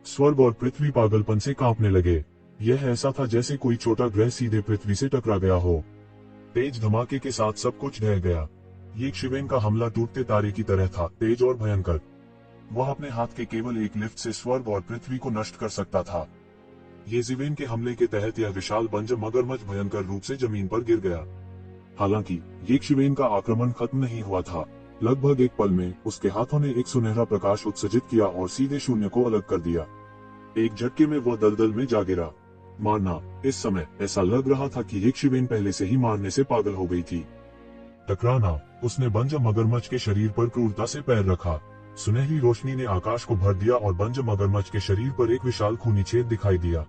स्वर्ग और पृथ्वी पागलपन से कांपने लगे। यह ऐसा था जैसे कोई छोटा ग्रह सीधे पृथ्वी से टकरा गया हो। तेज धमाके के साथ सब कुछ ढह गया। ये शिवेन का हमला टूटते तारे की तरह था, तेज और भयंकर। वह अपने हाथ के केवल एक लिफ्ट से स्वर्ग और पृथ्वी को नष्ट कर सकता था। ये शिवेन के हमले के तहत यह विशाल बंज मगरमच्छ भयंकर रूप से जमीन पर गिर गया। हालांकि ये शिवेन का आक्रमण खत्म नहीं हुआ था। लगभग एक पल में उसके हाथों ने एक सुनहरा प्रकाश उत्सर्जित किया और सीधे शून्य को अलग कर दिया। एक झटके में वह दलदल में जा गिरा। मारना, इस समय ऐसा लग रहा था कि एक शिवेन पहले से ही मारने से पागल हो गई थी। टकराना, उसने बंज मगरमच्छ के शरीर पर क्रूरता से पैर रखा। सुनहरी रोशनी ने आकाश को भर दिया और बंज मगरमच्छ के शरीर पर एक विशाल खूनी छेद दिखाई दिया।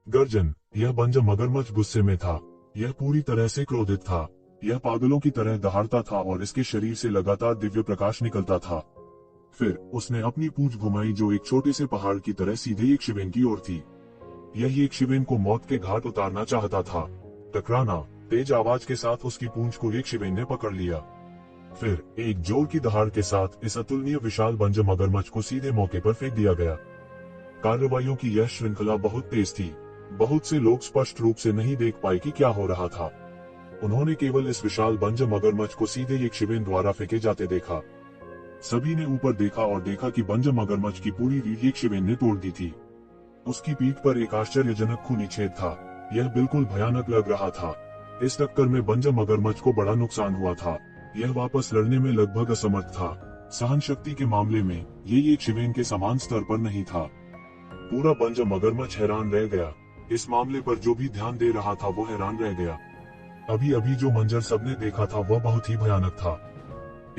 गर्जन, यह बंज मगरमच्छ गुस्से में था। यह पूरी तरह से क्रोधित था। यह पागलों की तरह दहाड़ता था और इसके शरीर से लगातार दिव्य प्रकाश निकलता था। फिर उसने अपनी पूंछ घुमाई जो एक छोटे से पहाड़ की तरह सीधे एक शिवेन की ओर थी। यही एक शिवेन को मौत के घाट उतारना चाहता था। टकराना, तेज आवाज के साथ उसकी पूंछ को एक शिवेन ने पकड़ लिया। फिर एक जोर की दहाड़ के साथ इस अतुलनीय विशाल बंज मगरमच्छ को सीधे मौके पर फेंक दिया गया। कार्रवाइयों की यह श्रृंखला बहुत तेज थी। बहुत से लोग स्पष्ट रूप से नहीं देख पाए कि क्या हो रहा था। उन्होंने केवल इस विशाल बंज मगरमच्छ को सीधे एक शिवेन द्वारा फेंके जाते देखा। सभी ने ऊपर देखा और देखा कि बंज मगरमच्छ की पूरी रीढ़ एक शिवेन ने तोड़ दी थी। उसकी पीठ पर एक आश्चर्यजनक खूनी छेद था। यह बिल्कुल भयानक लग रहा था। इस टक्कर में बंज मगरमच्छ को बड़ा नुकसान हुआ था। यह वापस लड़ने में लगभग असमर्थ था। सहन शक्ति के मामले में ये एक शिवेन के समान स्तर पर नहीं था। पूरा बंज मगरमच्छ हैरान रह गया। इस मामले पर जो भी ध्यान दे रहा था वो हैरान रह गया। अभी अभी जो मंजर सबने देखा था वह बहुत ही भयानक था।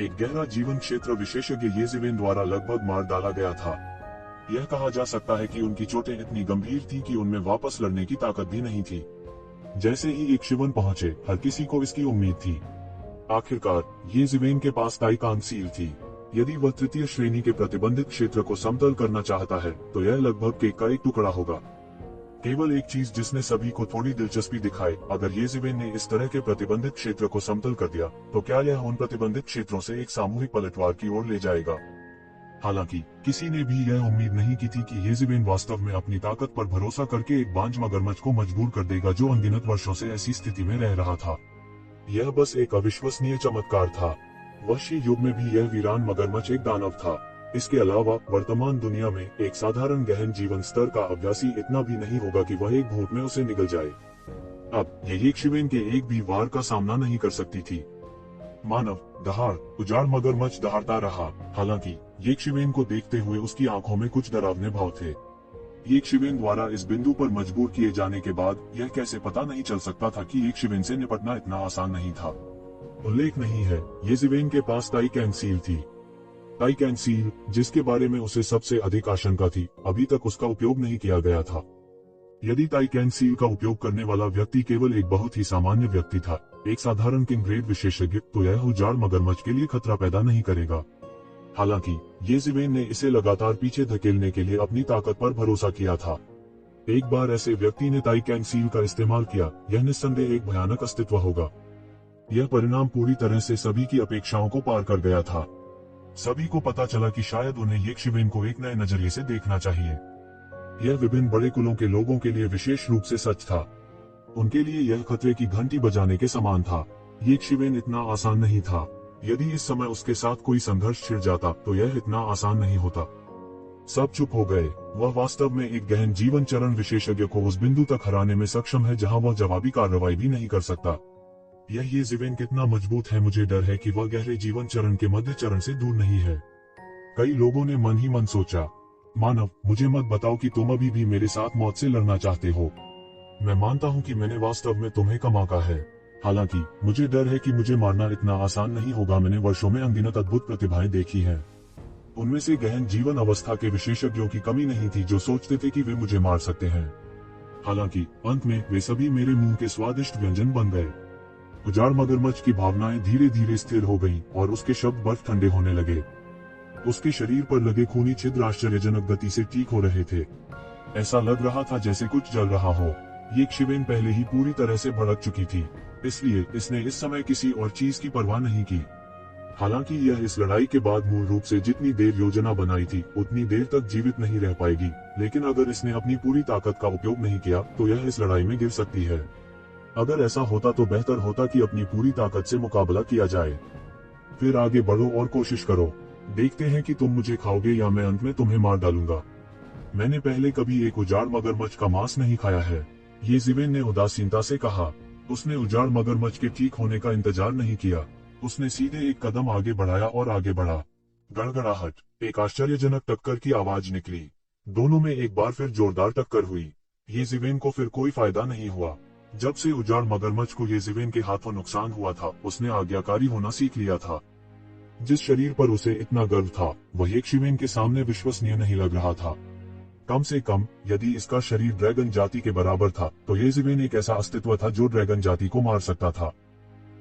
एक गहरा जीवन क्षेत्र विशेषज्ञ ये शिवेन द्वारा लगभग मार डाला गया था। यह कहा जा सकता है कि उनकी चोटें इतनी गंभीर थी कि उनमें वापस लड़ने की ताकत भी नहीं थी। जैसे ही एक शिवन पहुंचे, हर किसी को इसकी उम्मीद थी। आखिरकार ये शिवेन के पास ताइकान सील थी। यदि वह तृतीय श्रेणी के प्रतिबंधित क्षेत्र को समतल करना चाहता है तो यह लगभग केक का एक टुकड़ा होगा। केवल एक चीज जिसने सभी को थोड़ी दिलचस्पी दिखाई, अगर ये शिवेन ने इस तरह के प्रतिबंधित क्षेत्र को समतल कर दिया तो क्या यह उन प्रतिबंधित क्षेत्रों से एक सामूहिक पलटवार की ओर ले जाएगा। हालांकि किसी ने भी यह उम्मीद नहीं की थी कि ये शिवेन वास्तव में अपनी ताकत पर भरोसा करके एक बांझ मगरमच्छ को मजबूर कर देगा जो अनगिनत वर्षों से ऐसी स्थिति में रह रहा था। यह बस एक अविश्वसनीय चमत्कार था। वशी युग में भी यह वीरान मगरमच्छ एक दानव था। इसके अलावा वर्तमान दुनिया में एक साधारण गहन जीवन स्तर का अभ्यासी इतना भी नहीं होगा कि वह एक भूत में उसे निगल जाए। अब ये एक शिवेन के एक भी वार का सामना नहीं कर सकती थी। मानव दहाड़, उजाड़ मगरमच्छ दहाड़ता रहा। हालांकि ये शिवेन को देखते हुए उसकी आंखों में कुछ डरावने भाव थे। ये शिवेन द्वारा इस बिंदु पर मजबूर किए जाने के बाद यह कैसे पता नहीं चल सकता था कि एक शिवेन से निपटना इतना आसान नहीं था। उल्लेख नहीं है, ये शिवेन के पास ताइकान सील थी। ताइकान सील, जिसके बारे में उसे सबसे अधिक आशंका थी, अभी तक उसका उपयोग नहीं किया गया था। यदि ताइकान सील का उपयोग करने वाला व्यक्ति केवल एक बहुत ही सामान्य व्यक्ति था, एक साधारण किंग ग्रेड विशेषज्ञ, तो यह उजाड़ मगरमच्छ के लिए खतरा पैदा नहीं करेगा। हालांकि ये शिवेन ने इसे लगातार पीछे धकेलने के लिए अपनी ताकत पर भरोसा किया था। एक बार ऐसे व्यक्ति ने ताइकान सील का इस्तेमाल किया, यह निस्संदेह एक भयानक अस्तित्व होगा। यह परिणाम पूरी तरह से सभी की अपेक्षाओं को पार कर गया था। सभी को पता चला कि शायद उन्हें ये शिवेन को एक नए नजरिए से देखना चाहिए। यह विभिन्न बड़े कुलों के लोगों के लिए विशेष रूप से सच था। उनके लिए यह खतरे की घंटी बजाने के समान था। ये शिवेन इतना आसान नहीं था। यदि इस समय उसके साथ कोई संघर्ष छिड़ जाता तो यह इतना आसान नहीं होता। सब चुप हो गए। वह वास्तव में एक गहन जीवन चरण विशेषज्ञ को उस बिंदु तक हराने में सक्षम है जहां वह जवाबी कार्रवाई भी नहीं कर सकता। ये शिवेन कितना मजबूत है, मुझे डर है कि वह गहरे जीवन चरण के मध्य चरण से दूर नहीं है। कई लोगों ने मन ही मन सोचा, मानव, मुझे मत बताओ कि तुम अभी भी मेरे साथ मौत से लड़ना चाहते हो। मैं मानता हूँ कि मैंने वास्तव में तुम्हें कमाका है। हालांकि मुझे डर है कि मुझे मारना इतना आसान नहीं होगा। मैंने वर्षों में अनगिनत अद्भुत प्रतिभाएं देखी हैं। उनमें से गहन जीवन अवस्था के विशेषज्ञों की कमी नहीं थी जो सोचते थे कि वे मुझे मार सकते हैं। हालांकि अंत में वे सभी मेरे मुंह के स्वादिष्ट व्यंजन बन गए। उजाड़ मगरमच्छ की भावनाएं धीरे धीरे स्थिर हो गईं और उसके शब्द बर्फ ठंडे होने लगे। उसके शरीर पर लगे खूनी छिद्र आश्चर्यजनक गति से ठीक हो रहे थे। ऐसा लग रहा था जैसे कुछ जल रहा हो। ये शिवेन पहले ही पूरी तरह से भड़क चुकी थी, इसलिए इसने इस समय किसी और चीज की परवाह नहीं की। हालांकि यह इस लड़ाई के बाद मूल रूप से जितनी देर योजना बनाई थी उतनी देर तक जीवित नहीं रह पाएगी, लेकिन अगर इसने अपनी पूरी ताकत का उपयोग नहीं किया तो यह इस लड़ाई में गिर सकती है। अगर ऐसा होता तो बेहतर होता कि अपनी पूरी ताकत से मुकाबला किया जाए। फिर आगे बढ़ो और कोशिश करो, देखते हैं कि तुम मुझे खाओगे या मैं अंत में तुम्हें मार डालूंगा। मैंने पहले कभी एक उजाड़ मगरमच्छ का मांस नहीं खाया है, ये ज़िवेन ने उदासीनता से कहा। उसने उजाड़ मगरमच्छ के ठीक होने का इंतजार नहीं किया, उसने सीधे एक कदम आगे बढ़ाया और आगे बढ़ा। गड़गड़ाहट, एक आश्चर्यजनक टक्कर की आवाज निकली। दोनों में एक बार फिर जोरदार टक्कर हुई। ये ज़िवेन को फिर कोई फायदा नहीं हुआ। जब से उजाड़ मगरमच्छ को ये ज़िवेन के हाथों नुकसान हुआ था, उसने आज्ञाकारी होना सीख लिया था। जिस शरीर पर उसे इतना गर्व था, वह एक शिवेन के सामने विश्वसनीय नहीं लग रहा था। कम से कम यदि इसका शरीर ड्रैगन जाति के बराबर था, तो ये ज़िवेन एक ऐसा अस्तित्व था जो ड्रैगन जाति को मार सकता था।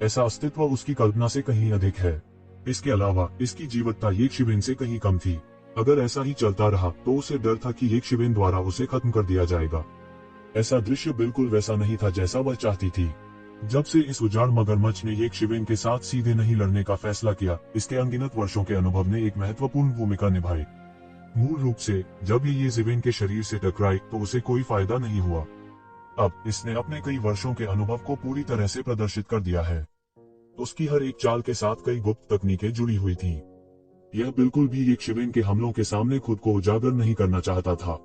ऐसा अस्तित्व उसकी कल्पना से कहीं अधिक है। इसके अलावा इसकी जीवटता एक शिवेन से कहीं कम थी। अगर ऐसा ही चलता रहा तो उसे डर था कि एक शिवेन द्वारा उसे खत्म कर दिया जाएगा। ऐसा दृश्य बिल्कुल वैसा नहीं था जैसा वह चाहती थी। जब से इस उजाड़ मगरमच्छ ने एक शिवेन के साथ सीधे नहीं लड़ने का फैसला किया, इसके अनगिनत वर्षों के अनुभव ने एक महत्वपूर्ण भूमिका निभाई। मूल रूप से जब ये ज़िवेन के शरीर से टकराई तो उसे कोई फायदा नहीं हुआ। अब इसने अपने कई वर्षों के अनुभव को पूरी तरह से प्रदर्शित कर दिया है। उसकी हर एक चाल के साथ कई गुप्त तकनीकें जुड़ी हुई थीं। यह बिल्कुल भी एक शिवेन के हमलों के सामने खुद को उजागर नहीं करना चाहता था।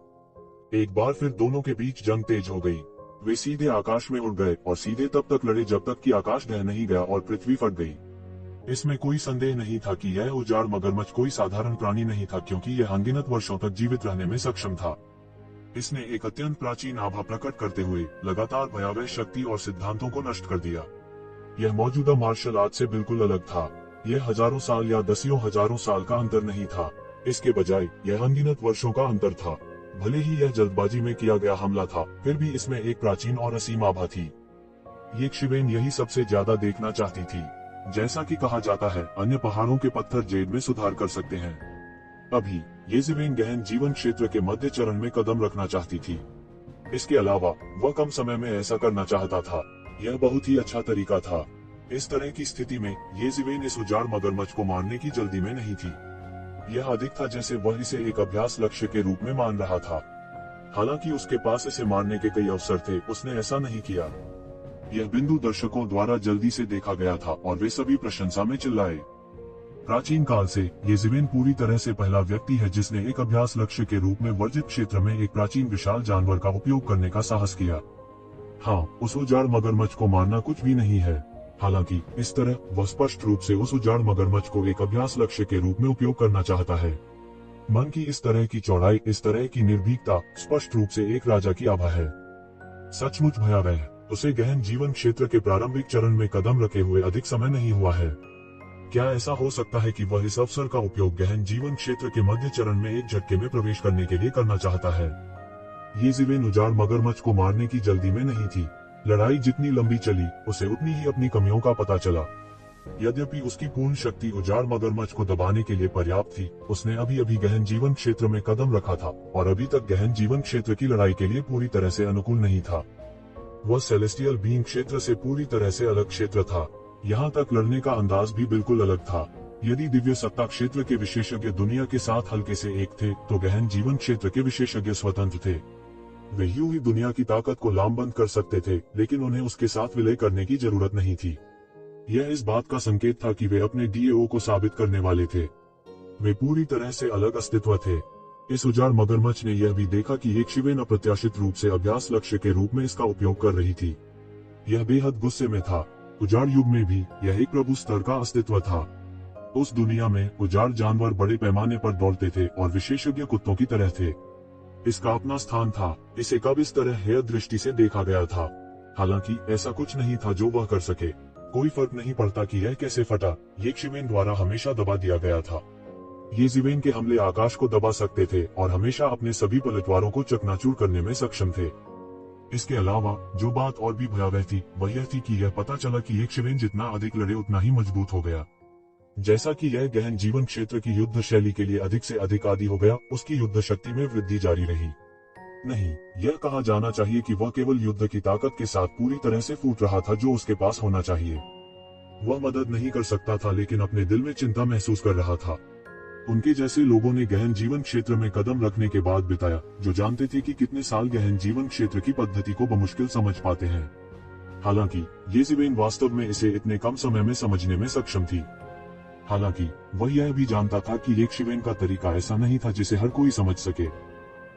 एक बार फिर दोनों के बीच जंग तेज हो गई। वे सीधे आकाश में उड़ गए और सीधे तब तक लड़े जब तक कि आकाश ढह नहीं गया और पृथ्वी फट गई। इसमें कोई संदेह नहीं था कि यह उजाड़ मगरमच्छ कोई साधारण प्राणी नहीं था, क्योंकि यह अनगिनत वर्षों तक जीवित रहने में सक्षम था। इसने एक अत्यंत प्राचीन आभा प्रकट करते हुए लगातार भयावह शक्ति और सिद्धांतों को नष्ट कर दिया। यह मौजूदा मार्शल आर्ट से बिल्कुल अलग था। यह हजारों साल या दसियों हजारों साल का अंतर नहीं था, इसके बजाय यह अनगिनत वर्षों का अंतर था। भले ही यह जल्दबाजी में किया गया हमला था, फिर भी इसमें एक प्राचीन और असीम आभा थी। ये शिवेन यही सबसे ज्यादा देखना चाहती थी। जैसा कि कहा जाता है, अन्य पहाड़ों के पत्थर जेड में सुधार कर सकते हैं। अभी ये ज़िवेन गहन जीवन क्षेत्र के मध्य चरण में कदम रखना चाहती थी। इसके अलावा वह कम समय में ऐसा करना चाहता था। यह बहुत ही अच्छा तरीका था। इस तरह की स्थिति में ये ज़िवेन इस उजाड़ मगरमच्छ को मारने की जल्दी में नहीं थी। यह अधिक था जैसे वह इसे एक अभ्यास लक्ष्य के रूप में मान रहा था। हालांकि उसके पास इसे मारने के कई अवसर थे, उसने ऐसा नहीं किया। यह बिंदु दर्शकों द्वारा जल्दी से देखा गया था और वे सभी प्रशंसा में चिल्लाए। प्राचीन काल से ये ज़िवेन पूरी तरह से पहला व्यक्ति है जिसने एक अभ्यास लक्ष्य के रूप में वर्जित क्षेत्र में एक प्राचीन विशाल जानवर का उपयोग करने का साहस किया। हाँ, उस उजाड़ मगरमच्छ को मारना कुछ भी नहीं है। हालांकि इस तरह वह स्पष्ट रूप से उस उजाड़ मगरमच्छ को एक अभ्यास लक्ष्य के रूप में उपयोग करना चाहता है। मन की इस तरह की चौड़ाई, इस तरह की निर्भीकता स्पष्ट रूप से एक राजा की आभा है। सचमुच भयावह। उसे गहन जीवन क्षेत्र के प्रारंभिक चरण में कदम रखे हुए अधिक समय नहीं हुआ है। क्या ऐसा हो सकता है कि वह इस अवसर का उपयोग गहन जीवन क्षेत्र के मध्य चरण में एक झटके में प्रवेश करने के लिए करना चाहता है? ये ज़िवेन उजाड़ मगरमच्छ को मारने की जल्दी में नहीं थी। लड़ाई जितनी लंबी चली, उसे उतनी ही अपनी कमियों का पता चला। यद्यपि उसकी पूर्ण शक्ति उजाड़ मगरमच्छ को दबाने के लिए पर्याप्त थी, उसने अभी अभी गहन जीवन क्षेत्र में कदम रखा था और अभी तक गहन जीवन क्षेत्र की लड़ाई के लिए पूरी तरह से अनुकूल नहीं था। वह सेलेस्टियल बीइंग क्षेत्र से पूरी तरह से अलग क्षेत्र था। यहाँ तक लड़ने का अंदाज भी बिल्कुल अलग था। यदि दिव्य सत्ता क्षेत्र के विशेषज्ञ दुनिया के साथ हल्के से एक थे, तो गहन जीवन क्षेत्र के विशेषज्ञ स्वतंत्र थे। वे यूं ही दुनिया की ताकत को लामबंद कर सकते थे, लेकिन उन्हें उसके साथ विलय करने की जरूरत नहीं थी। यह इस बात का संकेत था कि वे अपने डीएओ को साबित करने वाले थे। वे पूरी तरह से अलग अस्तित्व थे। इस उजाड़ मगरमच्छ ने यह भी देखा कि एक शिवेन अप्रत्याशित रूप से अभ्यास लक्ष्य के रूप में इसका उपयोग कर रही थी। यह बेहद गुस्से में था। उजाड़ युग में भी यह एक प्रभु स्तर का अस्तित्व था। उस दुनिया में उजाड़ जानवर बड़े पैमाने पर दौड़ते थे और विशेषज्ञ कुत्तों की तरह थे। इसका अपना स्थान था। इसे कब इस तरह हेय दृष्टि से देखा गया था। हालांकि ऐसा कुछ नहीं था जो वह कर सके। कोई फर्क नहीं पड़ता कि यह कैसे फटा, ये शिवेन द्वारा हमेशा दबा दिया गया था। ये ज़िवेन के हमले आकाश को दबा सकते थे और हमेशा अपने सभी पलटवारों को चकनाचूर करने में सक्षम थे। इसके अलावा जो बात और भी भयावह थी, वह यह थी कि यह पता चला कि एक शिवेन जितना अधिक लड़े उतना ही मजबूत हो गया। जैसा कि यह गहन जीवन क्षेत्र की युद्ध शैली के लिए अधिक से अधिक आदी हो गया, उसकी युद्ध शक्ति में वृद्धि जारी रही। नहीं, यह कहा जाना चाहिए कि वह केवल युद्ध की ताकत के साथ पूरी तरह से फूट रहा था जो उसके पास होना चाहिए। वह मदद नहीं कर सकता था, लेकिन अपने दिल में चिंता महसूस कर रहा था। उनके जैसे लोगों ने गहन जीवन क्षेत्र में कदम रखने के बाद बिताया, जो जानते थे कि कितने साल गहन जीवन क्षेत्र की पद्धति को बमुश्किल समझ पाते हैं। हालांकि येज़ेबेल वास्तव में इसे इतने कम समय में समझने में सक्षम थी। हालांकि वह यह भी जानता था कि येज़ेबेल का तरीका ऐसा नहीं था जिसे हर कोई समझ सके।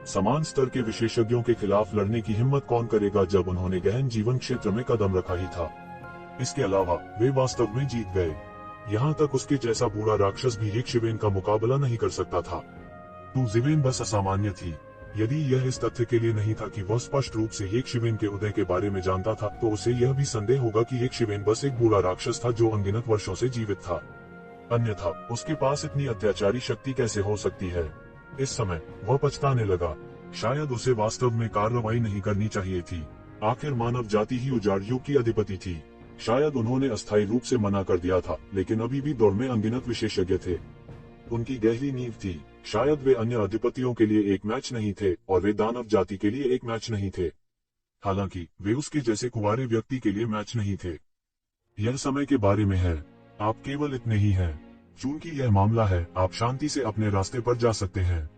समान स्तर के विशेषज्ञों के खिलाफ लड़ने की हिम्मत कौन करेगा जब उन्होंने गहन जीवन क्षेत्र में कदम रखा ही था। इसके अलावा वे वास्तव में जीत गए। यहाँ तक उसके जैसा बूढ़ा राक्षस भी येज़ेबेल का मुकाबला नहीं कर सकता था। येज़ेबेल बस असामान्य थी। यदि यह इस तथ्य के लिए नहीं था कि वह स्पष्ट रूप से येज़ेबेल के उदय के बारे में जानता था, तो उसे यह भी संदेह होगा कि येज़ेबेल बस एक बूढ़ा राक्षस था जो अनगिनत वर्षों से जीवित था। अन्यथा उसके पास इतनी अत्याचारी शक्ति कैसे हो सकती है। इस समय वह पछताने लगा। शायद उसे वास्तव में कार्रवाई नहीं करनी चाहिए थी। आखिर मानव जाति ही उजाड़ युग की अधिपति थी। शायद उन्होंने अस्थायी रूप से मना कर दिया था, लेकिन अभी भी दौड़ में अनगिनत विशेषज्ञ थे। उनकी गहरी नींव थी। शायद वे अन्य अधिपतियों के लिए एक मैच नहीं थे, और वे दानव जाति के लिए एक मैच नहीं थे। हालांकि वे उसके जैसे कुंवारे व्यक्ति के लिए मैच नहीं थे। यह समय के बारे में है। आप केवल इतने ही हैं। चूंकि यह मामला है, आप शांति से अपने रास्ते पर जा सकते हैं।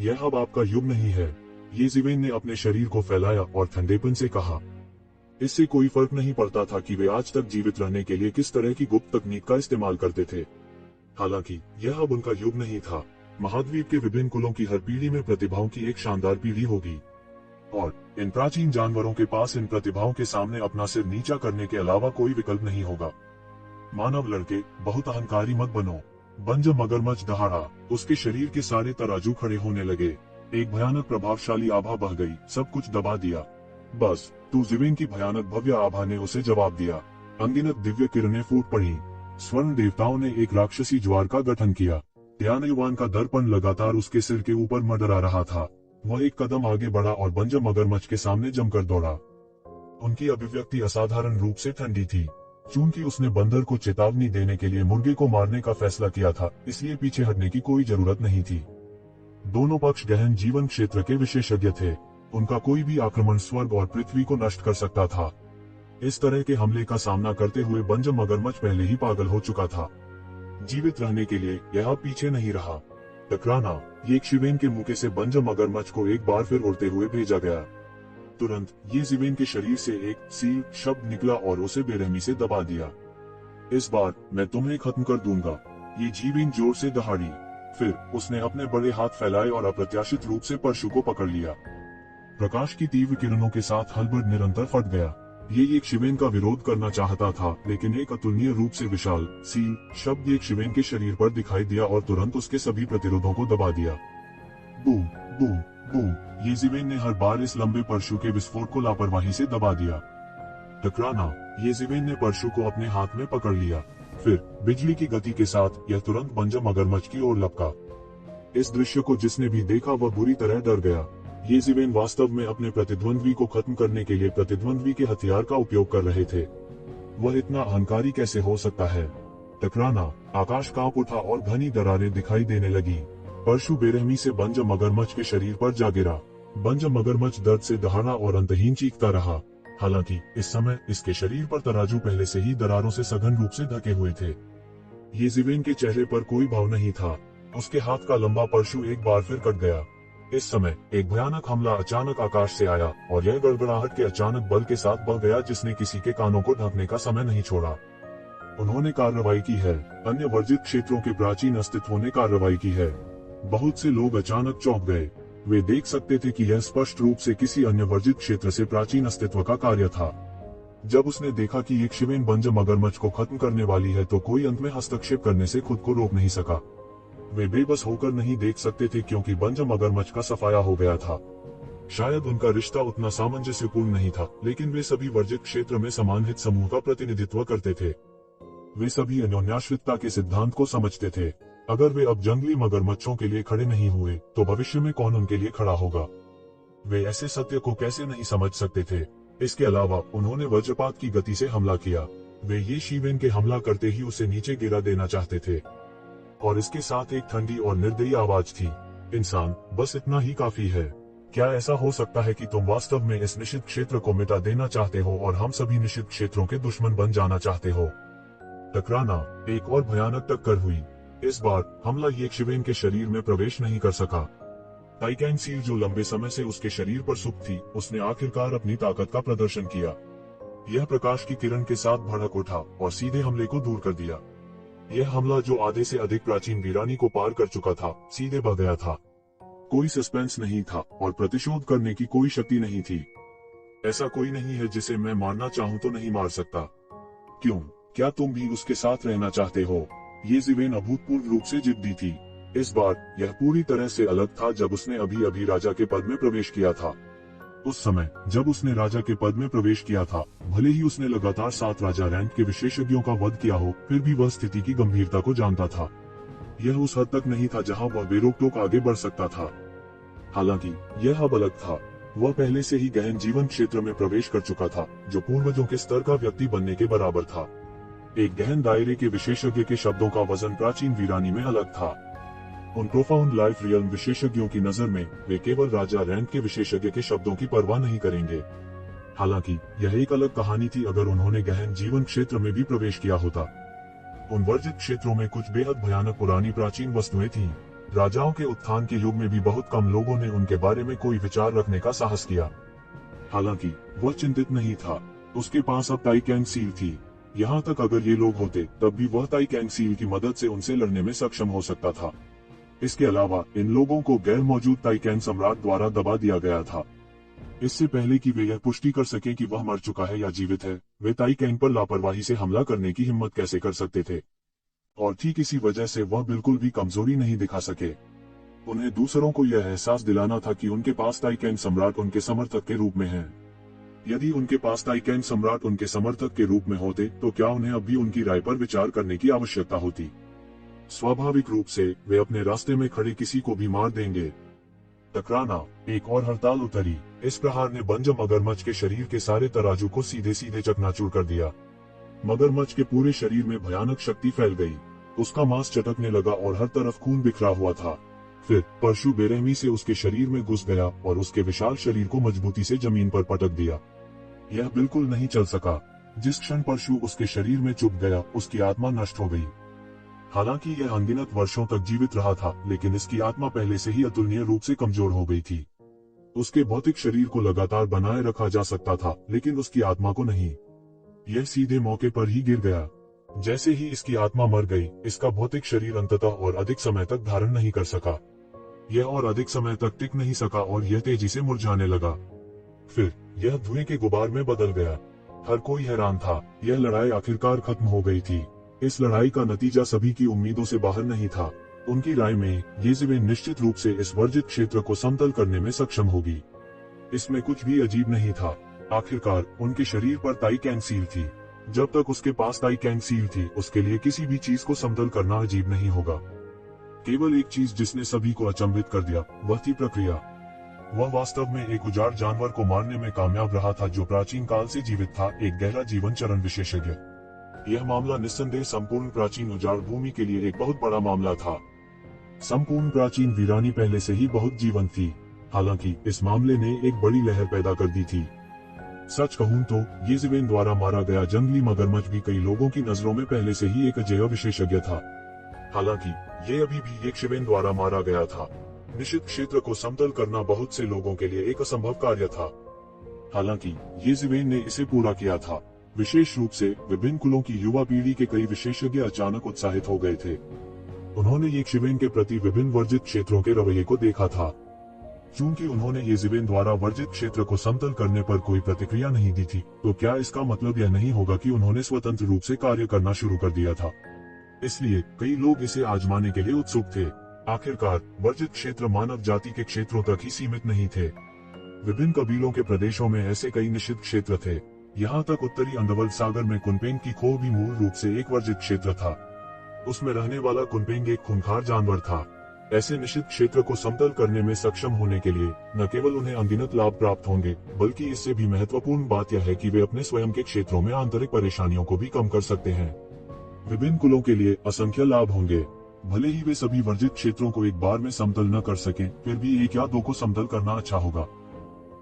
यह अब आपका युग नहीं है। येज़ेबेल ने अपने शरीर को फैलाया और ठंडेपन से कहा। इससे कोई फर्क नहीं पड़ता था कि वे आज तक जीवित रहने के लिए किस तरह की गुप्त तकनीक का इस्तेमाल करते थे। हालांकि यह अब उनका युग नहीं था। महाद्वीप के विभिन्न कुलों की हर पीढ़ी में प्रतिभाओं की एक शानदार पीढ़ी होगी, और इन प्राचीन जानवरों के पास इन प्रतिभाओं के सामने अपना सिर नीचा करने के अलावा कोई विकल्प नहीं होगा। मानव लड़के, बहुत अहंकारी मत बनो। बन जा मगरमच्छ दहाड़ा। उसके शरीर के सारे तराजू खड़े होने लगे। एक भयानक प्रभावशाली आभा बह गई, सब कुछ दबा दिया। बस येज़ेबेल की भयानक भव्य आभा ने उसे जवाब दिया। अनगिनत दिव्य किरणें फूट पड़ी। स्वर्ण देवताओं ने एक राक्षसी ज्वार का गठन किया। त्यानयुवान का दर्पण लगातार उसके सिर के ऊपर मंडरा रहा था। वह एक कदम आगे बढ़ा और बंजर मगरमच्छ के सामने जमकर दौड़ा। उनकी अभिव्यक्ति असाधारण रूप से ठंडी थी। चूंकि उसने बंदर को चेतावनी देने के लिए मुर्गे को मारने का फैसला किया था, इसलिए पीछे हटने की कोई जरूरत नहीं थी। दोनों पक्ष गहन जीवन क्षेत्र के विशेषज्ञ थे। उनका कोई भी आक्रमण स्वर्ग और पृथ्वी को नष्ट कर सकता था। इस तरह के हमले का सामना करते हुए बंजर मगरमच्छ पहले ही पागल हो चुका था। जीवित रहने के लिए यह पीछे नहीं रहा। टकराना। येज़ेबेल के मुके से बंजर मगरमच्छ को एक बार फिर उड़ते हुए भेजा गया। तुरंत येज़ेबेल के शरीर से एक सील शब्द निकला और उसे बेरहमी से दबा दिया। इस बार मैं तुम्हें खत्म कर दूंगा। येज़ेबेल जोर से दहाड़ी। फिर उसने अपने बड़े हाथ फैलाए और अप्रत्याशित रूप से परशु को पकड़ लिया। प्रकाश की तीव्र किरणों के साथ हलबर्ड निरंतर फट गया। ये येज़ेबेल का विरोध करना चाहता था, लेकिन एक अतुलनीय रूप से विशाल सील शब्द येज़ेबेल के शरीर पर दिखाई दिया और तुरंत उसके सभी प्रतिरोधों को दबा दिया। Boom boom boom. येज़ेबेल ने हर बार इस लंबे परशु के विस्फोट को लापरवाही से दबा दिया। टकराना। येज़ेबेल ने परशु को अपने हाथ में पकड़ लिया। फिर बिजली की गति के साथ यह तुरंत बंजर मगरमच्छ की ओर लपका। इस दृश्य को जिसने भी देखा वह बुरी तरह डर गया। येज़ेबेल वास्तव में अपने प्रतिद्वंद्वी को खत्म करने के लिए प्रतिद्वंद्वी के हथियार का उपयोग कर रहे थे। वह इतना अहंकारी कैसे हो सकता है। टकराना। आकाश कांप उठा और घनी दरारें दिखाई देने लगी। परशु बेरहमी से बंजर मगरमच्छ के शरीर पर जा गिरा। बंजर मगरमच्छ दर्द से दहाड़ा और अंतहीन चीखता रहा। हालांकि इस समय इसके शरीर पर तराजू पहले से ही दरारों से सघन रूप से ढके हुए थे। येज़ेबेल के चेहरे पर कोई भाव नहीं था। उसके हाथ का लंबा परशु एक बार फिर कट गया। इस समय एक भयानक हमला अचानक आकाश से आया और यह गड़गड़ाहट के अचानक बल के साथ बढ़ गया, जिसने किसी के कानों को ढकने का समय नहीं छोड़ा। उन्होंने कार्रवाई की है। अन्य वर्जित क्षेत्रों के प्राचीन अस्तित्वों ने कार्रवाई की है। बहुत से लोग अचानक चौंक गए। वे देख सकते थे कि यह स्पष्ट रूप से किसी अन्य वर्जित क्षेत्र से प्राचीन अस्तित्व का कार्य था। जब उसने देखा कि येज़ेबेल बंजर मगरमच्छ को खत्म करने वाली है, तो कोई अंत में हस्तक्षेप करने से खुद को रोक नहीं सका। वे बेबस होकर नहीं देख सकते थे, क्योंकि बंजर मगरमच्छ का सफाया हो गया था। शायद उनका रिश्ता उतना सामंजस्यपूर्ण नहीं था, लेकिन वे सभी वर्जित क्षेत्र में समान हित समूह का प्रतिनिधित्व करते थे। वे सभी अन्योन्याश्रितता के सिद्धांत को समझते थे। अगर वे अब जंगली मगरमच्छों के लिए खड़े नहीं हुए, तो भविष्य में कौन उनके लिए खड़ा होगा। वे ऐसे सत्य को कैसे नहीं समझ सकते थे। इसके अलावा उन्होंने वज्रपात की गति से हमला किया। वे येज़ेबेल के हमला करते ही उसे नीचे गिरा देना चाहते थे, और इसके साथ एक ठंडी और निर्दयी आवाज थी। इंसान, बस इतना ही काफी है। क्या ऐसा हो सकता है कि तुम वास्तव में इस निषिद्ध क्षेत्र को मिटा देना चाहते हो और हम सभी निषिद्ध क्षेत्रों के दुश्मन बन जाना चाहते हो? टकराना, एक और भयानक टक्कर हुई। इस बार हमला येशिवेन के शरीर में प्रवेश नहीं कर सका। टाइकैन सील जो लंबे समय से उसके शरीर पर सुप्त थी, उसने आखिरकार अपनी ताकत का प्रदर्शन किया। यह प्रकाश की किरण के साथ भड़क उठा और सीधे हमले को दूर कर दिया। यह हमला जो आधे से अधिक प्राचीन वीरानी को पार कर चुका था, सीधे बह गया था। कोई सस्पेंस नहीं था और प्रतिशोध करने की कोई शक्ति नहीं थी। ऐसा कोई नहीं है जिसे मैं मारना चाहूं तो नहीं मार सकता। क्यों, क्या तुम भी उसके साथ रहना चाहते हो? येशिवेन अभूतपूर्व रूप से जिद्दी थी। इस बार यह पूरी तरह से अलग था जब उसने अभी अभी राजा के पद में प्रवेश किया था। उस समय जब उसने राजा के पद में प्रवेश किया था, भले ही उसने लगातार 7 राजा रैंक के विशेषज्ञों का वध किया हो, फिर भी वह स्थिति की गंभीरता को जानता था। यह उस हद तक नहीं था जहां वह बेरोक-टोक आगे बढ़ सकता था। हालांकि यह अब अलग था। वह पहले से ही गहन जीवन क्षेत्र में प्रवेश कर चुका था, जो पूर्वजों के स्तर का व्यक्ति बनने के बराबर था। एक गहन दायरे के विशेषज्ञ के शब्दों का वजन प्राचीन वीरानी में अलग था। उन प्रोफाउंड लाइफ रियल्म विशेषज्ञों की नजर में वे केवल राजा रैंक के विशेषज्ञ के शब्दों की परवाह नहीं करेंगे। हालांकि यह एक अलग कहानी थी अगर उन्होंने गहन जीवन क्षेत्र में भी प्रवेश किया होता। उन वर्जित क्षेत्रों में कुछ बेहद भयानक पुरानी प्राचीन वस्तुएं थीं। राजाओं के उत्थान के युग में भी बहुत कम लोगों ने उनके बारे में कोई विचार रखने का साहस किया। हालांकि वह चिंतित नहीं था। उसके पास अब टाइकैन सील थी। यहाँ तक अगर ये लोग होते तब भी वह टाइकैन सील की मदद से उनसे लड़ने में सक्षम हो सकता था। इसके अलावा इन लोगों को गैर मौजूद टाइकैन सम्राट द्वारा दबा दिया गया था। इससे पहले कि वे यह पुष्टि कर सके कि वह मर चुका है या जीवित है, वे टाइकैन पर लापरवाही से हमला करने की हिम्मत कैसे कर सकते थे? और ठीक इसी वजह से वह बिल्कुल भी कमजोरी नहीं दिखा सके। उन्हें दूसरों को यह एहसास दिलाना था कि उनके पास टाइकैन सम्राट उनके समर्थक के रूप में है। यदि उनके पास टाइकैन सम्राट उनके समर्थक के रूप में होते, तो क्या उन्हें अब भी उनकी राय पर विचार करने की आवश्यकता होती? स्वाभाविक रूप से वे अपने रास्ते में खड़े किसी को भी मार देंगे। टकराना, एक और हड़ताल उतरी। इस प्रहार ने बंजर मगरमच्छ के शरीर के सारे तराजू को सीधे सीधे चकनाचूर कर दिया। मगरमच्छ के पूरे शरीर में भयानक शक्ति फैल गई। उसका मांस चटकने लगा और हर तरफ खून बिखरा हुआ था। फिर परशु बेरहमी से उसके शरीर में घुस गया और उसके विशाल शरीर को मजबूती से जमीन पर पटक दिया। यह बिल्कुल नहीं चल सका। जिस क्षण परशु उसके शरीर में चुभ गया, उसकी आत्मा नष्ट हो गई। हालांकि यह अनगिनत वर्षों तक जीवित रहा था, लेकिन इसकी आत्मा पहले से ही अतुलनीय रूप से कमजोर हो गई थी। उसके भौतिक शरीर को लगातार बनाए रखा जा सकता था, लेकिन उसकी आत्मा को नहीं। यह सीधे मौके पर ही गिर गया। जैसे ही इसकी आत्मा मर गई, इसका भौतिक शरीर अंततः और अधिक समय तक धारण नहीं कर सका। यह और अधिक समय तक टिक नहीं सका और यह तेजी से मुरझाने लगा। फिर यह धुएं के गुबार में बदल गया। हर कोई हैरान था। यह लड़ाई आखिरकार खत्म हो गई थी। इस लड़ाई का नतीजा सभी की उम्मीदों से बाहर नहीं था। उनकी राय में येशिवेन निश्चित रूप से इस वर्जित क्षेत्र को समतल करने में सक्षम होगी। इसमें कुछ भी अजीब नहीं था। आखिरकार उनके शरीर पर टाइकैन सील थी। जब तक उसके पास टाइकैन सील थी, उसके लिए किसी भी चीज को समतल करना अजीब नहीं होगा। केवल एक चीज जिसने सभी को अचंभित कर दिया, वह थी प्रक्रिया। वह वास्तव में एक उजाड़ जानवर को मारने में कामयाब रहा था जो प्राचीन काल से जीवित था, एक गहरा जीवन चरण विशेषज्ञ। यह मामला निस्संदेह संपूर्ण प्राचीन उजाड़ भूमि के लिए एक बहुत बड़ा मामला था। संपूर्ण प्राचीन वीरानी पहले से ही बहुत जीवंत थी। हालांकि इस मामले ने एक बड़ी लहर पैदा कर दी थी। सच कहूं तो येशिवेन द्वारा मारा गया जंगली मगरमच्छ भी कई लोगों की नजरों में पहले से ही एक अजेय विशेषज्ञ था। हालांकि ये अभी भी येशिवेन द्वारा मारा गया था। निश्चित क्षेत्र को समतल करना बहुत से लोगों के लिए एक असंभव कार्य था। हालांकि येशिवेन ने इसे पूरा किया था। विशेष रूप से विभिन्न कुलों की युवा पीढ़ी के कई विशेषज्ञ अचानक उत्साहित हो गए थे। उन्होंने येशिवेन के प्रति विभिन्न वर्जित क्षेत्रों के रवैये को देखा था। चूंकि उन्होंने येशिवेन द्वारा वर्जित क्षेत्र को समतल करने पर कोई प्रतिक्रिया नहीं दी थी, तो क्या इसका मतलब यह नहीं होगा कि उन्होंने स्वतंत्र रूप से कार्य करना शुरू कर दिया था? इसलिए कई लोग इसे आजमाने के लिए उत्सुक थे। आखिरकार वर्जित क्षेत्र मानव जाति के क्षेत्रों तक ही सीमित नहीं थे। विभिन्न कबीलों के प्रदेशों में ऐसे कई निश्चित क्षेत्र थे। यहाँ तक उत्तरी अंडरवर्ल्ड सागर में कुनपेंग की खोह भी मूल रूप से एक वर्जित क्षेत्र था। उसमें रहने वाला कुनपेंग एक खूंखार जानवर था। ऐसे निश्चित क्षेत्र को समतल करने में सक्षम होने के लिए न केवल उन्हें अनगिनत लाभ प्राप्त होंगे, बल्कि इससे भी महत्वपूर्ण बात यह है कि वे अपने स्वयं के क्षेत्रों में आंतरिक परेशानियों को भी कम कर सकते हैं। विभिन्न कुलों के लिए असंख्य लाभ होंगे। भले ही वे सभी वर्जित क्षेत्रों को एक बार में समतल न कर सकें, फिर भी एक या दो को समतल करना अच्छा होगा।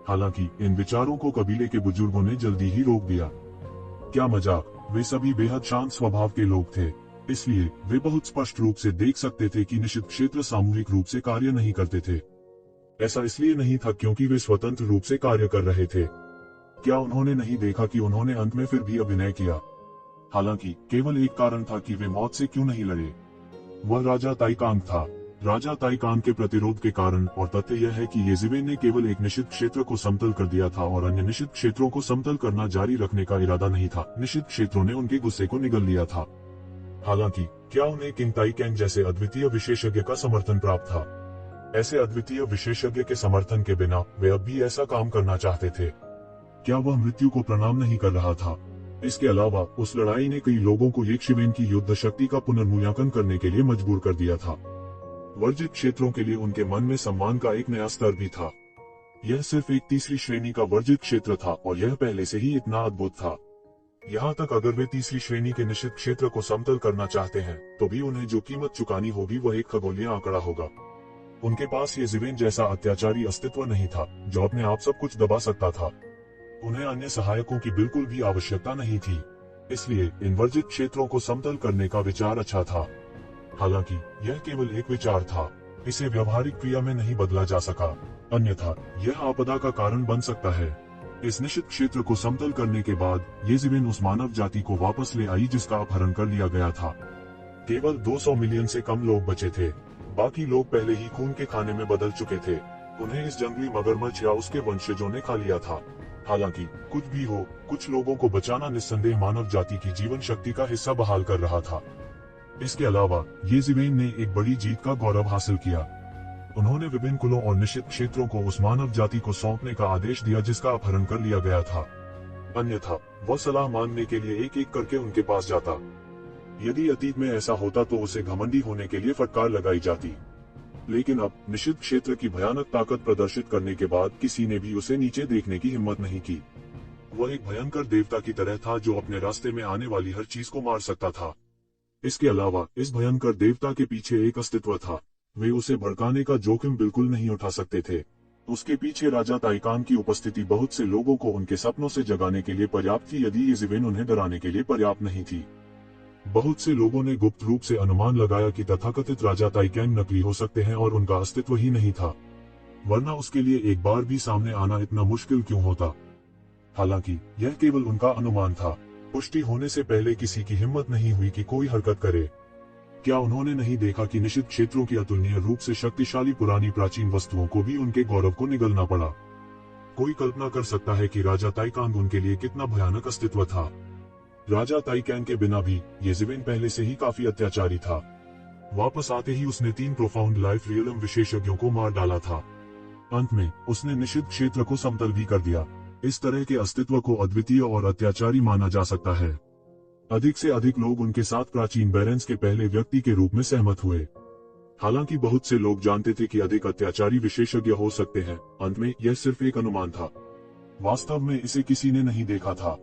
हालांकि इन विचारों को कबीले के बुजुर्गों ने जल्दी ही रोक दिया। क्या मजाक, वे सभी बेहद शांत स्वभाव के लोग थे, इसलिए वे बहुत स्पष्ट रूप से देख सकते थे कि निषिद्ध क्षेत्र सामूहिक रूप से कार्य नहीं करते थे। ऐसा इसलिए नहीं था क्योंकि वे स्वतंत्र रूप से कार्य कर रहे थे। क्या उन्होंने नहीं देखा कि उन्होंने अंत में फिर भी अभिनय किया? हालांकि केवल एक कारण था कि वे मौत से क्यों नहीं लड़े। वह राजा ताइकांग था। राजा ताइकांग के प्रतिरोध के कारण, और तथ्य यह है कि येज़िवेन ने केवल एक निश्चित क्षेत्र को समतल कर दिया था और अन्य निश्चित क्षेत्रों को समतल करना जारी रखने का इरादा नहीं था। निश्चित क्षेत्रों ने उनके गुस्से को निगल लिया था। हालांकि क्या उन्हें किंग ताइकेंग जैसे अद्वितीय विशेषज्ञ का समर्थन प्राप्त था? ऐसे अद्वितीय विशेषज्ञ के समर्थन के बिना वे अब भी ऐसा काम करना चाहते थे। क्या वह मृत्यु को प्रणाम नहीं कर रहा था? इसके अलावा उस लड़ाई ने कई लोगों को येशिवेन की युद्ध शक्ति का पुनर्मूल्यांकन करने के लिए मजबूर कर दिया था। वर्जित क्षेत्रों के लिए उनके मन में सम्मान का एक नया स्तर भी था। यह सिर्फ एक तीसरी श्रेणी का वर्जित क्षेत्र था और यह पहले से ही इतना अद्भुत था। यहाँ तक अगर वे तीसरी श्रेणी के निश्चित क्षेत्र को समतल करना चाहते हैं तो भी उन्हें जो कीमत चुकानी होगी वह एक खगोलीय आंकड़ा होगा। उनके पास येज़िवेन जैसा अत्याचारी अस्तित्व नहीं था जो अपने आप सब कुछ दबा सकता था। उन्हें अन्य सहायकों की बिल्कुल भी आवश्यकता नहीं थी, इसलिए इन वर्जित क्षेत्रों को समतल करने का विचार अच्छा था। हालांकि यह केवल एक विचार था, इसे व्यवहारिक क्रिया में नहीं बदला जा सका, अन्यथा यह आपदा का कारण बन सकता है। इस निश्चित क्षेत्र को समतल करने के बाद येज़िवेन उस मानव जाति को वापस ले आई जिसका अपहरण कर लिया गया था। केवल 200 मिलियन से कम लोग बचे थे, बाकी लोग पहले ही खून के खाने में बदल चुके थे। उन्हें इस जंगली मगरमच्छ या उसके वंशजों ने खा लिया था। हालांकि कुछ भी हो, कुछ लोगों को बचाना निस्संदेह मानव जाति की जीवन शक्ति का हिस्सा बहाल कर रहा था। इसके अलावा येज़िवेन ने एक बड़ी जीत का गौरव हासिल किया। उन्होंने विभिन्न कुलों और निश्चित क्षेत्रों को उस मानव जाति को सौंपने का आदेश दिया जिसका अपहरण कर लिया गया था। अन्यथा वह सलाह मांगने के लिए एक एक करके उनके पास जाता। यदि अतीत में ऐसा होता तो उसे घमंडी होने के लिए फटकार लगाई जाती, लेकिन अब निश्चित क्षेत्र की भयानक ताकत प्रदर्शित करने के बाद किसी ने भी उसे नीचे देखने की हिम्मत नहीं की। वह एक भयंकर देवता की तरह था जो अपने रास्ते में आने वाली हर चीज को मार सकता था। इसके अलावा इस भयंकर देवता के पीछे एक अस्तित्व था। वे उसे भड़काने का जोखिम बिल्कुल नहीं उठा सकते थे। उसके पीछे राजा ताइकान की उपस्थिति बहुत से लोगों को उनके सपनों से जगाने के लिए पर्याप्त थी, यदि येज़िवेन उन्हें डराने के लिए पर्याप्त नहीं थी। बहुत से लोगों ने गुप्त रूप से अनुमान लगाया कि तथाकथित राजा ताइकेंग नकली हो सकते हैं और उनका अस्तित्व ही नहीं था, वरना उसके लिए एक बार भी सामने आना इतना मुश्किल क्यों होता। हालांकि यह केवल उनका अनुमान था। पुष्टि होने से पहले किसी की हिम्मत नहीं हुई कि कोई हरकत करे। क्या उन्होंने नहीं देखा कि निश्चित क्षेत्रों की अतुलनीय रूप से शक्तिशाली पुरानी प्राचीन वस्तुओं को भी उनके गौरव को निगलना पड़ा? कोई कल्पना कर सकता है कि राजा ताइकांग उनके लिए कितना भयानक अस्तित्व था। राजा ताइकांग के बिना भी येज़िवेन पहले से ही काफी अत्याचारी था। वापस आते ही उसने 3 प्रोफाउंड लाइफ रियलम विशेषज्ञों को मार डाला था। अंत में उसने निश्चित क्षेत्र को समतल भी कर दिया। इस तरह के अस्तित्व को अद्वितीय और अत्याचारी माना जा सकता है। अधिक से अधिक लोग उनके साथ प्राचीन बैरेंस के पहले व्यक्ति के रूप में सहमत हुए। हालांकि बहुत से लोग जानते थे कि अधिक अत्याचारी विशेषज्ञ हो सकते हैं। अंत में यह सिर्फ एक अनुमान था। वास्तव में इसे किसी ने नहीं देखा था।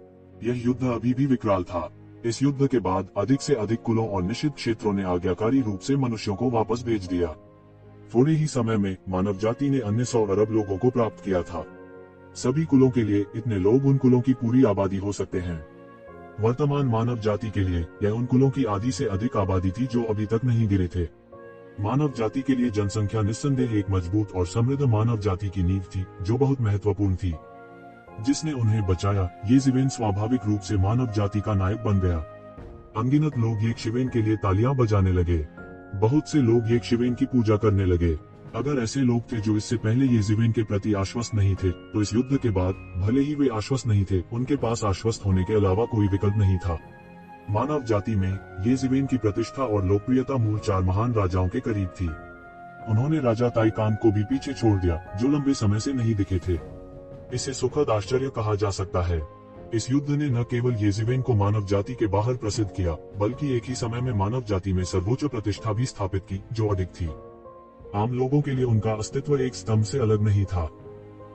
यह युद्ध अभी भी विकराल था। इस युद्ध के बाद अधिक से अधिक कुलों और निश्चित क्षेत्रों ने आज्ञाकारी रूप से मनुष्यों को वापस भेज दिया। थोड़े ही समय में मानव जाति ने अन्य 100 अरब लोगों को प्राप्त किया था। सभी कुलों के लिए इतने लोग उन कुलों की पूरी आबादी हो सकते हैं। वर्तमान मानव जाति के लिए यह उन कुलों की आधी से अधिक आबादी थी जो अभी तक नहीं गिरे थे। मानव जाति के लिए जनसंख्या निस्संदेह एक मजबूत और समृद्ध मानव जाति की नींव थी जो बहुत महत्वपूर्ण थी, जिसने उन्हें बचाया। येज़िवेन स्वाभाविक रूप से मानव जाति का नायक बन गया। अनगिनत लोग येशिवेन के लिए तालियां बजाने लगे। बहुत से लोग येशिवेन की पूजा करने लगे। अगर ऐसे लोग थे जो इससे पहले येशिवेन के प्रति आश्वस्त नहीं थे, तो इस युद्ध के बाद भले ही वे आश्वस्त नहीं थे, उनके पास आश्वस्त होने के अलावा कोई विकल्प नहीं था। मानव जाति में येशिवेन की प्रतिष्ठा और लोकप्रियता मूल 4 महान राजाओं के करीब थी। उन्होंने राजा ताइकान को भी पीछे छोड़ दिया, जो लंबे समय से नहीं दिखे थे। इसे सुखद आश्चर्य कहा जा सकता है। इस युद्ध ने न केवल येशिवेन को मानव जाति के बाहर प्रसिद्ध किया, बल्कि एक ही समय में मानव जाति में सर्वोच्च प्रतिष्ठा भी स्थापित की, जो अधिक थी। आम लोगों के लिए उनका अस्तित्व एक स्तंभ से अलग नहीं था।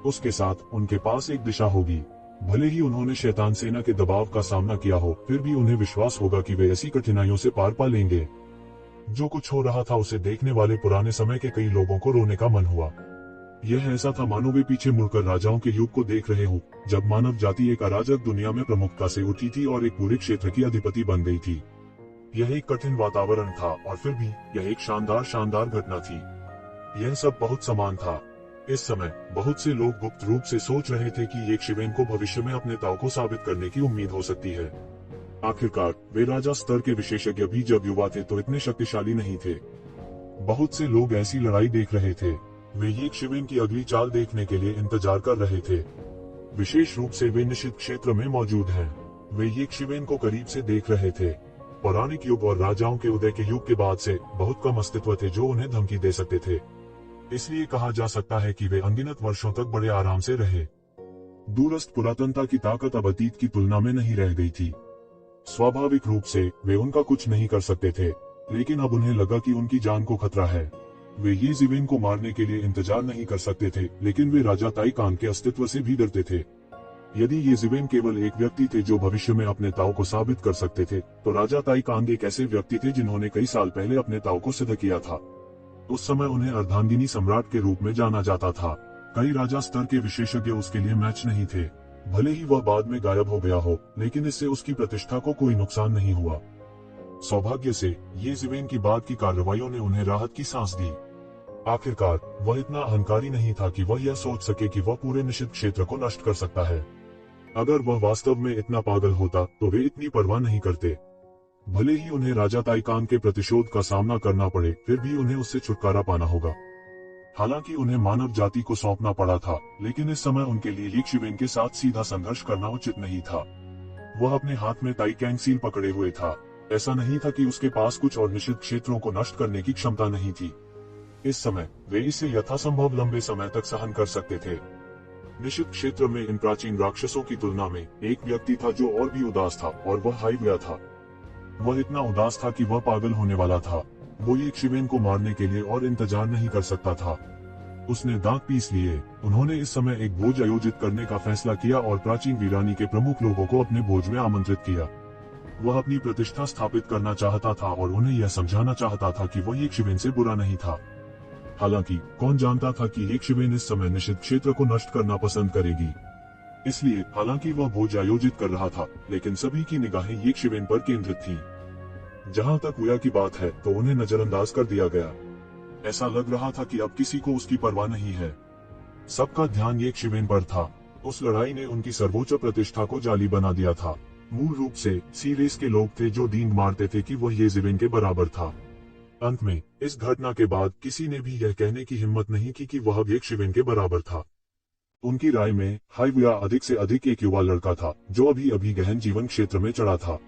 उसके साथ उनके पास एक दिशा होगी। भले ही उन्होंने शैतान सेना के दबाव का सामना किया हो, फिर भी उन्हें विश्वास होगा कि वे ऐसी कठिनाइयों से पार पा लेंगे। जो कुछ हो रहा था उसे देखने वाले पुराने समय के कई लोगों को रोने का मन हुआ। यह ऐसा था मानो वे पीछे मुड़कर राजाओं के युग को देख रहे हो, जब मानव जाति एक अराजक दुनिया में प्रमुखता से उठी थी और एक पूरे क्षेत्र की अधिपति बन गई थी। यह एक कठिन वातावरण था और फिर भी यह एक शानदार घटना थी। यह सब बहुत समान था। इस समय बहुत से लोग गुप्त रूप से सोच रहे थे कि एक शिवेन को भविष्य में अपने ताव को साबित करने की उम्मीद हो सकती है। आखिरकार वे राजा स्तर के विशेषज्ञ भी जब युवा थे तो इतने शक्तिशाली नहीं थे। बहुत से लोग ऐसी लड़ाई देख रहे थे। वे येक शिवेन की अगली चाल देखने के लिए इंतजार कर रहे थे। विशेष रूप से वे निषिद्ध क्षेत्र में मौजूद हैं। वे येक शिवेन को करीब से देख रहे थे। पौराणिक युग और राजाओं के उदय के युग के बाद से बहुत कम अस्तित्व थे जो उन्हें धमकी दे सकते थे। इसलिए कहा जा सकता है कि वे अनगिनत वर्षों तक बड़े आराम से रहे। दूरस्थ पुरातनता की ताकत अब अतीत की तुलना में नहीं रह गई थी। स्वाभाविक रूप से वे उनका कुछ नहीं कर सकते थे, लेकिन अब उन्हें लगा कि उनकी जान को खतरा है। वे ये जिवेन को मारने के लिए इंतजार नहीं कर सकते थे, लेकिन वे राजा ताइकान के अस्तित्व से भी डरते थे। यदि ये जिवेन केवल एक व्यक्ति थे जो भविष्य में अपने ताव को साबित कर सकते थे, तो राजा ताइकान एक ऐसे व्यक्ति थे जिन्होंने कई साल पहले अपने ताव को सिद्ध किया था। उस समय उन्हें अर्धांगिनी सम्राट के रूप में जाना जाता था। कई राजा स्तर के विशेषज्ञ उसके लिए मैच नहीं थे। भले ही वह बाद में गायब हो गया हो, लेकिन इससे उसकी प्रतिष्ठा को कोई नुकसान नहीं हुआ। सौभाग्य से ये जिवेन की बाद की कार्रवाइयों ने उन्हें राहत की सांस दी। आखिरकार वह इतना अहंकारी नहीं था कि वह यह सोच सके कि वह पूरे निषिद्ध क्षेत्र को नष्ट कर सकता है। अगर वह वास्तव में इतना पागल होता तो वे इतनी परवाह नहीं करते। भले ही उन्हें राजा ताइकान के प्रतिशोध का सामना करना पड़े, फिर भी उन्हें उससे छुटकारा पाना होगा। हालांकि उन्हें मानव जाति को सौंपना पड़ा था, लेकिन इस समय उनके लिए येक शिवेन के साथ सीधा संघर्ष करना उचित नहीं था। वह अपने हाथ में ताइकैंग सील पकड़े हुए था। ऐसा नहीं था कि उसके पास कुछ और निषिद्ध क्षेत्रों को नष्ट करने की क्षमता नहीं थी। इस समय वे इसे यथासंभव लंबे समय तक सहन कर सकते थे। निषिद्ध क्षेत्र में इन प्राचीन राक्षसों की तुलना में एक व्यक्ति था जो और भी उदास था, और वह हाइवया था। वह इतना उदास था कि वह पागल होने वाला था। वो येक शिवेन को मारने के लिए और इंतजार नहीं कर सकता था। उसने दांत पीस लिए। उन्होंने इस समय एक भोज आयोजित करने का फैसला किया और प्राचीन वीरानी के प्रमुख लोगों को अपने भोज में आमंत्रित किया। वह अपनी प्रतिष्ठा स्थापित करना चाहता था और उन्हें यह समझाना चाहता था कि वह येक शिवेन से बुरा नहीं था। हालांकि कौन जानता था कि येक शिवेन इस समय निषिद्ध क्षेत्र को नष्ट करना पसंद करेगी। इसलिए हालांकि वह भोज आयोजित कर रहा था, लेकिन सभी की निगाहें येक शिवेन पर केंद्रित थीं। जहां तक हुआ की बात है तो उन्हें नजरअंदाज कर दिया गया। ऐसा लग रहा था कि अब किसी को उसकी परवाह नहीं है। सबका ध्यान येक शिवेन पर था। उस लड़ाई ने उनकी सर्वोच्च प्रतिष्ठा को जाली बना दिया था। मूल रूप से सी रेस के लोग थे जो डींग मारते थे कि वह ये जिवेन के बराबर था। अंत में इस घटना के बाद किसी ने भी यह कहने की हिम्मत नहीं की कि वह येक शिवेन के बराबर था। उनकी राय में हाइवया अधिक से अधिक एक युवा लड़का था जो अभी अभी गहन जीवन क्षेत्र में चढ़ा था।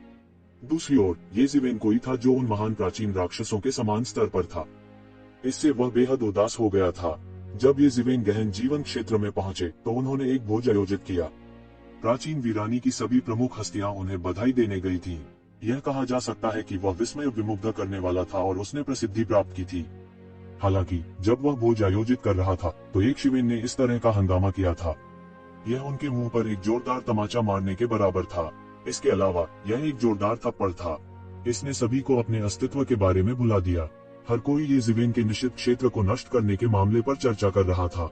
दूसरी ओर ये जिवेन कोई था जो उन महान प्राचीन राक्षसों के समान स्तर पर था। इससे वह बेहद उदास हो गया था। जब ये जिवेन गहन जीवन क्षेत्र में पहुंचे तो उन्होंने एक भोज आयोजित किया। प्राचीन वीरानी की सभी प्रमुख हस्तियां उन्हें बधाई देने गई थीं। यह कहा जा सकता है कि वह विस्मय विमुग्ध करने वाला था और उसने प्रसिद्धि प्राप्त की थी। हालांकि जब वह भोज आयोजित कर रहा था तो येक शिवेन ने इस तरह का हंगामा किया था। यह उनके मुंह पर एक जोरदार तमाचा मारने के बराबर था। इसके अलावा यह एक जोरदार थप्पड़ था। इसने सभी को अपने अस्तित्व के बारे में भुला दिया। हर कोई ये जिवेन के निषिद्ध क्षेत्र को नष्ट करने के मामले पर चर्चा कर रहा था।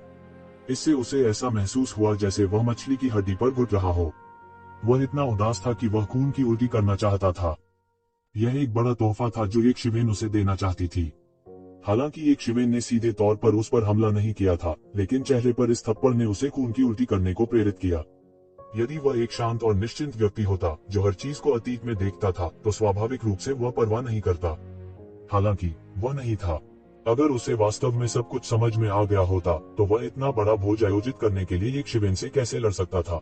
इससे उसे ऐसा महसूस हुआ जैसे वह मछली की हड्डी पर घुट रहा हो। वह इतना उदास था कि वह खून की उल्टी करना चाहता था। यह एक बड़ा तोहफा था जो येक शिवेन उसे देना चाहती थी। हालांकि येक शिवेन ने सीधे तौर पर उस पर हमला नहीं किया था, लेकिन चेहरे पर इस थप्पड़ ने उसे खून की उल्टी करने को प्रेरित किया। यदि वह एक शांत और निश्चिंत व्यक्ति होता जो हर चीज को अतीत में देखता था, तो स्वाभाविक रूप से वह परवाह नहीं करता। हालांकि वह नहीं था। अगर उसे वास्तव में सब कुछ समझ में आ गया होता तो वह इतना बड़ा भोज आयोजित करने के लिए येक शिवेन से कैसे लड़ सकता था।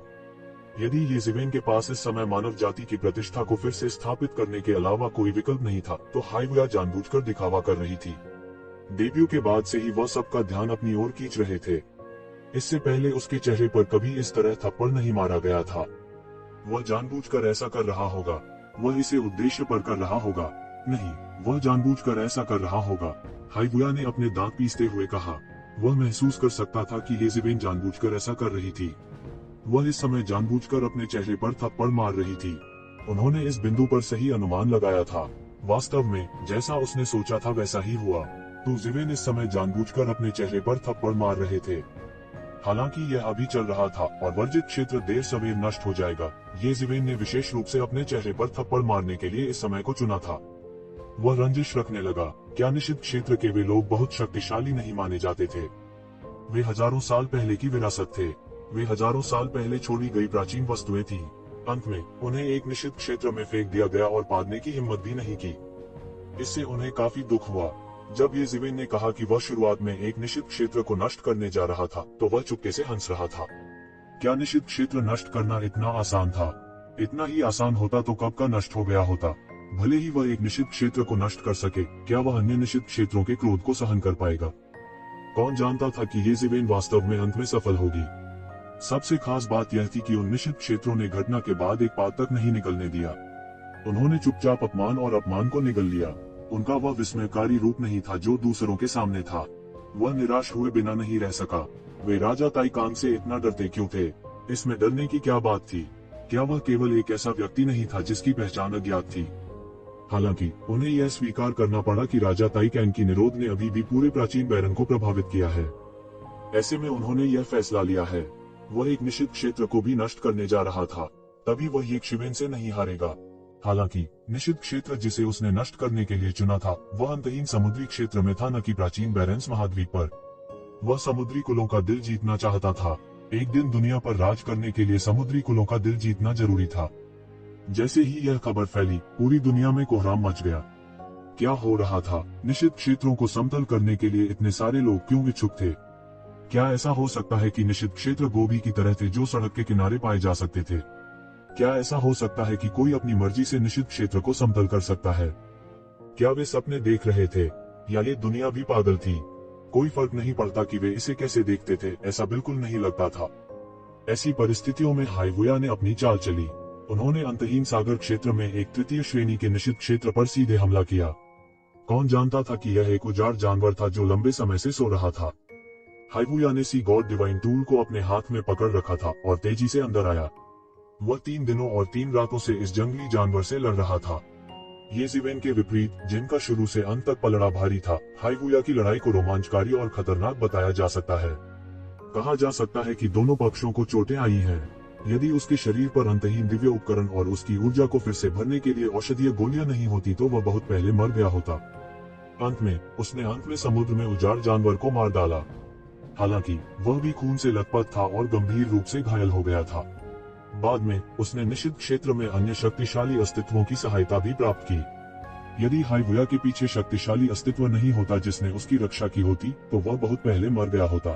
यदि ये जिवेन के पास इस समय मानव जाति की प्रतिष्ठा को फिर से स्थापित करने के अलावा कोई विकल्प नहीं था, तो हाइवया जानबूझकर दिखावा कर रही थी। डेब्यू के बाद से ही वह सबका ध्यान अपनी ओर खींच रहे थे। इससे पहले उसके चेहरे पर कभी इस तरह थप्पड़ नहीं मारा गया था। वह जानबूझकर ऐसा कर रहा होगा। वह इसे उद्देश्य पर कर रहा होगा। नहीं, वह जानबूझकर ऐसा कर रहा होगा। हाइवया ने अपने दांत पीसते हुए कहा। वह महसूस कर सकता था कि ये जिवेन जानबूझकर ऐसा कर रही थी। वह इस समय जानबूझकर अपने चेहरे पर थप्पड़ मार रही थी। उन्होंने इस बिंदु पर सही अनुमान लगाया था। वास्तव में जैसा उसने सोचा था वैसा ही हुआ। तो जिवेन इस समय जानबूझकर अपने चेहरे पर थप्पड़ मार रहे थे। हालांकि यह अभी चल रहा था और वर्जित क्षेत्र देर सवेर नष्ट हो जाएगा। ये जिवेन ने विशेष रूप से अपने चेहरे पर थप्पड़ मारने के लिए इस समय को चुना था। वह रंजिश रखने लगा। क्या निषिद्ध क्षेत्र के वे लोग बहुत शक्तिशाली नहीं माने जाते थे? वे हजारों साल पहले की विरासत थे। वे हजारों साल पहले छोड़ी गई प्राचीन वस्तुएं थी। अंत में उन्हें एक निषिद्ध क्षेत्र में फेंक दिया गया और पादने की हिम्मत भी नहीं की। इससे उन्हें काफी दुख हुआ। जब ये जिवेन ने कहा कि वह शुरुआत में एक निषिद्ध क्षेत्र को नष्ट करने जा रहा था, तो वह चुपके से हंस रहा था। क्या निषिद्ध क्षेत्र नष्ट करना इतना आसान था? इतना ही आसान होता तो कब का नष्ट हो गया होता। भले ही वह एक निषिद्ध क्षेत्र को नष्ट कर सके, क्या वह अन्य निषिद्ध क्षेत्रों के क्रोध को सहन कर पाएगा? कौन जानता था कि ये जिवेन वास्तव में अंत में सफल होगी। सबसे खास बात यह थी कि उन निषिद्ध क्षेत्रों ने घटना के बाद एक पाद तक नहीं निकलने दिया। उन्होंने चुपचाप अपमान और अपमान को निगल लिया। उनका वह विस्मयकारी रूप नहीं था जो दूसरों के सामने था। वह निराश हुए बिना नहीं रह सका। वे राजा ताइकांग से इतना डरते क्यों थे? इसमें डरने की क्या बात थी? क्या वह केवल एक ऐसा व्यक्ति नहीं था जिसकी पहचान अज्ञात थी? हालांकि उन्हें यह स्वीकार करना पड़ा कि राजा ताइकांग की निरोध ने अभी भी पूरे प्राचीन बैरन को प्रभावित किया है। ऐसे में उन्होंने यह फैसला लिया है, वह एक निषिद्ध क्षेत्र को भी नष्ट करने जा रहा था। तभी वह एक शिवेन से नहीं हारेगा। हालांकि निषिद्ध क्षेत्र जिसे उसने नष्ट करने के लिए चुना था, वह अंतहीन समुद्री क्षेत्र में था, न कि प्राचीन बैरेंस महाद्वीप पर। वह समुद्री कुलों का दिल जीतना चाहता था। एक दिन दुनिया पर राज करने के लिए समुद्री कुलों का दिल जीतना जरूरी था। जैसे ही यह खबर फैली, पूरी दुनिया में कोहराम मच गया। क्या हो रहा था? निषिद्ध क्षेत्रों को समतल करने के लिए इतने सारे लोग क्यों इच्छुक थे? क्या ऐसा हो सकता है कि निषिद्ध क्षेत्र गोभी की तरह थे जो सड़क के किनारे पाए जा सकते थे? क्या ऐसा हो सकता है कि कोई अपनी मर्जी से निषिद्ध क्षेत्र को समतल कर सकता है? क्या वे सपने देख रहे थे, या ये दुनिया भी पागल थी? कोई फर्क नहीं पड़ता कि वे इसे कैसे देखते थे, ऐसा बिल्कुल नहीं लगता था। ऐसी परिस्थितियों में हाइवुया ने अपनी चाल चली। उन्होंने अंतहीन सागर क्षेत्र में एक तृतीय श्रेणी के निषिद्ध क्षेत्र पर सीधे हमला किया। कौन जानता था कि यह एक उजाड़ जानवर था जो लंबे समय से सो रहा था। हाइवुया ने सी गॉड डिवाइन टूल को अपने हाथ में पकड़ रखा था और तेजी से अंदर आया। वह 3 दिनों और 3 रातों से इस जंगली जानवर से लड़ रहा था। ये जिवेन के विपरीत, जिनका शुरू से अंत तक पलड़ा भारी था, हाइवुया की लड़ाई को रोमांचकारी और खतरनाक बताया जा सकता है। कहा जा सकता है कि दोनों पक्षों को चोटें आई हैं। यदि उसके शरीर पर अंतहीन दिव्य उपकरण और उसकी ऊर्जा को फिर से भरने के लिए औषधीय गोलियां नहीं होती तो वह बहुत पहले मर गया होता। अंत में उसने समुद्र में उजाड़ जानवर को मार डाला। हालांकि वह भी खून से लथपथ था और गंभीर रूप से घायल हो गया था। बाद में उसने निषिद्ध क्षेत्र में अन्य शक्तिशाली अस्तित्वों की सहायता भी प्राप्त की। यदि हाइवुया के पीछे शक्तिशाली अस्तित्व नहीं होता जिसने उसकी रक्षा की होती, तो वह बहुत पहले मर गया होता।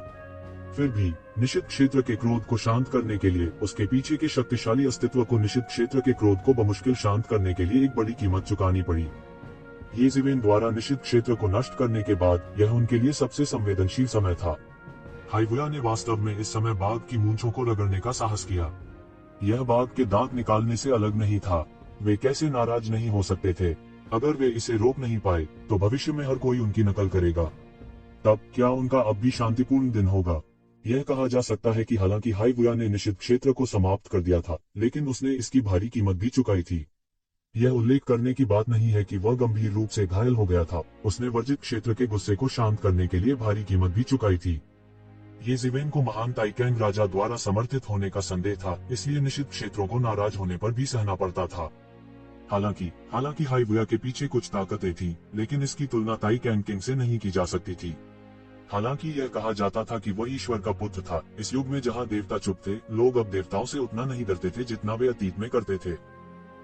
फिर भी निषिद्ध क्षेत्र के क्रोध को शांत करने के लिए उसके पीछे के शक्तिशाली अस्तित्व को निषिद्ध क्षेत्र के क्रोध को बमुश्किल शांत करने के लिए एक बड़ी कीमत चुकानी पड़ी। ये जिवेन द्वारा निषिद्ध क्षेत्र को नष्ट करने के बाद यह उनके लिए सबसे संवेदनशील समय था। हाइवुया ने वास्तव में इस समय बाघ की मूंछों को रगड़ने का साहस किया। यह बाघ के दांत निकालने से अलग नहीं था। वे कैसे नाराज नहीं हो सकते थे? अगर वे इसे रोक नहीं पाए, तो भविष्य में हर कोई उनकी नकल करेगा। तब क्या उनका अब भी शांतिपूर्ण दिन होगा? यह कहा जा सकता है कि हालांकि हाइवुया ने निषिद्ध क्षेत्र को समाप्त कर दिया था, लेकिन उसने इसकी भारी कीमत भी चुकाई थी। यह उल्लेख करने की बात नहीं है कि वह गंभीर रूप से घायल हो गया था। उसने वर्जित क्षेत्र के गुस्से को शांत करने के लिए भारी कीमत भी चुकाई थी। ये जिवेन को महान ताइकांग राजा द्वारा समर्थित होने का संदेह था, इसलिए निषिद्ध क्षेत्रों को नाराज होने पर भी सहना पड़ता था। हालांकि हाइवुया के पीछे कुछ ताकतें थी, लेकिन इसकी तुलना ताइकांग किंग से नहीं की जा सकती थी। हालांकि यह कहा जाता था कि वह ईश्वर का पुत्र था। इस युग में जहां देवता चुप थे, लोग अब देवताओं से उतना नहीं डरते थे जितना वे अतीत में करते थे।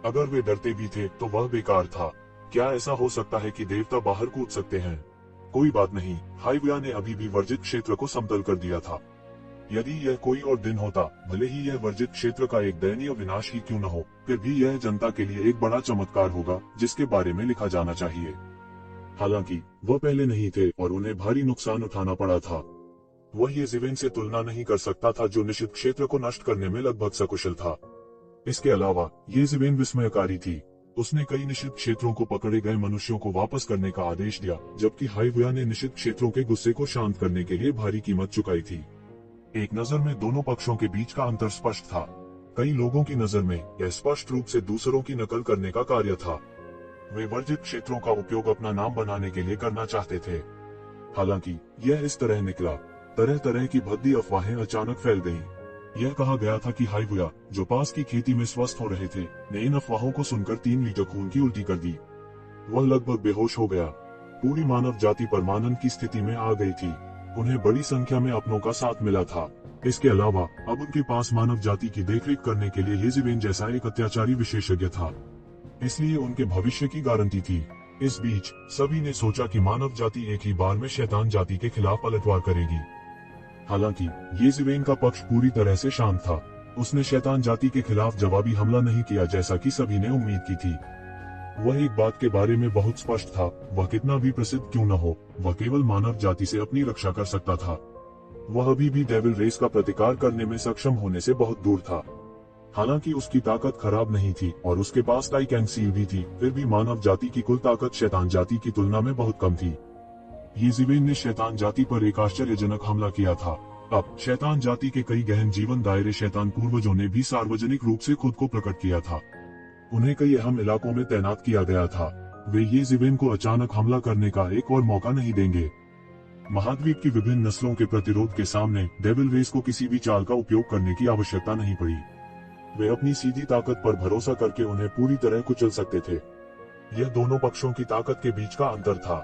अगर वे डरते भी थे तो वह बेकार था। क्या ऐसा हो सकता है कि देवता बाहर कूद सकते हैं? कोई बात नहीं, हाइवुया ने अभी भी वर्जित क्षेत्र को समतल कर दिया था। यदि यह कोई और दिन होता, भले ही यह वर्जित क्षेत्र का एक दयनीय विनाश ही क्यों न हो, फिर भी यह जनता के लिए एक बड़ा चमत्कार होगा जिसके बारे में लिखा जाना चाहिए। हालांकि वह पहले नहीं थे और उन्हें भारी नुकसान उठाना पड़ा था। वह ये जिवेन से तुलना नहीं कर सकता था जो निषिद्ध क्षेत्र को नष्ट करने में लगभग सकुशल था। इसके अलावा ये जिवेन विस्मयकारी थी। उसने कई निषिद्ध क्षेत्रों को पकड़े गए मनुष्यों को वापस करने का आदेश दिया, जबकि हाइवुया ने निषिद्ध क्षेत्रों के गुस्से को शांत करने के लिए भारी कीमत चुकाई थी। एक नजर में दोनों पक्षों के बीच का अंतर स्पष्ट था। कई लोगों की नजर में यह स्पष्ट रूप से दूसरों की नकल करने का कार्य था। वे वर्जित क्षेत्रों का उपयोग अपना नाम बनाने के लिए करना चाहते थे। हालांकि यह इस तरह निकला, तरह तरह की भद्दी अफवाहें अचानक फैल गईं। यह कहा गया था कि हाइवुया, जो पास की खेती में स्वस्थ हो रहे थे, ने इन अफवाहों को सुनकर 3 लीटर खून की उल्टी कर दी। वह लगभग बेहोश हो गया। पूरी मानव जाति परमानंद की स्थिति में आ गई थी। उन्हें बड़ी संख्या में अपनों का साथ मिला था। इसके अलावा अब उनके पास मानव जाति की देखरेख करने के लिए येज़ेबेल जैसा एक अत्याचारी विशेषज्ञ था, इसलिए उनके भविष्य की गारंटी थी। इस बीच सभी ने सोचा कि मानव जाति एक ही बार में शैतान जाति के खिलाफ पलटवार करेगी। हालांकि येज़ेबेल का पक्ष पूरी तरह से शांत था। उसने शैतान जाति के खिलाफ जवाबी हमला नहीं किया जैसा कि सभी ने उम्मीद की थी। वह एक बात के बारे में बहुत स्पष्ट था, वह कितना भी प्रसिद्ध क्यों न हो, वह केवल मानव जाति से अपनी रक्षा कर सकता था। वह अभी भी डेविल रेस का प्रतिकार करने में सक्षम होने से बहुत दूर था। हालांकि उसकी ताकत खराब नहीं थी और उसके पास टाइकैन सील भी थी, फिर भी मानव जाति की कुल ताकत शैतान जाति की तुलना में बहुत कम थी। येज़ेबेल ने शैतान जाति पर एक आश्चर्यजनक हमला किया था। अब शैतान जाति के कई गहन जीवन दायरे शैतान पूर्वजों ने भी सार्वजनिक रूप से खुद को प्रकट किया था। उन्हें कई अहम इलाकों में तैनात किया गया था। वे येज़ेबेल को अचानक हमला करने का एक और मौका नहीं देंगे। महाद्वीप की विभिन्न नस्लों के प्रतिरोध के सामने डेविल रेस को किसी भी चाल का उपयोग करने की आवश्यकता नहीं पड़ी। वे अपनी सीधी ताकत पर भरोसा करके उन्हें पूरी तरह कुचल सकते थे। यह दोनों पक्षों की ताकत के बीच का अंतर था।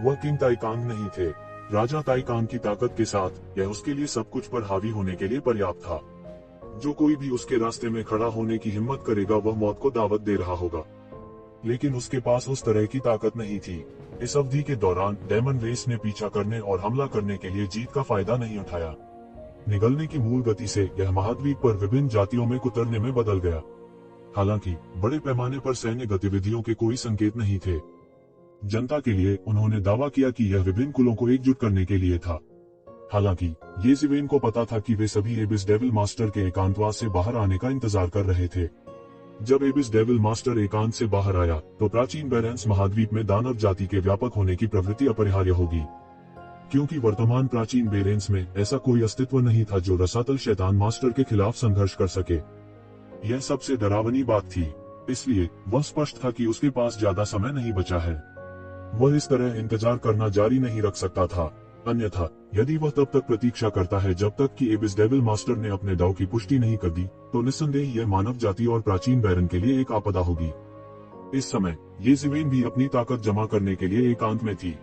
वह किंग ताइकांग नहीं थे। राजा ताइकांग की ताकत के साथ यह उसके लिए सब कुछ पर हावी होने के लिए पर्याप्त था। जो कोई भी उसके रास्ते में खड़ा होने की हिम्मत करेगा वह मौत को दावत दे रहा होगा। लेकिन उसके पास उस तरह की ताकत नहीं थी। इस अवधि के दौरान डेमन रेस ने पीछा करने और हमला करने के लिए जीत का फायदा नहीं उठाया। निगलने की मूल गति से यह महाद्वीप पर विभिन्न जातियों में कुतरने में बदल गया। हालांकि बड़े पैमाने पर सैन्य गतिविधियों के कोई संकेत नहीं थे। जनता के लिए उन्होंने दावा किया कि यह विभिन्न कुलों को एकजुट करने के लिए था। हालांकि येज़ेबेल को पता था कि वे सभी एबिस डेविल मास्टर के एकांतवास से बाहर आने का इंतजार कर रहे थे। जब एबिस डेविल मास्टर एकांत से बाहर आया तो प्राचीन बेरेंस महाद्वीप में दानव जाति के व्यापक होने की प्रवृत्ति अपरिहार्य होगी, क्योंकि वर्तमान प्राचीन बेरेंस में ऐसा कोई अस्तित्व नहीं था जो रसातल शैतान मास्टर के खिलाफ संघर्ष कर सके। यह सबसे डरावनी बात थी, इसलिए वह स्पष्ट था कि उसके पास ज्यादा समय नहीं बचा है। वह इस तरह इंतजार करना जारी नहीं रख सकता था, अन्यथा यदि वह तब तक प्रतीक्षा करता है जब तक कि एबिस डेविल मास्टर ने अपने दाव की पुष्टि नहीं कर दी, तो निस्संदेह यह मानव जाति और प्राचीन बैरन के लिए एक आपदा होगी। इस समय येज़ेबेल भी अपनी ताकत जमा करने के लिए एकांत में थी।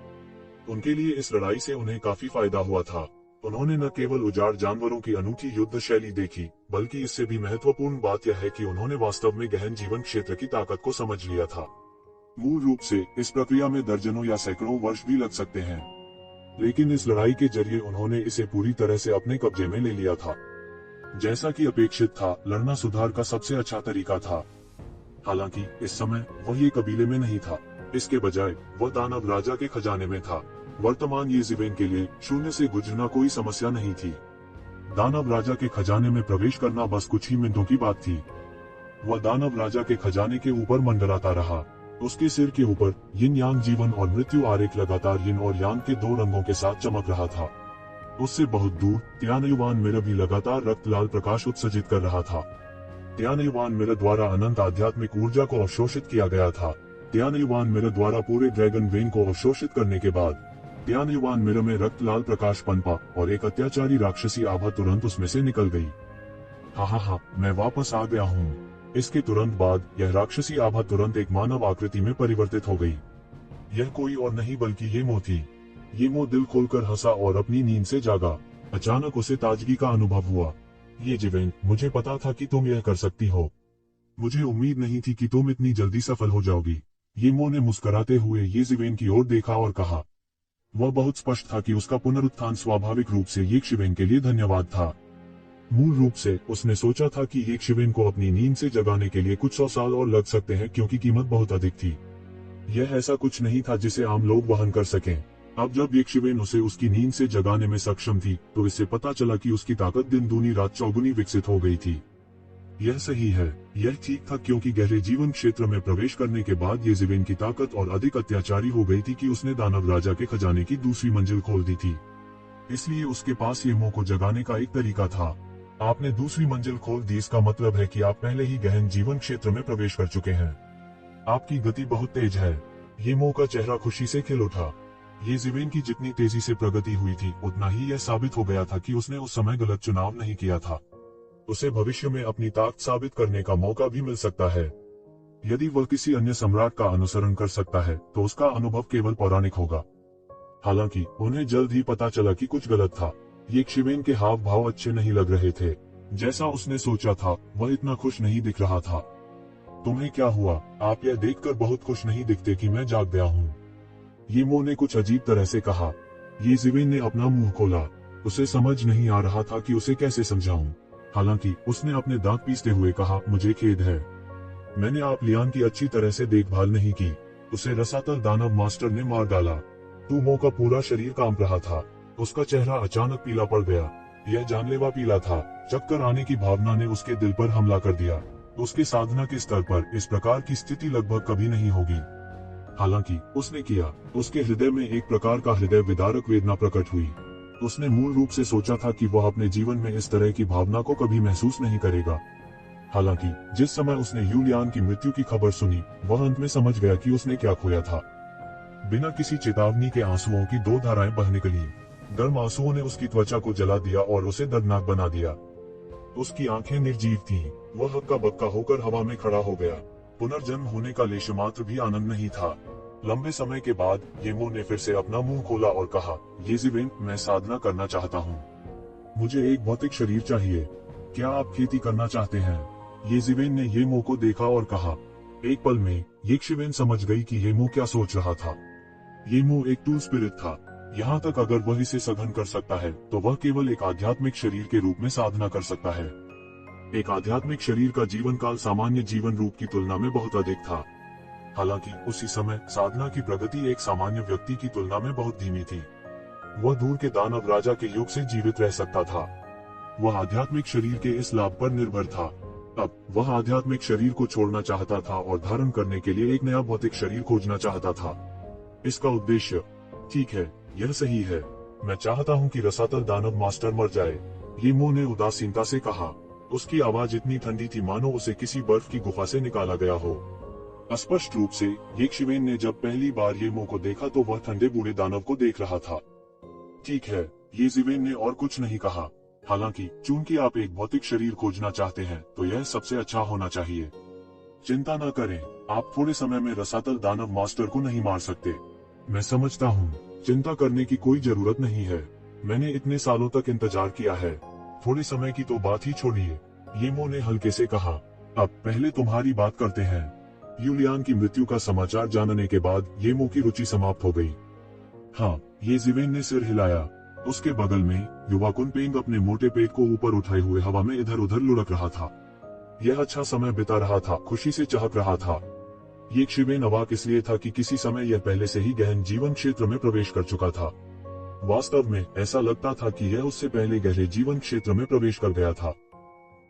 उनके लिए इस लड़ाई से उन्हें काफी फायदा हुआ था। उन्होंने न केवल उजाड़ जानवरों की अनूठी युद्ध शैली देखी, बल्कि इससे भी महत्वपूर्ण बात यह है कि उन्होंने वास्तव में गहन जीवन क्षेत्र की ताकत को समझ लिया था। मूल रूप से इस प्रक्रिया में दर्जनों या सैकड़ों वर्ष भी लग सकते हैं, लेकिन इस लड़ाई के जरिए उन्होंने इसे पूरी तरह से अपने कब्जे में ले लिया था। जैसा कि अपेक्षित था, लड़ना सुधार का सबसे अच्छा तरीका था। हालांकि इस समय वह ये कबीले में नहीं था, इसके बजाय वह दानव राजा के खजाने में था। वर्तमान येज़ेबेल के लिए शून्य से गुजरना कोई समस्या नहीं थी। दानव राजा के खजाने में प्रवेश करना बस कुछ ही मिनटों की बात थी। वह दानव राजा के खजाने के ऊपर मंडराता रहा। उसके सिर के ऊपर यिन यांग जीवन और मृत्यु आरेख लगातार यिन और यांग के दो रंगों के साथ चमक रहा था। उससे बहुत दूर त्यानयुवान मिरर भी लगातार रक्त लाल प्रकाश उत्सर्जित कर रहा था। त्यानयुवान मिरर द्वारा अनंत आध्यात्मिक ऊर्जा को अवशोषित किया गया था। त्यानयुवान मिरर द्वारा पूरे ड्रैगन वेन को अवशोषित करने के बाद त्यानयुवान मिरर में रक्त लाल प्रकाश पनपा और एक अत्याचारी राक्षसी आभा तुरंत उसमें से निकल गई। हा, मैं वापस आ गया हूँ। इसके तुरंत बाद यह राक्षसी आभा तुरंत एक मानव आकृति में परिवर्तित हो गई। यह कोई और नहीं बल्कि येमो थी। येमो दिल खोलकर हंसा और अपनी नींद से जागा। अचानक उसे ताजगी का अनुभव हुआ। येज़ेबेल, मुझे पता था कि तुम यह कर सकती हो। मुझे उम्मीद नहीं थी कि तुम इतनी जल्दी सफल हो जाओगी। येमो ने मुस्कुराते हुए येज़ेबेल की ओर देखा और कहा। वह बहुत स्पष्ट था कि उसका पुनरुत्थान स्वाभाविक रूप से येज़ेबेल के लिए धन्यवाद था। मूल रूप से उसने सोचा था कि येज़ेबेल को अपनी नींद से जगाने के लिए कुछ 100 साल और लग सकते हैं, क्योंकि कीमत बहुत अधिक थी। यह ऐसा कुछ नहीं था जिसे आम लोग वहन कर सकें। अब जब येज़ेबेल उसे उसकी नींद से जगाने में सक्षम थी, तो इससे पता चला कि उसकी ताकत दिन दूनी रात चौगुनी विकसित हो गई थी। यह सही है, यह ठीक था, क्योंकि गहरे जीवन क्षेत्र में प्रवेश करने के बाद येज़ेबेल की ताकत और अधिक अत्याचारी हो गई थी कि उसने दानव राजा के खजाने की दूसरी मंजिल खोल दी थी। इसलिए उसके पास येमो को जगाने का एक तरीका था। आपने दूसरी मंजिल खोल दी, इसका मतलब है कि आप पहले ही गहन जीवन क्षेत्र में प्रवेश कर चुके हैं। आपकी गति बहुत तेज है। येमो का चेहरा खुशी से खिल उठा। ये जिवेन की जितनी तेजी से प्रगति हुई थी, उतना ही यह साबित हो गया था कि उसने उस समय गलत चुनाव नहीं किया था। उसे भविष्य में अपनी ताकत साबित करने का मौका भी मिल सकता है। यदि वह किसी अन्य सम्राट का अनुसरण कर सकता है, तो उसका अनुभव केवल पौराणिक होगा। हालांकि उन्हें जल्द ही पता चला कि कुछ गलत था। ये शिवेन के हाव भाव अच्छे नहीं लग रहे थे। जैसा उसने सोचा था, वह इतना खुश नहीं दिख रहा था। तुम्हें क्या हुआ? आप यह देखकर बहुत खुश नहीं दिखते कि मैं जाग गया हूँ। येमो ने कुछ अजीब तरह से कहा। ये जिवेन ने अपना मुंह खोला। उसे समझ नहीं आ रहा था कि उसे कैसे समझाऊं। हालांकि उसने अपने दांत पीसते हुए कहा, मुझे खेद है, मैंने आप लियान की अच्छी तरह से देखभाल नहीं की। उसे रसातल दानव मास्टर ने मार डाला। टूमो का पूरा शरीर कांप रहा था। उसका चेहरा अचानक पीला पड़ गया। यह जानलेवा पीला था। चक्कर आने की भावना ने उसके दिल पर हमला कर दिया। उसके साधना के स्तर पर इस प्रकार की स्थिति लगभग कभी नहीं होगी। हालांकि उसने किया। उसके हृदय में एक प्रकार का हृदय विदारक वेदना प्रकट हुई। उसने मूल रूप से सोचा था कि वह अपने जीवन में इस तरह की भावना को कभी महसूस नहीं करेगा। हालांकि जिस समय उसने यूलियान की मृत्यु की खबर सुनी, वह अंत में समझ गया कि उसने क्या खोया था। बिना किसी चेतावनी के आंसुओं की 2 धाराएं बह निकली। गर्म आंसुओं ने उसकी त्वचा को जला दिया और उसे दर्दनाक बना दिया। उसकी आंखें निर्जीव थीं। वह हक्का बक्का होकर हवा में खड़ा हो गया। पुनर्जन्म होने का लेशमात्र भी आनंद नहीं था। लंबे समय के बाद येमो ने फिर से अपना मुंह खोला और कहा, ये जिवेन, मैं साधना करना चाहता हूँ। मुझे एक भौतिक शरीर चाहिए। क्या आप खेती करना चाहते हैं? ये जिवेन ने येमो को देखा और कहा। एक पल में ये शिवेन समझ गई कि येमो क्या सोच रहा था। येमो एक टूल स्पिरिट था। यहाँ तक अगर वह इसे सघन कर सकता है, तो वह केवल एक आध्यात्मिक शरीर के रूप में साधना कर सकता है। एक आध्यात्मिक शरीर का जीवन काल सामान्य जीवन रूप की तुलना में बहुत अधिक था। हालांकि उसी समय साधना की प्रगति एक सामान्य व्यक्ति की तुलना में बहुत धीमी थी। वह दूर के दानव राजा के युग से जीवित रह सकता था। वह आध्यात्मिक शरीर के इस लाभ पर निर्भर था। अब वह आध्यात्मिक शरीर को छोड़ना चाहता था और धारण करने के लिए एक नया भौतिक शरीर खोजना चाहता था। इसका उद्देश्य, ठीक है, यह सही है। मैं चाहता हूँ कि रसातल दानव मास्टर मर जाए, येमो ने उदासीनता से कहा। उसकी आवाज इतनी ठंडी थी मानो उसे किसी बर्फ की गुफा से निकाला गया हो। स्पष्ट रूप से ये शिवेन ने जब पहली बार येमो को देखा तो वह ठंडे बूढ़े दानव को देख रहा था। ठीक है, ये जिवेन ने और कुछ नहीं कहा। हालांकि चूंकि आप एक भौतिक शरीर खोजना चाहते हैं, तो यह सबसे अच्छा होना चाहिए। चिंता न करें, आप थोड़े समय में रसातल दानव मास्टर को नहीं मार सकते। मैं समझता हूँ, चिंता करने की कोई जरूरत नहीं है। मैंने इतने सालों तक इंतजार किया है। थोड़े समय की तो बात ही छोड़िए, येमो ने हल्के से कहा। अब पहले तुम्हारी बात करते हैं। यूलियान की मृत्यु का समाचार जानने के बाद येमो की रुचि समाप्त हो गई। हाँ, ये जिवेन ने सिर हिलाया। उसके बगल में युवा कुनपेंग अपने मोटे पेट को ऊपर उठाए हुए हवा में इधर उधर लुढ़क रहा था। यह अच्छा समय बिता रहा था, खुशी से चहक रहा था। ये शिवेन अवाक इसलिए था कि किसी समय यह पहले से ही गहन जीवन क्षेत्र में प्रवेश कर चुका था। वास्तव में ऐसा लगता था कि यह उससे पहले गहरे जीवन क्षेत्र में प्रवेश कर गया था।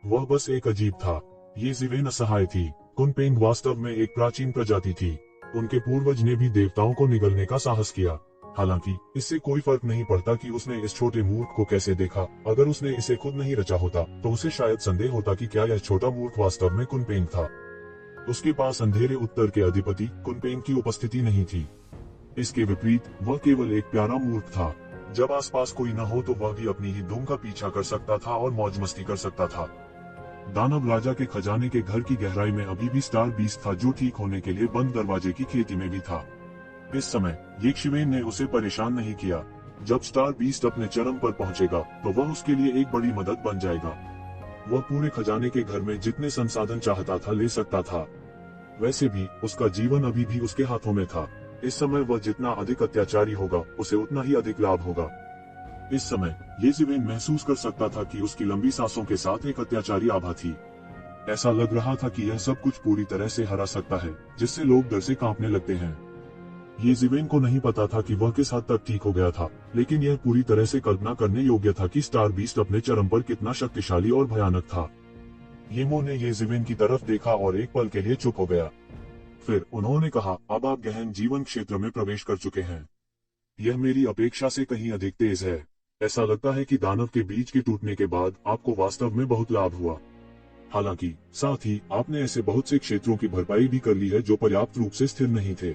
वह बस एक अजीब था। ये जिवेन असहाय थी। कुनपेंग वास्तव में एक प्राचीन प्रजाति थी। उनके पूर्वज ने भी देवताओं को निगलने का साहस किया। हालांकि इससे कोई फर्क नहीं पड़ता कि उसने इस छोटे मूर्ख को कैसे देखा। अगर उसने इसे खुद नहीं रचा होता, तो उसे शायद संदेह होता कि क्या यह छोटा मूर्ख वास्तव में कुनपेंग था। उसके पास अंधेरे उत्तर के अधिपति कुनपेंग की उपस्थिति नहीं थी। इसके विपरीत वह केवल एक प्यारा मूर्ख था। जब आसपास कोई न हो तो वह भी अपनी ही धूम का पीछा कर सकता था और मौज मस्ती कर सकता था। दानव राजा के खजाने के घर की गहराई में अभी भी स्टार बीस्ट था, जो ठीक होने के लिए बंद दरवाजे की खेती में भी था। इस समय ये शिवेन ने उसे परेशान नहीं किया। जब स्टार बीस्ट अपने चरम पर पहुंचेगा, तो वह उसके लिए एक बड़ी मदद बन जाएगा। वह पूरे खजाने के घर में जितने संसाधन चाहता था ले सकता था। वैसे भी उसका जीवन अभी भी उसके हाथों में था। इस समय वह जितना अधिक अत्याचारी होगा, उसे उतना ही अधिक लाभ होगा। इस समय ये जिवेन महसूस कर सकता था कि उसकी लंबी सांसों के साथ एक अत्याचारी आभा थी। ऐसा लग रहा था कि यह सब कुछ पूरी तरह से हरा सकता है, जिससे लोग डर से कांपने लगते हैं। ये जिवेन को नहीं पता था कि वह किस हद तक ठीक हो गया था, लेकिन यह पूरी तरह से कल्पना करने योग्य था कि स्टार बीस्ट अपने चरम पर कितना शक्तिशाली और भयानक था। येमो ने ये जिवेन की तरफ देखा और एक पल के लिए चुप हो गया। फिर उन्होंने कहा, अब आप गहन जीवन क्षेत्र में प्रवेश कर चुके हैं। यह मेरी अपेक्षा से कहीं अधिक तेज है। ऐसा लगता है कि दानव के बीज के टूटने के बाद आपको वास्तव में बहुत लाभ हुआ। हालांकि साथ ही आपने ऐसे बहुत से क्षेत्रों की भरपाई भी कर ली है जो पर्याप्त रूप से स्थिर नहीं थे।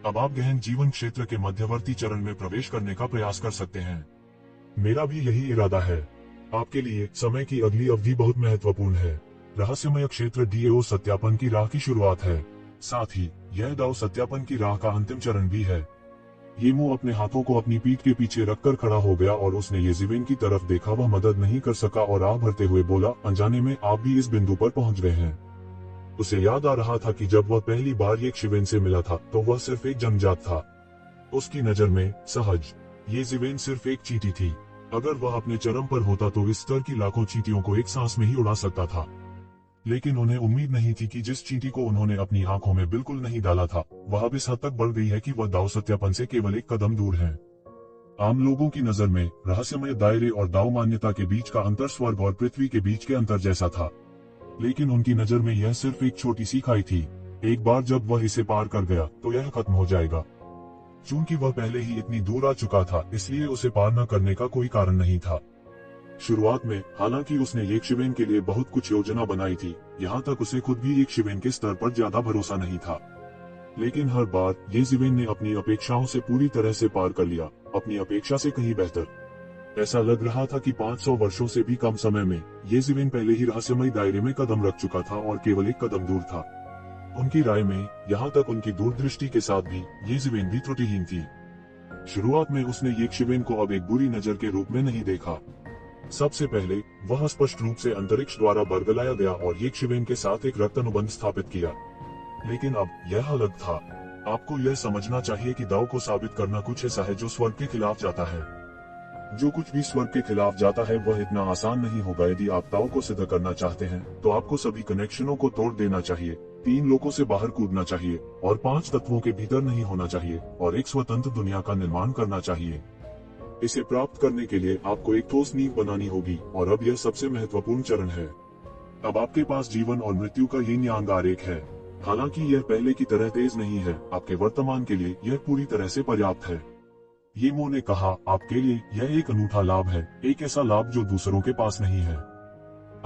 अब आप गहन जीवन क्षेत्र के मध्यवर्ती चरण में प्रवेश करने का प्रयास कर सकते हैं। मेरा भी यही इरादा है। आपके लिए समय की अगली अवधि बहुत महत्वपूर्ण है। रहस्यमय क्षेत्र डीएओ सत्यापन की राह की शुरुआत है। साथ ही यह दाव सत्यापन की राह का अंतिम चरण भी है। येमो अपने हाथों को अपनी पीठ के पीछे रखकर खड़ा हो गया और उसने येजिवेन की तरफ देखा। वह मदद नहीं कर सका और आह भरते हुए बोला, अनजाने में आप भी इस बिंदु पर पहुंच गए हैं। उसे याद आ रहा था कि जब वह पहली बार येजिवेन से मिला था तो वह सिर्फ एक जंगजात था। उसकी नजर में सहज येजिवेन सिर्फ एक चींटी थी। अगर वह अपने चरम पर होता तो इस स्तर की लाखों चींटियों को एक सांस में ही उड़ा सकता था। लेकिन उन्हें उम्मीद नहीं थी कि जिस चींटी को उन्होंने अपनी आंखों में बिल्कुल नहीं डाला था, वह अब इस हद तक बढ़ गई है कि वह दाव सत्यापन से केवल एक कदम दूर है। आम लोगों की नजर में रहस्यमय दायरे और दाव मान्यता के बीच का अंतर स्वर्ग और पृथ्वी के बीच के अंतर जैसा था। लेकिन उनकी नजर में यह सिर्फ एक छोटी सी खाई थी। एक बार जब वह इसे पार कर गया तो यह खत्म हो जाएगा। चूंकि वह पहले ही इतनी दूर आ चुका था, इसलिए उसे पार न करने का कोई कारण नहीं था। शुरुआत में हालांकि उसने येजिवेन के लिए बहुत कुछ योजना बनाई थी, यहाँ तक उसे खुद भी येजिवेन के स्तर पर ज्यादा भरोसा नहीं था। लेकिन हर बार येजिवेन ने अपनी अपेक्षाओं से पूरी तरह से पार कर लिया, अपनी अपेक्षा से कहीं बेहतर। ऐसा लग रहा था कि 500 वर्षों से भी कम समय में येजिवेन पहले ही रहस्यमय दायरे में कदम रख चुका था और केवल एक कदम दूर था। उनकी राय में यहाँ तक उनकी दूरदृष्टि के साथ भी येजिवेन भी त्रुटिहीन थी। शुरुआत में उसने येजिवेन को अब एक बुरी नजर के रूप में नहीं देखा। सबसे पहले वह स्पष्ट रूप से अंतरिक्ष द्वारा बरगलाया गया और येजिवेन के साथ एक रक्त अनुबंध स्थापित किया। लेकिन अब यह अलग था। आपको यह समझना चाहिए कि दाव को साबित करना कुछ ऐसा है जो स्वर्ग के खिलाफ जाता है। जो कुछ भी स्वर्ग के खिलाफ जाता है वह इतना आसान नहीं होगा। यदि आप दाव को सिद्ध करना चाहते हैं तो आपको सभी कनेक्शनों को तोड़ देना चाहिए, 3 लोगों से बाहर कूदना चाहिए और 5 तत्वों के भीतर नहीं होना चाहिए और एक स्वतंत्र दुनिया का निर्माण करना चाहिए। इसे प्राप्त करने के लिए आपको एक ठोस नींव बनानी होगी और अब यह सबसे महत्वपूर्ण चरण है। अब आपके पास जीवन और मृत्यु का यिन यांग आरेख है। हालांकि यह पहले की तरह तेज नहीं है, आपके वर्तमान के लिए यह पूरी तरह से पर्याप्त है। येमो ने कहा, आपके लिए यह एक अनूठा लाभ है, एक ऐसा लाभ जो दूसरों के पास नहीं है।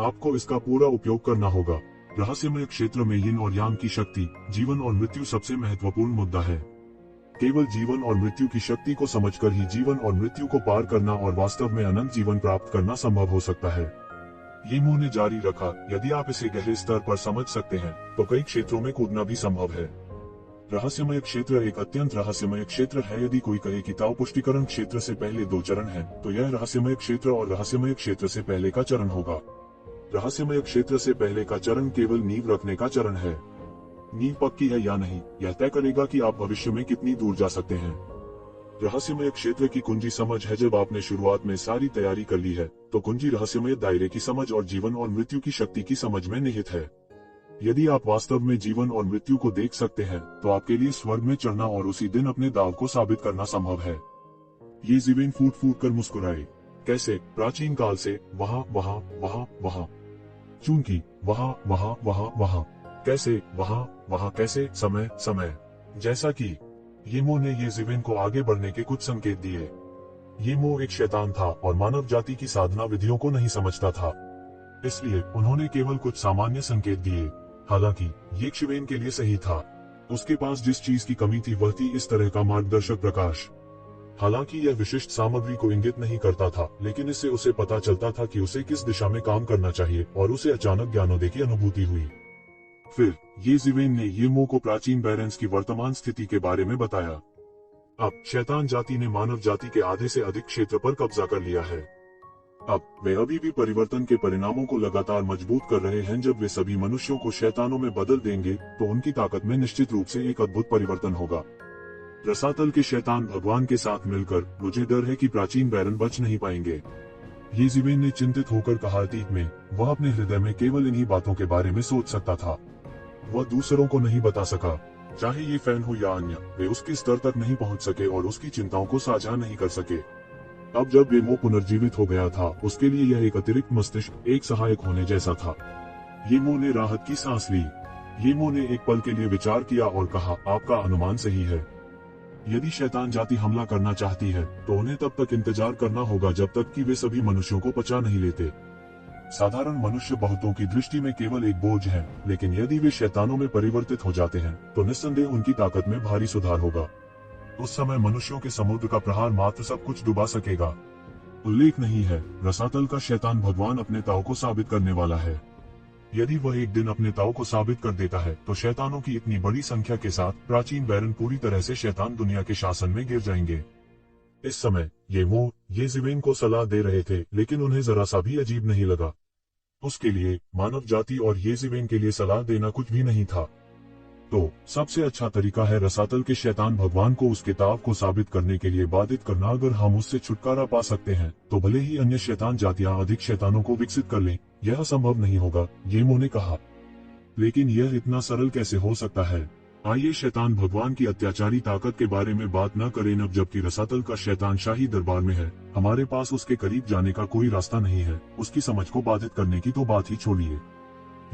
आपको इसका पूरा उपयोग करना होगा। रहस्यमय क्षेत्र में यिन और यांग की शक्ति, जीवन और मृत्यु सबसे महत्वपूर्ण मुद्दा है। केवल जीवन और मृत्यु की शक्ति को समझकर ही जीवन और मृत्यु को पार करना और वास्तव में अनंत जीवन प्राप्त करना संभव हो सकता है। येमो ने जारी रखा, यदि आप इसे गहरे स्तर पर समझ सकते हैं तो कई क्षेत्रों में कूदना भी संभव है। रहस्यमय क्षेत्र एक अत्यंत रहस्यमय क्षेत्र है। यदि कोई कहे कि ताओ पुष्टिकरण क्षेत्र से पहले 2 चरण हैं, तो यह रहस्यमय क्षेत्र और रहस्यमय क्षेत्र से पहले का चरण होगा। रहस्यमय क्षेत्र से पहले का चरण केवल नींव रखने का चरण है। नींव पक्की है या नहीं, यह तय करेगा कि आप भविष्य में कितनी दूर जा सकते हैं। रहस्यमय क्षेत्र की कुंजी समझ है। जब आपने शुरुआत में सारी तैयारी कर ली है तो कुंजी रहस्यमय दायरे की समझ और जीवन और मृत्यु की शक्ति की समझ में निहित है। यदि आप वास्तव में जीवन और मृत्यु को देख सकते हैं तो आपके लिए स्वर्ग में चढ़ना और उसी दिन अपने दाव को साबित करना संभव है। येजिवेन फूट फूट कर मुस्कुराए। कैसे? प्राचीन काल से वहाँ वहाँ वहाँ वहाँ, चूंकि वहाँ वहाँ वहाँ वहाँ, कैसे? वहाँ वहाँ कैसे? समय समय। जैसा कि येमो ने येजिवेन को आगे बढ़ने के कुछ संकेत दिए। येमो एक शैतान था और मानव जाति की साधना विधियों को नहीं समझता था, इसलिए उन्होंने केवल कुछ सामान्य संकेत दिए। हालांकि येजिवेन के लिए सही था। उसके पास जिस चीज की कमी थी वह थी इस तरह का मार्गदर्शक प्रकाश। हालांकि यह विशिष्ट सामग्री को इंगित नहीं करता था, लेकिन इससे उसे पता चलता था कि उसे किस दिशा में काम करना चाहिए और उसे अचानक ज्ञानोदय की अनुभूति हुई। फिर येजिवेन ने येमो को प्राचीन बैरेंस की वर्तमान स्थिति के बारे में बताया। अब शैतान जाति ने मानव जाति के आधे से अधिक क्षेत्र पर कब्जा कर लिया है। अब वे अभी भी परिवर्तन के परिणामों को लगातार मजबूत कर रहे हैं। जब वे सभी मनुष्यों को शैतानों में बदल देंगे तो उनकी ताकत में निश्चित रूप से एक अद्भुत परिवर्तन होगा। रसातल के शैतान भगवान के साथ मिलकर, मुझे डर है कि प्राचीन बैरन बच नहीं पाएंगे। येजिवेन ने चिंतित होकर कहा, अतीत में वह अपने हृदय में केवल इन्हीं बातों के बारे में सोच सकता था। वह दूसरों को नहीं बता सका, चाहे ये फैन हो या अन्य, वे उसके स्तर तक नहीं पहुंच सके और उसकी चिंताओं को साझा नहीं कर सके। अब जब येमो पुनर्जीवित हो गया था, उसके लिए यह एक अतिरिक्त मस्तिष्क, एक सहायक होने जैसा था। येमो ने राहत की सांस ली। येमो ने एक पल के लिए विचार किया और कहा, आपका अनुमान सही है। यदि शैतान जाति हमला करना चाहती है तो उन्हें तब तक इंतजार करना होगा जब तक कि वे सभी मनुष्यों को पचा नहीं लेते। साधारण मनुष्य बहुतों की दृष्टि में केवल एक बोझ है, लेकिन यदि वे शैतानों में परिवर्तित हो जाते हैं तो निस्संदेह उनकी ताकत में भारी सुधार होगा। उस समय मनुष्यों के समुद्र का प्रहार मात्र सब कुछ डुबा सकेगा। उल्लेख नहीं है, रसातल का शैतान भगवान अपने ताव को साबित करने वाला है। यदि वह एक दिन अपने ताव को साबित कर देता है तो शैतानों की इतनी बड़ी संख्या के साथ प्राचीन बैरन पूरी तरह से शैतान दुनिया के शासन में गिर जाएंगे। इस समय ये ज़िवेन को सलाह दे रहे थे, लेकिन उन्हें जरा सा भी अजीब नहीं लगा। उसके लिए मानव जाति और ये ज़िवेन के लिए सलाह देना कुछ भी नहीं था। तो सबसे अच्छा तरीका है रसातल के शैतान भगवान को उसके ताव को साबित करने के लिए बाधित करना। अगर हम उससे छुटकारा पा सकते हैं तो भले ही अन्य शैतान जातियां अधिक शैतानों को विकसित कर लें, यह संभव नहीं होगा, येमो ने कहा। लेकिन यह इतना सरल कैसे हो सकता है? आइए शैतान भगवान की अत्याचारी ताकत के बारे में बात न करें अब, जबकि रसातल का शैतान शाही दरबार में है। हमारे पास उसके करीब जाने का कोई रास्ता नहीं है। उसकी समझ को बाधित करने की तो बात ही छोड़िए।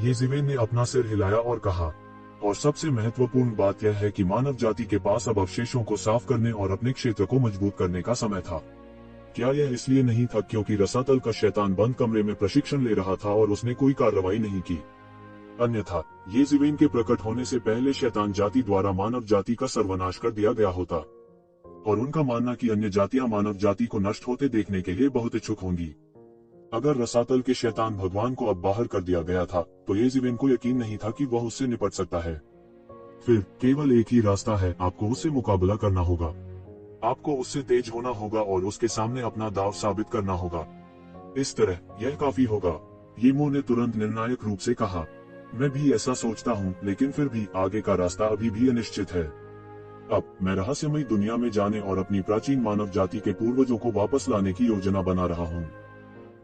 ये ज़िवेन ने अपना सिर हिलाया और कहा, और सबसे महत्वपूर्ण बात यह है कि मानव जाति के पास अब अवशेषों को साफ करने और अपने क्षेत्र को मजबूत करने का समय था। क्या यह इसलिए नहीं था क्योंकि रसातल का शैतान बंद कमरे में प्रशिक्षण ले रहा था और उसने कोई कार्रवाई नहीं की? अन्यथा ये ज़िवेन के प्रकट होने से पहले शैतान जाति द्वारा मानव जाति का सर्वनाश कर दिया गया होता, और उनका मानना कि अन्य जातियां मानव जाति को नष्ट होते देखने के लिए बहुत इच्छुक होंगी। अगर रसातल के शैतान भगवान को अब बाहर कर दिया गया था तो ये ज़िवेन को यकीन नहीं था कि वह उससे निपट सकता है। फिर केवल एक ही रास्ता है, आपको उससे मुकाबला करना होगा। आपको उससे तेज होना होगा और उसके सामने अपना दाव साबित करना होगा। इस तरह यह काफी होगा, येमो ने तुरंत निर्णायक रूप से कहा। मैं भी ऐसा सोचता हूँ, लेकिन फिर भी आगे का रास्ता अभी भी अनिश्चित है। अब मैं रहस्यमयी दुनिया में जाने और अपनी प्राचीन मानव जाति के पूर्वजों को वापस लाने की योजना बना रहा हूँ।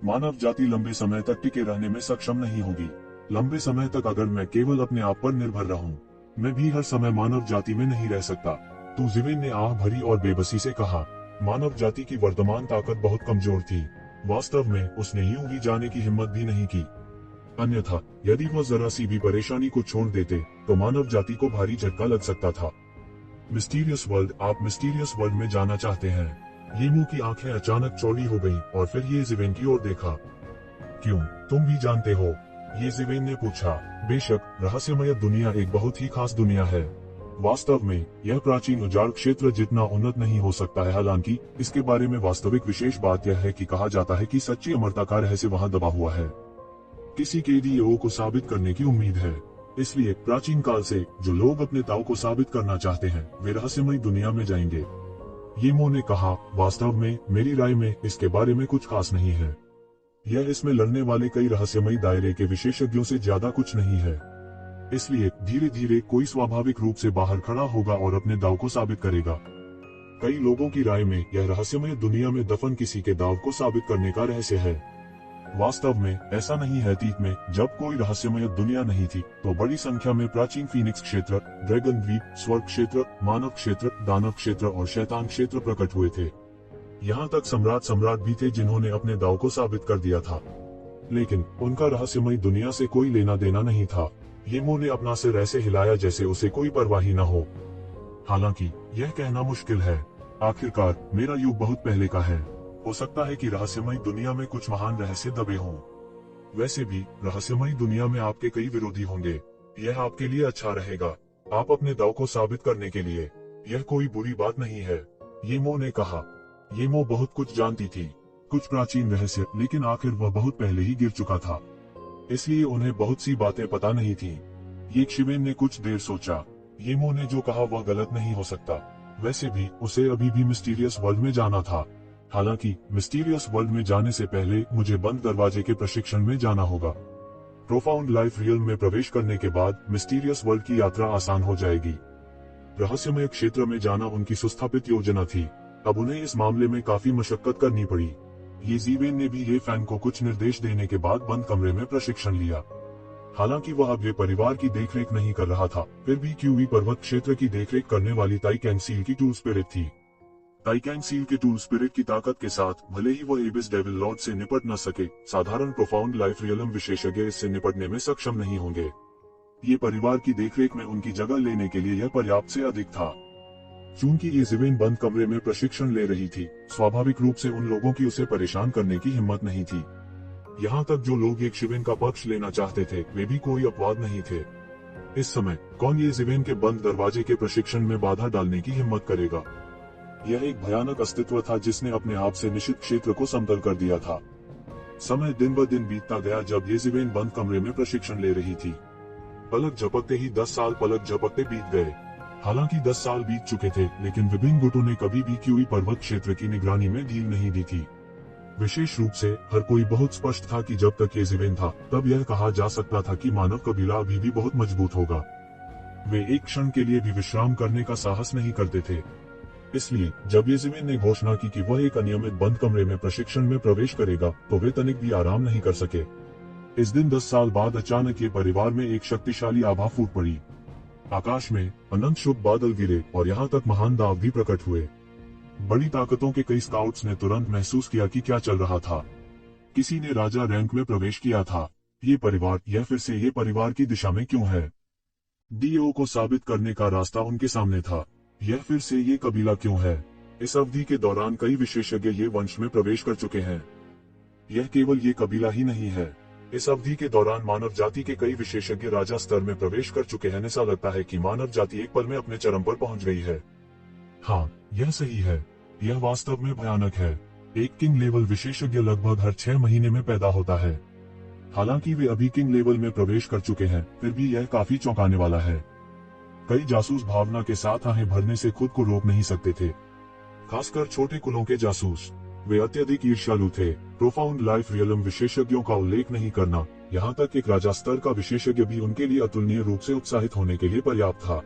मानव जाति लंबे समय तक टिके रहने में सक्षम नहीं होगी। लंबे समय तक अगर मैं केवल अपने आप पर निर्भर रहूं, मैं भी हर समय मानव जाति में नहीं रह सकता। तो ज़िवेन ने आह भरी और बेबसी से कहा, मानव जाति की वर्तमान ताकत बहुत कमजोर थी। वास्तव में उसने यूं ही जाने की हिम्मत भी नहीं की। अन्यथा यदि वह जरा सी भी परेशानी को छोड़ देते तो मानव जाति को भारी झटका लग सकता था। मिस्टीरियस वर्ल्ड, आप मिस्टीरियस वर्ल्ड में जाना चाहते हैं? येमो की आंखें अचानक चौड़ी हो गईं और फिर ये ज़िवेन की ओर देखा। क्यों, तुम भी जानते हो? ये ज़िवेन ने पूछा। बेशक, रहस्यमय दुनिया एक बहुत ही खास दुनिया है। वास्तव में यह प्राचीन उजाड़ क्षेत्र जितना उन्नत नहीं हो सकता है। हालांकि इसके बारे में वास्तविक विशेष बात यह है कि कहा जाता है कि सच्ची अमरता का रहस्य वहां दबा हुआ है। किसी के डीओ को साबित करने की उम्मीद है। इसलिए प्राचीन काल से जो लोग अपने ताव को साबित करना चाहते हैं वे रहस्यमय दुनिया में जाएंगे। येमो ने कहा, वास्तव में मेरी राय में इसके बारे में कुछ खास नहीं है। यह इसमें लड़ने वाले कई रहस्यमयी दायरे के विशेषज्ञों से ज्यादा कुछ नहीं है। इसलिए धीरे धीरे कोई स्वाभाविक रूप से बाहर खड़ा होगा और अपने दाव को साबित करेगा। कई लोगों की राय में यह रहस्यमय दुनिया में दफन किसी के दाव को साबित करने का रहस्य है। वास्तव में ऐसा नहीं है। अतीत में जब कोई रहस्यमय दुनिया नहीं थी तो बड़ी संख्या में प्राचीन फीनिक्स क्षेत्र, ड्रैगन द्वीप, स्वर्ग क्षेत्र, मानव क्षेत्र, दानव क्षेत्र और शैतान क्षेत्र प्रकट हुए थे। यहाँ तक सम्राट भी थे जिन्होंने अपने दाव को साबित कर दिया था, लेकिन उनका रहस्यमय दुनिया से कोई लेना देना नहीं था। येमो ने अपना सिर ऐसे हिलाया जैसे उसे कोई परवाह ही न हो। हालांकि यह कहना मुश्किल है। आखिरकार मेरा युग बहुत पहले का है। हो सकता है कि रहस्यमयी दुनिया में कुछ महान रहस्य दबे हों। वैसे भी रहस्यमयी दुनिया में आपके कई विरोधी होंगे। यह आपके लिए अच्छा रहेगा, आप अपने दाव को साबित करने के लिए। यह कोई बुरी बात नहीं है, येमो ने कहा। येमो बहुत कुछ जानती थी, कुछ प्राचीन रहस्य, लेकिन आखिर वह बहुत पहले ही गिर चुका था, इसलिए उन्हें बहुत सी बातें पता नहीं थी। ये ज़िवेन ने कुछ देर सोचा। येमो ने जो कहा वह गलत नहीं हो सकता। वैसे भी उसे अभी भी मिस्टीरियस वर्ल्ड में जाना था। हालांकि मिस्टीरियस वर्ल्ड में जाने से पहले मुझे बंद दरवाजे के प्रशिक्षण में जाना होगा। प्रोफाउंड लाइफ रियल्म में प्रवेश करने के बाद मिस्टीरियस वर्ल्ड की यात्रा आसान हो जाएगी। रहस्यमय क्षेत्र में जाना उनकी सुस्थापित योजना थी। अब उन्हें इस मामले में काफी मशक्कत करनी पड़ी। ये ज़िवेन ने भी ये फैन को कुछ निर्देश देने के बाद बंद कमरे में प्रशिक्षण लिया। हालांकि वह अब ये परिवार की देखरेख नहीं कर रहा था, फिर भी क्यूवी पर्वत क्षेत्र की देखरेख करने वाली ताइकैंग सील की टूल स्पिरिट थी। ताइकैंग सील के टूल स्पिरिट की ताकत के साथ भले ही वह एबिस डेविल लॉर्ड से निपट न सके, साधारण प्रोफाउंड लाइफ रियलम विशेषज्ञ इससे निपटने में सक्षम नहीं होंगे। ये परिवार की देखरेख में उनकी जगह लेने के लिए यह पर्याप्त से अधिक था। चूंकि ये ज़िवेन बंद कमरे में प्रशिक्षण ले रही थी, स्वाभाविक रूप से उन लोगों की उसे परेशान करने की हिम्मत नहीं थी। यहाँ तक जो लोग एक शिवेन का पक्ष लेना चाहते थे वे भी कोई अपवाद नहीं थे। इस समय कौन ये शिवेन के बंद दरवाजे के प्रशिक्षण में बाधा डालने की हिम्मत करेगा। यह एक भयानक अस्तित्व था जिसने अपने आप से निश्चित क्षेत्र को समतल कर दिया था। समय दिन ब दिन बीतता गया जब ये शिवेन बंद कमरे में प्रशिक्षण ले रही थी। पलक झपकते ही 10 साल पलक झपकते बीत गए। हालांकि 10 साल बीत चुके थे, लेकिन विभिन्न गुटों ने कभी भी क्यूई पर्वत क्षेत्र की निगरानी में ढील नहीं दी थी। विशेष रूप से हर कोई बहुत स्पष्ट था कि जब तक ये शिवेन था तब यह कहा जा सकता था कि मानव कबीला अभी भी बहुत मजबूत होगा। वे एक क्षण के लिए भी विश्राम करने का साहस नहीं करते थे। इसलिए जब ये शिवेन ने घोषणा की कि वह एक अनियमित बंद कमरे में प्रशिक्षण में प्रवेश करेगा तो वे तनिक भी आराम नहीं कर सके। इस दिन 10 साल बाद अचानक ये परिवार में एक शक्तिशाली आभा फूट पड़ी। आकाश में अनंत शुभ बादल गिरे और यहाँ तक महान दाव भी प्रकट हुए। बड़ी ताकतों के कई स्काउट्स ने तुरंत महसूस किया कि क्या चल रहा था। किसी ने राजा रैंक में प्रवेश किया था। ये परिवार, यह फिर से ये परिवार की दिशा में क्यों है? डीओ को साबित करने का रास्ता उनके सामने था। यह फिर से ये कबीला क्यों है? इस अवधि के दौरान कई विशेषज्ञ ये वंश में प्रवेश कर चुके हैं। यह केवल ये कबीला ही नहीं है। इस अवधि के दौरान मानव जाति के कई विशेषज्ञ राजा स्तर में प्रवेश कर चुके हैं। ऐसा लगता है कि मानव जाति एक पल में अपने चरम पर पहुंच गई है। हाँ, यह सही है। यह वास्तव में भयानक है। एक किंग लेवल विशेषज्ञ लगभग हर 6 महीने में पैदा होता है। हालांकि वे अभी किंग लेवल में प्रवेश कर चुके हैं, फिर भी यह काफी चौंकाने वाला है। कई जासूस भावना के साथ आहें भरने से खुद को रोक नहीं सकते थे, खासकर छोटे कुलों के जासूस। वे अत्यधिक ईर्ष्यालु थे। प्रोफाउंड लाइफ रियलम विशेषज्ञों का उल्लेख नहीं करना, यहाँ तक एक राजा स्तर का विशेषज्ञ भी उनके लिए अतुलनीय रूप से उत्साहित होने के लिए पर्याप्त था।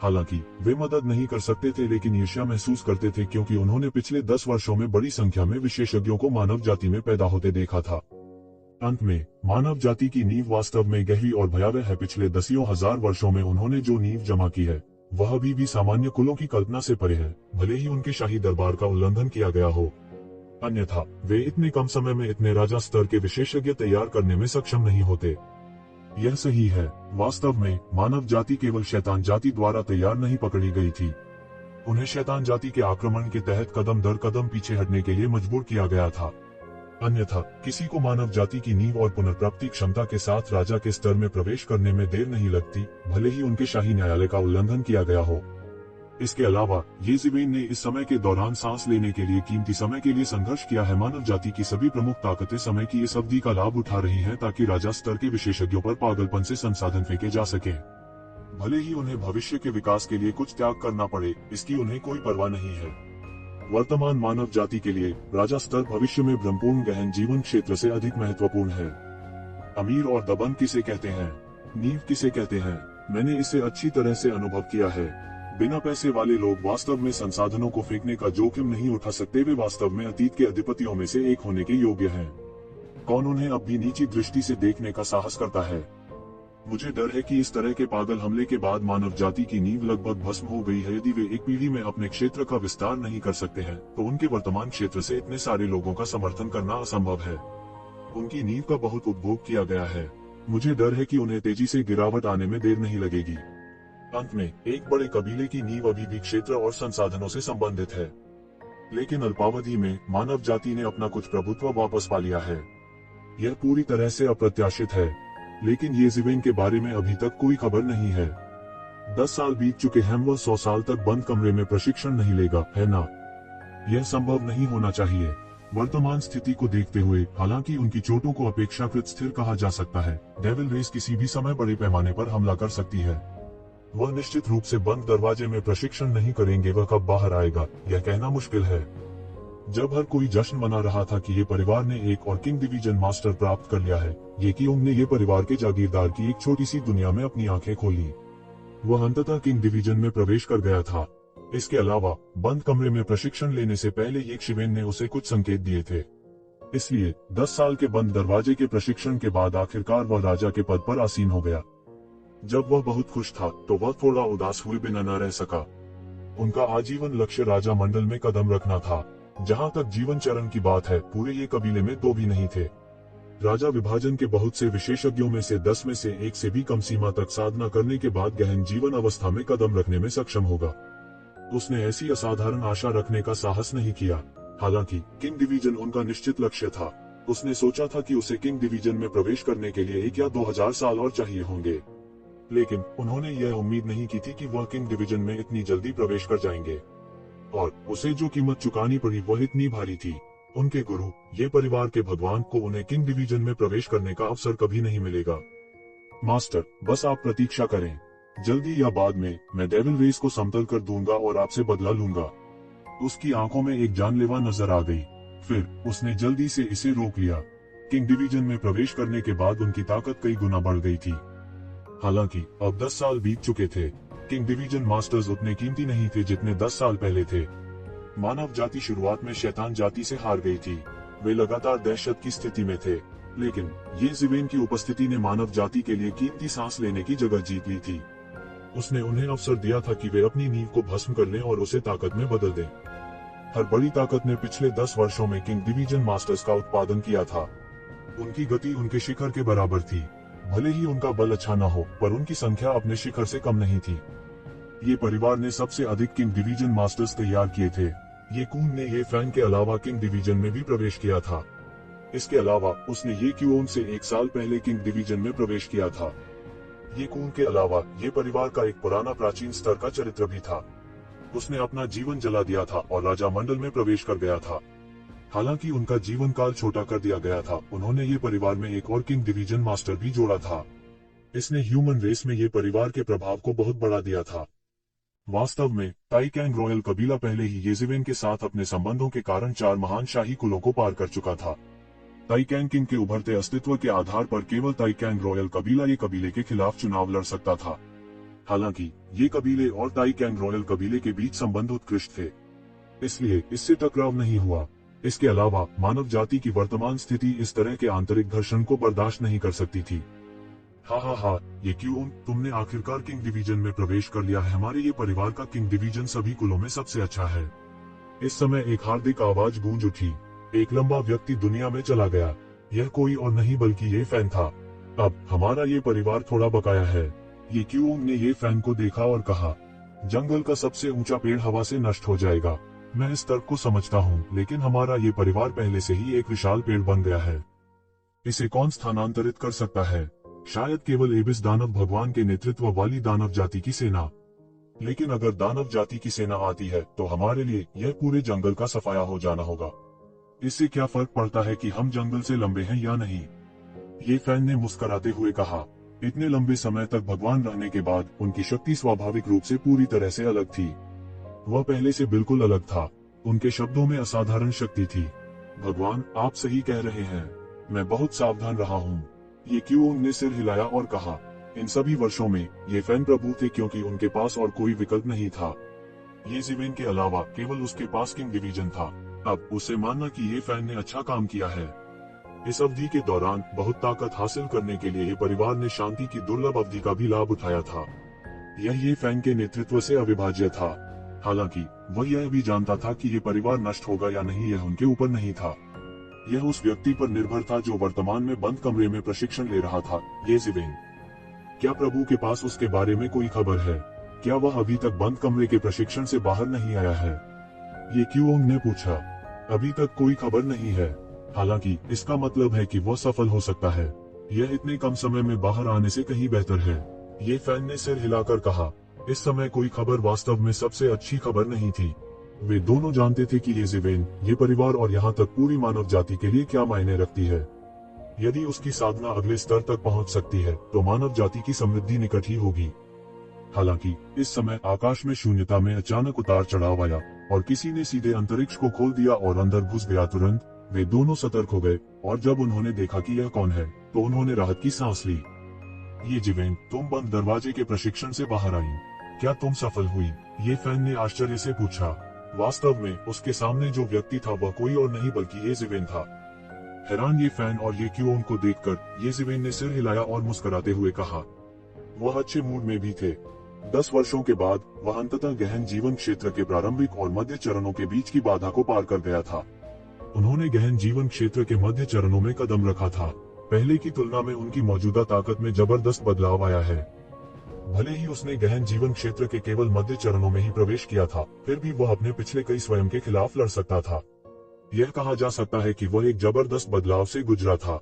हालांकि वे मदद नहीं कर सकते थे, लेकिन ईर्ष्या महसूस करते थे क्योंकि उन्होंने पिछले 10 वर्षों में बड़ी संख्या में विशेषज्ञों को मानव जाति में पैदा होते देखा था। अंत में मानव जाति की नींव वास्तव में गहरी और भयावह है। पिछले दसियों हजार वर्षों में उन्होंने जो नींव जमा की है वह अभी भी सामान्य कुलों की कल्पना से परे है, भले ही उनके शाही दरबार का उल्लंघन किया गया हो। अन्यथा वे इतने कम समय में इतने राजा स्तर के विशेषज्ञ तैयार करने में सक्षम नहीं होते। यह सही है। वास्तव में मानव जाति केवल शैतान जाति द्वारा तैयार नहीं पकड़ी गई थी। उन्हें शैतान जाति के आक्रमण के तहत कदम दर कदम पीछे हटने के लिए मजबूर किया गया था। अन्यथा किसी को मानव जाति की नींव और पुनर्प्राप्ति क्षमता के साथ राजा के स्तर में प्रवेश करने में देर नहीं लगती, भले ही उनके शाही न्यायालय का उल्लंघन किया गया हो। इसके अलावा ये शिवेन ने इस समय के दौरान सांस लेने के लिए कीमती समय के लिए संघर्ष किया है। मानव जाति की सभी प्रमुख ताकतें समय की इस अवधि का लाभ उठा रही हैं ताकि राजा स्तर के विशेषज्ञों पर पागलपन से संसाधन फेंके जा सके। भले ही उन्हें भविष्य के विकास के लिए कुछ त्याग करना पड़े, इसकी उन्हें कोई परवाह नहीं है। वर्तमान मानव जाति के लिए राजा स्तर भविष्य में ब्रह्मपूर्ण गहन जीवन क्षेत्र से अधिक महत्वपूर्ण है। अमीर और दबंग किसे कहते हैं? नींव किसे कहते हैं? मैंने इसे अच्छी तरह से अनुभव किया है। बिना पैसे वाले लोग वास्तव में संसाधनों को फेंकने का जोखिम नहीं उठा सकते। वे वास्तव में अतीत के अधिपतियों में से एक होने के योग्य हैं। कौन उन्हें अब भी नीची दृष्टि से देखने का साहस करता है? मुझे डर है कि इस तरह के पागल हमले के बाद मानव जाति की नींव लगभग भस्म हो गई है। यदि वे एक पीढ़ी में अपने क्षेत्र का विस्तार नहीं कर सकते हैं तो उनके वर्तमान क्षेत्र से इतने सारे लोगों का समर्थन करना असंभव है। उनकी नींव का बहुत उपभोग किया गया है। मुझे डर है कि उन्हें तेजी से गिरावट आने में देर नहीं लगेगी। अंत में एक बड़े कबीले की नींव अभी भी क्षेत्र और संसाधनों से संबंधित है, लेकिन अल्पावधि में मानव जाति ने अपना कुछ प्रभुत्व वापस पा लिया है। यह पूरी तरह से अप्रत्याशित है, लेकिन ये शिवेन के बारे में अभी तक कोई खबर नहीं है। 10 साल बीत चुके हैं। वह 100 साल तक बंद कमरे में प्रशिक्षण नहीं लेगा, है ना? यह संभव नहीं होना चाहिए। वर्तमान स्थिति को देखते हुए, हालांकि उनकी चोटों को अपेक्षाकृत स्थिर कहा जा सकता है, डेविल रेस किसी भी समय बड़े पैमाने पर हमला कर सकती है। वह निश्चित रूप से बंद दरवाजे में प्रशिक्षण नहीं करेंगे। वह कब बाहर आएगा यह कहना मुश्किल है। जब हर कोई जश्न मना रहा था कि ये परिवार ने एक और किंग डिवीजन मास्टर प्राप्त कर लिया है, ये किंग ने ये परिवार के जागीरदार की एक छोटी सी दुनिया में अपनी आंखें खोली। वह अंततः किंग डिवीजन में प्रवेश कर गया था। इसके अलावा बंद कमरे में प्रशिक्षण लेने से पहले एक शिवेन ने उसे कुछ संकेत दिए थे। इसलिए 10 साल के बंद दरवाजे के प्रशिक्षण के बाद आखिरकार वह राजा के पद पर आसीन हो गया। जब वह बहुत खुश था तो वह थोड़ा उदास हुए बिना न रह सका। उनका आजीवन लक्ष्य राजा मंडल में कदम रखना था। जहाँ तक जीवन चरण की बात है, पूरे ये कबीले में 2 भी नहीं थे। राजा विभाजन के बहुत से विशेषज्ञों में से 10 में से 1 से भी कम सीमा तक साधना करने के बाद गहन जीवन अवस्था में कदम रखने में सक्षम होगा। उसने ऐसी असाधारण आशा रखने का साहस नहीं किया। हालांकि किंग डिवीजन उनका निश्चित लक्ष्य था। उसने सोचा था कि उसे किंग डिवीजन में प्रवेश करने के लिए 1 या 2000 साल और चाहिए होंगे, लेकिन उन्होंने यह उम्मीद नहीं की थी कि वह किंग डिवीजन में इतनी जल्दी प्रवेश कर जाएंगे, और उसे जो कीमत चुकानी पड़ी वह इतनी भारी थी। उनके गुरु, ये परिवार के भगवान को उन्हें किंग डिवीजन में प्रवेश करने का अवसर कभी नहीं मिलेगा। मास्टर, बस आप प्रतीक्षा करें, जल्दी या बाद में मैं डेविल रेस को समतल कर दूंगा और आपसे बदला लूंगा। उसकी आंखों में एक जानलेवा नजर आ गई। फिर उसने जल्दी से इसे रोक लिया। किंग डिवीजन में प्रवेश करने के बाद उनकी ताकत कई गुना बढ़ गई थी। हालांकि अब 10 साल बीत चुके थे। किंग डिवीजन मास्टर्स उतने कीमती नहीं थे जितने 10 साल पहले थे। मानव जाति शुरुआत में शैतान जाति से हार गई थी। वे लगातार दहशत की स्थिति में थे, लेकिन ये ज़िवेन की उपस्थिति ने मानव जाति के लिए कीमती सांस लेने की जगह जीत ली थी। उसने उन्हें अवसर दिया था कि वे अपनी नींव को भस्म कर लें और उसे ताकत में बदल दें। हर बड़ी ताकत ने पिछले 10 वर्षों में किंग डिवीजन मास्टर्स का उत्पादन किया था। उनकी गति उनके शिखर के बराबर थी। भले ही उनका बल अच्छा न हो, पर उनकी संख्या अपने शिखर से कम नहीं थी। ये परिवार ने सबसे अधिक किंग डिवीजन मास्टर्स तैयार किए थे। ये कून ने ये फैन के अलावा किंग डिवीजन में भी प्रवेश किया था। इसके अलावा उसने ये क्यून से 1 साल पहले किंग डिवीजन में प्रवेश किया था। ये कून के अलावा ये परिवार का एक पुराना प्राचीन स्तर का चरित्र भी था। उसने अपना जीवन जला दिया था और राजा मंडल में प्रवेश कर गया था। हालांकि उनका जीवन काल छोटा कर दिया गया था, उन्होंने ये परिवार में एक और किंग डिवीजन मास्टर भी जोड़ा था। इसने ह्यूमन रेस में ये परिवार के प्रभाव को बहुत बढ़ा दिया था। वास्तव में ताइकैंग रॉयल कबीला पहले ही येज़िवेन के साथ अपने संबंधों के कारण 4 महान शाही कुलों को पार कर चुका था। ताइकैंग किंग के उभरते अस्तित्व के आधार पर केवल ताइकैंग रॉयल कबीला ये कबीले के खिलाफ चुनाव लड़ सकता था। हालांकि ये कबीले और ताइकैंग रॉयल कबीले के बीच संबंध उत्कृष्ट थे, इसलिए इससे टकराव नहीं हुआ। इसके अलावा मानव जाति की वर्तमान स्थिति इस तरह के आंतरिक घर्षण को बर्दाश्त नहीं कर सकती थी। हा, ये क्यों? तुमने आखिरकार किंग डिवीजन में प्रवेश कर लिया है। हमारे ये परिवार का किंग डिवीजन सभी कुलों में सबसे अच्छा है। इस समय एक हार्दिक आवाज गूंज उठी। एक लंबा व्यक्ति दुनिया में चला गया। यह कोई और नहीं बल्कि ये फैन था। अब हमारा ये परिवार थोड़ा बकाया है। ये क्यों ने ये फैन को देखा और कहा, जंगल का सबसे ऊंचा पेड़ हवा से नष्ट हो जाएगा। मैं इस तर्क को समझता हूँ, लेकिन हमारा ये परिवार पहले से ही एक विशाल पेड़ बन गया है। इसे कौन स्थानांतरित कर सकता है? शायद केवल एबिस दानव भगवान के नेतृत्व वाली दानव जाति की सेना। लेकिन अगर दानव जाति की सेना आती है तो हमारे लिए यह पूरे जंगल का सफाया हो जाना होगा। इससे क्या फर्क पड़ता है कि हम जंगल से लंबे हैं या नहीं? ये फैन ने मुस्कुराते हुए कहा। इतने लंबे समय तक भगवान रहने के बाद उनकी शक्ति स्वाभाविक रूप से पूरी तरह से अलग थी। वह पहले से बिल्कुल अलग था। उनके शब्दों में असाधारण शक्ति थी। भगवान, आप सही कह रहे हैं। मैं बहुत सावधान रहा हूँ। ये क्यों ने सिर हिलाया और कहा, इन सभी वर्षों में ये फैन प्रभु थे क्योंकि उनके पास और कोई विकल्प नहीं था। ये ज़िवेन के अलावा केवल उसके पास किंग डिवीजन था। अब उसे मानना कि ये फैन ने अच्छा काम किया है। इस अवधि के दौरान बहुत ताकत हासिल करने के लिए ये परिवार ने शांति की दुर्लभ अवधि का भी लाभ उठाया था। यह ये फैन के नेतृत्व से अविभाज्य था। हालांकि वह यह भी जानता था कि ये परिवार नष्ट होगा या नहीं यह उनके ऊपर नहीं था। यह उस व्यक्ति पर निर्भर था जो वर्तमान में बंद कमरे में प्रशिक्षण ले रहा था, ये ज़िवेन। क्या प्रभु के पास उसके बारे में कोई खबर है? क्या वह अभी तक बंद कमरे के प्रशिक्षण से बाहर नहीं आया है? ये क्यूओंग ने पूछा। अभी तक कोई खबर नहीं है। हालांकि इसका मतलब है कि वह सफल हो सकता है। यह इतने कम समय में बाहर आने से कहीं बेहतर है। ये फैन ने सिर हिलाकर कहा। इस समय कोई खबर वास्तव में सबसे अच्छी खबर नहीं थी। वे दोनों जानते थे कि ये ज़िवेन, ये परिवार और यहाँ तक पूरी मानव जाति के लिए क्या मायने रखती है। यदि उसकी साधना अगले स्तर तक पहुँच सकती है तो मानव जाति की समृद्धि निकट ही होगी। हालांकि इस समय आकाश में शून्यता में अचानक उतार चढ़ाव आया और किसी ने सीधे अंतरिक्ष को खोल दिया और अंदर घुस गया। तुरंत वे दोनों सतर्क हो गए और जब उन्होंने देखा कि यह कौन है तो उन्होंने राहत की सांस ली। ये ज़िवेन, तुम बंद दरवाजे के प्रशिक्षण से बाहर आई। क्या तुम सफल हुई? ये फैन ने आश्चर्य से पूछा। वास्तव में उसके सामने जो व्यक्ति था वह कोई और नहीं बल्कि ये ज़िवेन था। हैरान ये फैन और ये क्यूओंग को देखकर ये ज़िवेन ने सिर हिलाया और मुस्कुराते हुए कहा। वह अच्छे मूड में भी थे। 10 वर्षों के बाद वह अंततः गहन जीवन क्षेत्र के प्रारंभिक और मध्य चरणों के बीच की बाधा को पार कर गया था। उन्होंने गहन जीवन क्षेत्र के मध्य चरणों में कदम रखा था। पहले की तुलना में उनकी मौजूदा ताकत में जबरदस्त बदलाव आया है। भले ही उसने गहन जीवन क्षेत्र के केवल मध्य चरणों में ही प्रवेश किया था, फिर भी वह अपने पिछले कई स्वयं के खिलाफ लड़ सकता था। यह कहा जा सकता है कि वह एक जबरदस्त बदलाव से गुजरा था।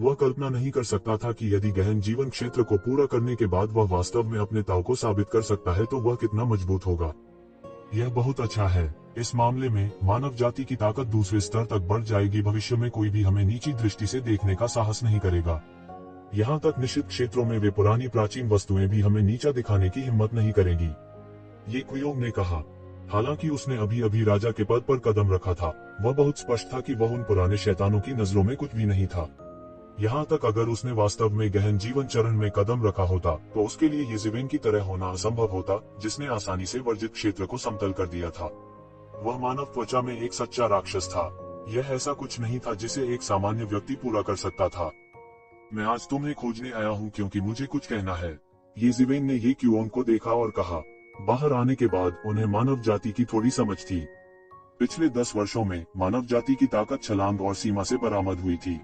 वह कल्पना नहीं कर सकता था कि यदि गहन जीवन क्षेत्र को पूरा करने के बाद वह वास्तव में अपने ताव को साबित कर सकता है तो वह कितना मजबूत होगा। यह बहुत अच्छा है। इस मामले में मानव जाति की ताकत दूसरे स्तर तक बढ़ जाएगी। भविष्य में कोई भी हमें नीची दृष्टि से देखने का साहस नहीं करेगा। यहाँ तक निश्चित क्षेत्रों में वे पुरानी प्राचीन वस्तुएं भी हमें नीचा दिखाने की हिम्मत नहीं करेगी, ये क्वियोंग ने कहा। हालांकि उसने अभी अभी राजा के पद पर कदम रखा था, वह बहुत स्पष्ट था कि वह उन पुराने शैतानों की नजरों में कुछ भी नहीं था। यहाँ तक अगर उसने वास्तव में गहन जीवन चरण में कदम रखा होता तो उसके लिए येज़ेबेल की तरह होना असंभव होता, जिसने आसानी से वर्जित क्षेत्र को समतल कर दिया था। वह मानव त्वचा में एक सच्चा राक्षस था। यह ऐसा कुछ नहीं था जिसे एक सामान्य व्यक्ति पूरा कर सकता था। मैं आज तुम्हें खोजने आया हूँ क्योंकि मुझे कुछ कहना है। येज़ेबेल ने ये क्वियोंग को देखा और कहा। बाहर आने के बाद उन्हें मानव जाति की थोड़ी समझ थी। पिछले 10 वर्षों में मानव जाति की ताकत छलांग और सीमा से बरामद हुई थी।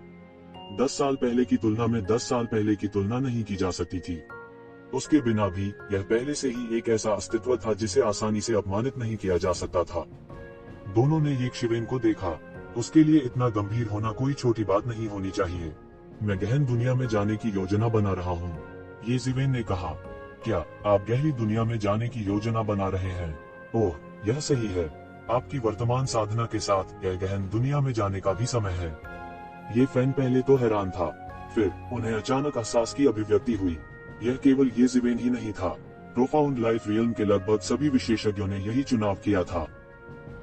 10 साल पहले की तुलना में 10 साल पहले की तुलना नहीं की जा सकती थी। उसके बिना भी यह पहले से ही एक ऐसा अस्तित्व था जिसे आसानी से अपमानित नहीं किया जा सकता था। दोनों ने येज़ेबेल को देखा। उसके लिए इतना गंभीर होना कोई छोटी बात नहीं होनी चाहिए। मैं गहन दुनिया में जाने की योजना बना रहा हूँ, येज़ेबेल ने कहा। क्या आप गहरी दुनिया में जाने की योजना बना रहे हैं? ओह, यह सही है। आपकी वर्तमान साधना के साथ यह गहन दुनिया में जाने का भी समय है। ये फैन पहले तो हैरान था, फिर उन्हें अचानक एहसास की अभिव्यक्ति हुई। यह केवल येज़ेबेल ही नहीं था, प्रोफाउंड लाइफ रियल्म के लगभग सभी विशेषज्ञों ने यही चुनाव किया था।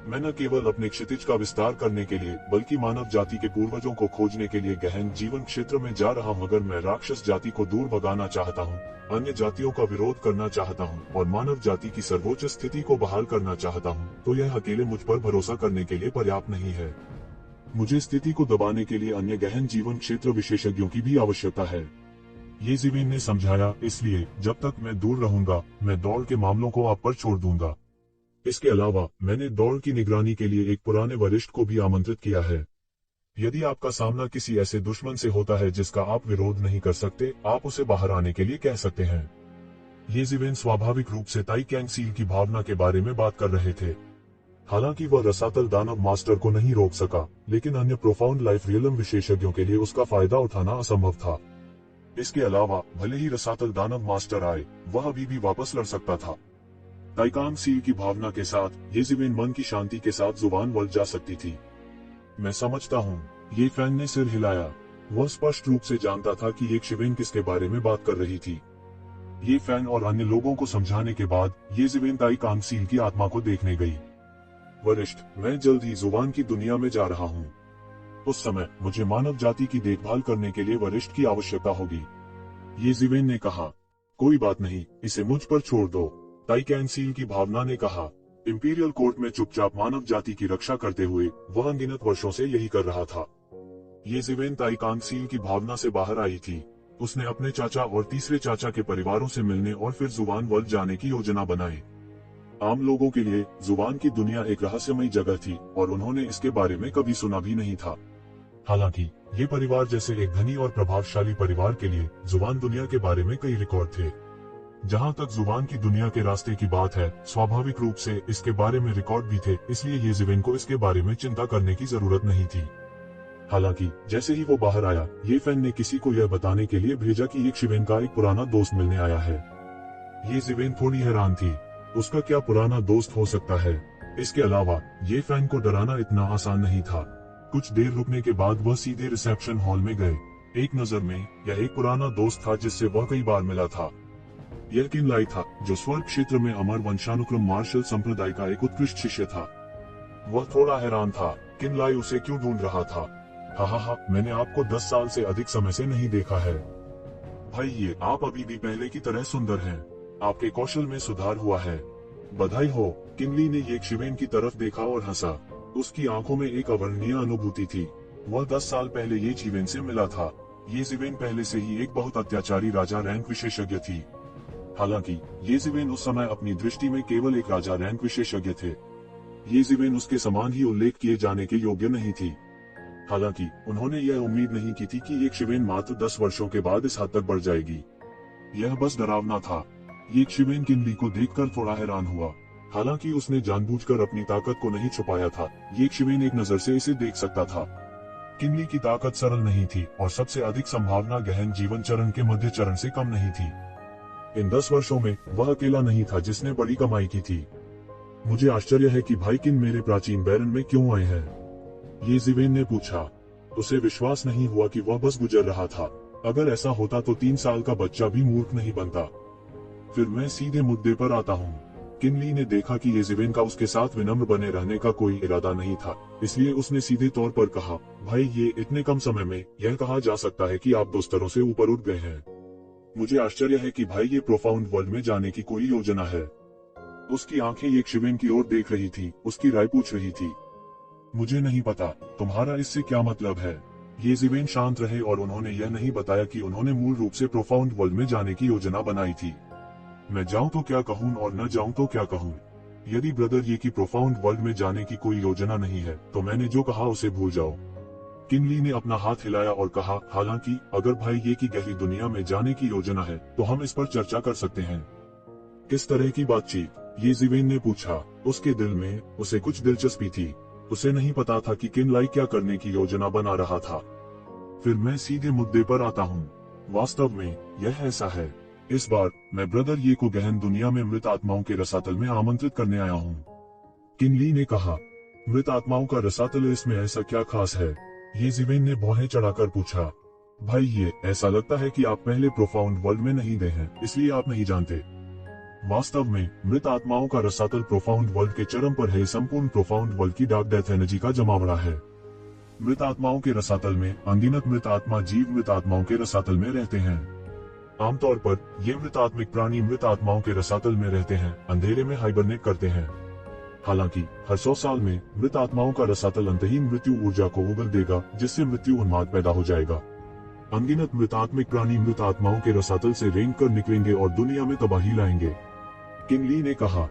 मैं न केवल अपने क्षितिज का विस्तार करने के लिए बल्कि मानव जाति के पूर्वजों को खोजने के लिए गहन जीवन क्षेत्र में जा रहा हूँ। अगर मैं राक्षस जाति को दूर भगाना चाहता हूँ, अन्य जातियों का विरोध करना चाहता हूँ और मानव जाति की सर्वोच्च स्थिति को बहाल करना चाहता हूँ, तो यह अकेले मुझ पर भरोसा करने के लिए पर्याप्त नहीं है। मुझे स्थिति को दबाने के लिए अन्य गहन जीवन क्षेत्र विशेषज्ञों की भी आवश्यकता है, येज़ेबेल ने समझाया। इसलिए जब तक मैं दूर रहूंगा, मैं दौड़ के मामलों को आप पर छोड़ दूंगा। इसके अलावा मैंने दौड़ की निगरानी के लिए एक पुराने वरिष्ठ को भी आमंत्रित किया है। यदि आपका सामना किसी ऐसे दुश्मन से होता है जिसका आप विरोध नहीं कर सकते, आप उसे बाहर आने के लिए कह सकते हैं। येज़ेबेल स्वाभाविक रूप से ताई कैंग सील की भावना के बारे में बात कर रहे थे। हालांकि वह रसातल दानव मास्टर को नहीं रोक सका, लेकिन अन्य प्रोफाउंड लाइफ रियल्म विशेषज्ञों के लिए उसका फायदा उठाना असंभव था। इसके अलावा भले ही रसातल दानव मास्टर आए, वह अभी भी वापस लड़ सकता था। ताइकांग सील की भावना के साथ येज़ेबेल मन की शांति के साथ जुबान वल जा सकती थी। मैं समझता हूँ, ये फैन ने सिर हिलाया। वह स्पष्ट रूप से जानता था कि येज़ेबेल किसके बारे में बात कर रही थी। ये फैन और अन्य लोगों को समझाने के बाद येज़ेबेल ताइकांग सील की आत्मा को देखने गई। वरिष्ठ, मैं जल्द ही जुबान की दुनिया में जा रहा हूँ। उस समय मुझे मानव जाति की देखभाल करने के लिए वरिष्ठ की आवश्यकता होगी, येज़ेबेल ने कहा। कोई बात नहीं, इसे मुझ पर छोड़ दो, ताई कैंग सील की भावना ने कहा। इंपीरियल कोर्ट में चुपचाप मानव जाति की रक्षा करते हुए वह अनगिनत वर्षों से यही कर रहा था। येज़ेबेल ताइकांग सील की भावना से बाहर आई थी। उसने अपने चाचा और तीसरे चाचा के परिवारों से मिलने और फिर जुबान वर्ल्ड जाने की योजना बनाई। आम लोगों के लिए जुबान की दुनिया एक रहस्यमयी जगह थी और उन्होंने इसके बारे में कभी सुना भी नहीं था। हालांकि ये परिवार जैसे एक धनी और प्रभावशाली परिवार के लिए जुबान दुनिया के बारे में कई रिकॉर्ड थे। जहां तक जुबान की दुनिया के रास्ते की बात है, स्वाभाविक रूप से इसके बारे में रिकॉर्ड भी थे, इसलिए येज़ेबेल को इसके बारे में चिंता करने की जरूरत नहीं थी। हालांकि जैसे ही वो बाहर आया, ये फैन ने किसी को यह बताने के लिए भेजा कि येज़ेबेल का एक पुराना दोस्त मिलने आया है। येज़ेबेल थोड़ी हैरान थी। उसका क्या पुराना दोस्त हो सकता है? इसके अलावा ये फैन को डराना इतना आसान नहीं था। कुछ देर रुकने के बाद वह सीधे रिसेप्शन हॉल में गए। एक नजर में यह एक पुराना दोस्त था जिससे वह कई बार मिला था। यह किनलाई था, जो स्वर्ग क्षेत्र में अमर वंशानुक्रम मार्शल संप्रदाय का एक उत्कृष्ट शिष्य था। वह थोड़ा हैरान था, किनलाई उसे क्यों ढूंढ रहा था। हा, मैंने आपको 10 साल से अधिक समय से नहीं देखा है। भाई, ये आप अभी भी पहले की तरह सुंदर हैं। आपके कौशल में सुधार हुआ है। बधाई हो। किनली ने येज़ेबेल की तरफ देखा और हंसा। उसकी आंखों में एक अवर्णनीय अनुभूति थी। वह 10 साल पहले येज़ेबेल से मिला था। येज़ेबेल पहले से ही एक बहुत अत्याचारी राजा रैंक विशेषज्ञ थी। हालांकि येज़ेबेल उस समय अपनी दृष्टि में केवल एक राजा रैंक विशेषज्ञ थे। येज़ेबेल उसके समान ही उल्लेख किए जाने के योग्य नहीं थी। हालांकि उन्होंने यह उम्मीद नहीं की थी कि येज़ेबेल मात्र 10 वर्षों के बाद इस हद तक बढ़ जाएगी। यह बस डरावना था। येज़ेबेल किनली को देखकर थोड़ा हैरान हुआ। हालांकि उसने जानबूझकर अपनी ताकत को नहीं छुपाया था, ये शिवेन एक नजर से इसे देख सकता था। किनली की ताकत सरल नहीं थी और सबसे अधिक संभावना गहन जीवन चरण के मध्य चरण से कम नहीं थी। इन 10 वर्षों में वह अकेला नहीं था जिसने बड़ी कमाई की थी। मुझे आश्चर्य है कि भाई किन मेरे प्राचीन बैरन में क्यों आए हैं, ये जिवेन ने पूछा। उसे विश्वास नहीं हुआ कि वह बस गुजर रहा था। अगर ऐसा होता तो 3 साल का बच्चा भी मूर्ख नहीं बनता। फिर मैं सीधे मुद्दे पर आता हूँ। किनली ने देखा कि ये जिवेन का उसके साथ विनम्र बने रहने का कोई इरादा नहीं था, इसलिए उसने सीधे तौर पर कहा, भाई ये इतने कम समय में यह कहा जा सकता है कि आप 2 स्तरों से ऊपर उठ गए हैं। मुझे आश्चर्य है कि भाई ये प्रोफाउंड वर्ल्ड में जाने की कोई योजना है। उसकी आंखें एक शिवेन की ओर देख रही थी, उसकी राय पूछ रही थी। मुझे नहीं पता, तुम्हारा इससे क्या मतलब है? ये जिवेन शांत रहे और उन्होंने यह नहीं बताया कि उन्होंने मूल रूप से प्रोफाउंड वर्ल्ड में जाने की योजना बनाई थी। मैं जाऊं तो क्या कहूं और न जाऊं तो क्या कहूं? यदि ब्रदर ये की प्रोफाउंड वर्ल्ड में जाने की कोई योजना नहीं है तो मैंने जो कहा उसे भूल जाओ। किनली ने अपना हाथ हिलाया और कहा, हालांकि अगर भाई ये की गहरी दुनिया में जाने की योजना है तो हम इस पर चर्चा कर सकते हैं। किस तरह की बातचीत? ये जिवेन ने पूछा। उसके दिल में उसे कुछ दिलचस्पी थी। उसे नहीं पता था कि किनलाई क्या करने की योजना बना रहा था। फिर मैं सीधे मुद्दे पर आता हूँ। वास्तव में यह ऐसा है। इस बार मैं ब्रदर ये को गहन दुनिया में मृत आत्माओं के रसातल में आमंत्रित करने आया हूँ। किनली ने कहा। मृत आत्माओं का रसातल, इसमें ऐसा क्या खास है? ये जिवेन ने भौहें चढ़ाकर पूछा। भाई ये ऐसा लगता है कि आप पहले प्रोफाउंड वर्ल्ड में नहीं गए हैं, इसलिए आप नहीं जानते। वास्तव में मृत आत्माओं का रसातल प्रोफाउंड वर्ल्ड के चरम पर है। संपूर्ण प्रोफाउंड वर्ल्ड की डार्क डेथ एनर्जी का जमावड़ा है। मृत आत्माओं के रसातल में अनगिनत मृत आत्मा जीव मृत आत्माओं के रसातल में रहते हैं। आमतौर पर ये मृत आत्मिक प्राणी मृत आत्माओं के रसातल में रहते हैं, अंधेरे में हाइबरनेट करते हैं। हालांकि हर 100 साल में मृत आत्माओं का रसातल अंतहीन मृत्यु ऊर्जा को उगल देगा, जिससे मृत्यु उन्माद पैदा हो जाएगा। अनगिनत मृत आत्मिक प्राणी मृत आत्माओं के रसातल से रेंग कर निकलेंगे और दुनिया में तबाही लाएंगे। किनली ने कहा।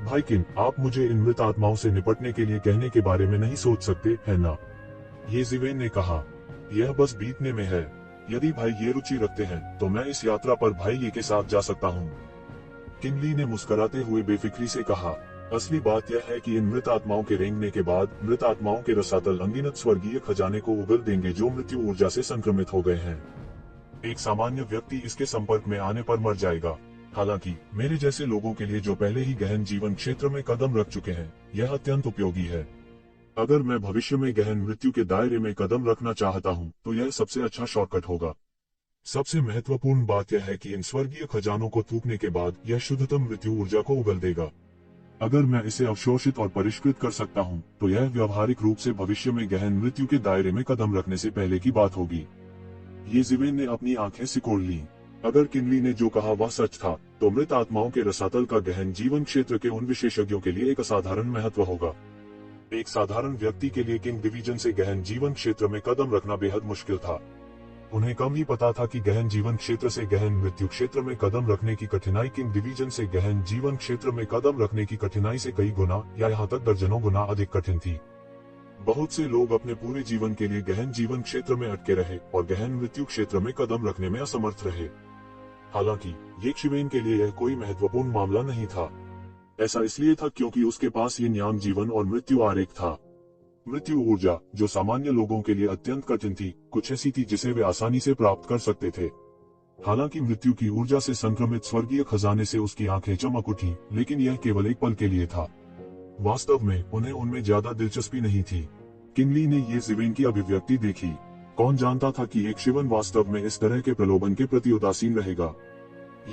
भाई किन, आप मुझे इन मृत आत्माओं से निपटने के लिए कहने के बारे में नहीं सोच सकते, है ना? ये जिवेन ने कहा। यह बस बीतने में है। यदि भाई ये रुचि रखते हैं तो मैं इस यात्रा पर भाई ये के साथ जा सकता हूँ। किनली ने मुस्कुराते हुए बेफिक्री से कहा। असली बात यह है कि इन मृत आत्माओं के रेंगने के बाद मृत आत्माओं के रसातल अनगिनत स्वर्गीय खजाने को उगल देंगे जो मृत्यु ऊर्जा से संक्रमित हो गए हैं। एक सामान्य व्यक्ति इसके संपर्क में आने पर मर जाएगा। हालांकि मेरे जैसे लोगों के लिए जो पहले ही गहन जीवन क्षेत्र में कदम रख चुके हैं, यह अत्यंत उपयोगी है। अगर मैं भविष्य में गहन मृत्यु के दायरे में कदम रखना चाहता हूं, तो यह सबसे अच्छा शॉर्टकट होगा। सबसे महत्वपूर्ण बात यह है कि इन स्वर्गीय खजानों को थूकने के बाद यह शुद्धतम मृत्यु ऊर्जा को उगल देगा। अगर मैं इसे अवशोषित और परिष्कृत कर सकता हूं, तो यह व्यावहारिक रूप से भविष्य में गहन मृत्यु के दायरे में कदम रखने से पहले की बात होगी। ये जिवेन ने अपनी आंखें सिकोड़ ली। अगर किनली ने जो कहा वह सच था, तो मृत आत्माओं के रसातल का गहन जीवन क्षेत्र के उन विशेषज्ञों के लिए एक असाधारण महत्व होगा। एक साधारण व्यक्ति के लिए किंग डिवीजन से गहन जीवन क्षेत्र में कदम रखना बेहद मुश्किल था। उन्हें कम ही पता था कि गहन जीवन क्षेत्र से गहन मृत्यु क्षेत्र में कदम रखने की कठिनाई किंग डिवीजन से गहन जीवन क्षेत्र में कदम रखने की कठिनाई से कई गुना या यहाँ तक दर्जनों गुना अधिक कठिन थी। बहुत से लोग अपने पूरे जीवन के लिए गहन जीवन क्षेत्र में अटके रहे और गहन मृत्यु क्षेत्र में कदम रखने में असमर्थ रहे। हालांकि ये शिवेन के लिए यह कोई महत्वपूर्ण मामला नहीं था। ऐसा इसलिए था क्योंकि उसके पास ये न्याम जीवन और मृत्यु आरेख था। मृत्यु ऊर्जा, जो सामान्य लोगों के लिए अत्यंत कठिन थी, कुछ ऐसी थी जिसे वे आसानी से प्राप्त कर सकते थे। हालांकि मृत्यु की ऊर्जा से संक्रमित स्वर्गीय खजाने से उसकी आंखें चमक उठी, लेकिन यह केवल एक पल के लिए था। वास्तव में उन्हें उनमें ज्यादा दिलचस्पी नहीं थी। किनली ने ये जिवेन की अभिव्यक्ति देखी। कौन जानता था कि एक शिवन वास्तव में इस तरह के प्रलोभन के प्रति उदासीन रहेगा।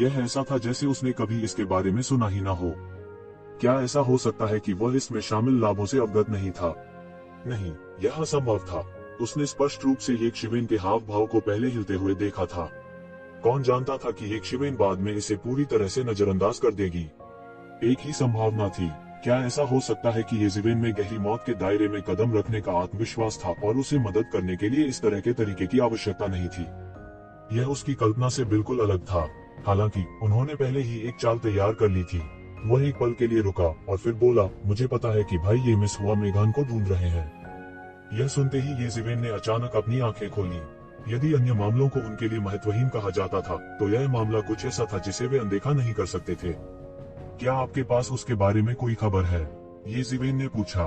यह ऐसा था जैसे उसने कभी इसके बारे में सुना ही न हो। क्या ऐसा हो सकता है कि वह इसमें शामिल लाभों से अवगत नहीं था? नहीं, यह असंभव था। उसने स्पष्ट रूप से एक शिवेन के हाव भाव को पहले हिलते हुए देखा था। कौन जानता था कि एक शिवेन बाद में इसे पूरी तरह से नजरअंदाज कर देगी। एक ही संभावना थी। क्या ऐसा हो सकता है कि ये जिवेन में गहरी मौत के दायरे में कदम रखने का आत्मविश्वास था और उसे मदद करने के लिए इस तरह के तरीके की आवश्यकता नहीं थी। यह उसकी कल्पना से बिल्कुल अलग था। हालांकि उन्होंने पहले ही एक चाल तैयार कर ली थी। वह एक पल के लिए रुका और फिर बोला, मुझे पता है कि भाई ये मिस हुआ मेघान को ढूंढ रहे हैं। यह सुनते ही ये जिवेन ने अचानक अपनी आंखें खोली। यदि अन्य मामलों को उनके लिए महत्वहीन कहा जाता था, तो यह मामला कुछ ऐसा था जिसे वे अनदेखा नहीं कर सकते थे। क्या आपके पास उसके बारे में कोई खबर है? ये जिवेन ने पूछा।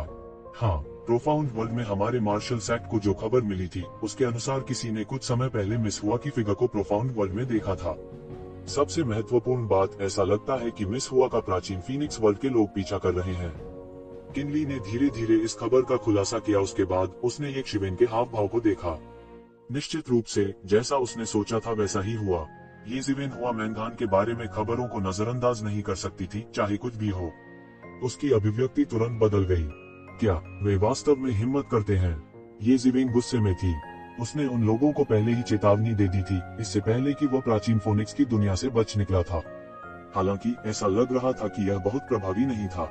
हाँ, प्रोफाउंड वर्ल्ड में हमारे मार्शल सैक्ट को जो खबर मिली थी उसके अनुसार किसी ने कुछ समय पहले मिस हुआ की फिगर को प्रोफाउंड वर्ल्ड में देखा था। सबसे महत्वपूर्ण बात, ऐसा लगता है कि मिस हुआ का प्राचीन फीनिक्स वर्ल्ड के लोग पीछा कर रहे हैं। किनली ने धीरे धीरे इस खबर का खुलासा किया। उसके बाद उसने एक शिवेन के हाव भाव को देखा। निश्चित रूप से जैसा उसने सोचा था वैसा ही हुआ। ये जिवेन हुआ मैंगान के बारे में खबरों को नजरअंदाज नहीं कर सकती थी, चाहे कुछ भी हो। उसकी अभिव्यक्ति तुरंत बदल गई। क्या वे वास्तव में हिम्मत करते हैं? ये जिवेन गुस्से में थी। उसने उन लोगों को पहले ही चेतावनी दे दी थी, इससे पहले कि वह प्राचीन फोनिक्स की दुनिया से बच निकला था। हालांकि ऐसा लग रहा था कि यह बहुत प्रभावी नहीं था।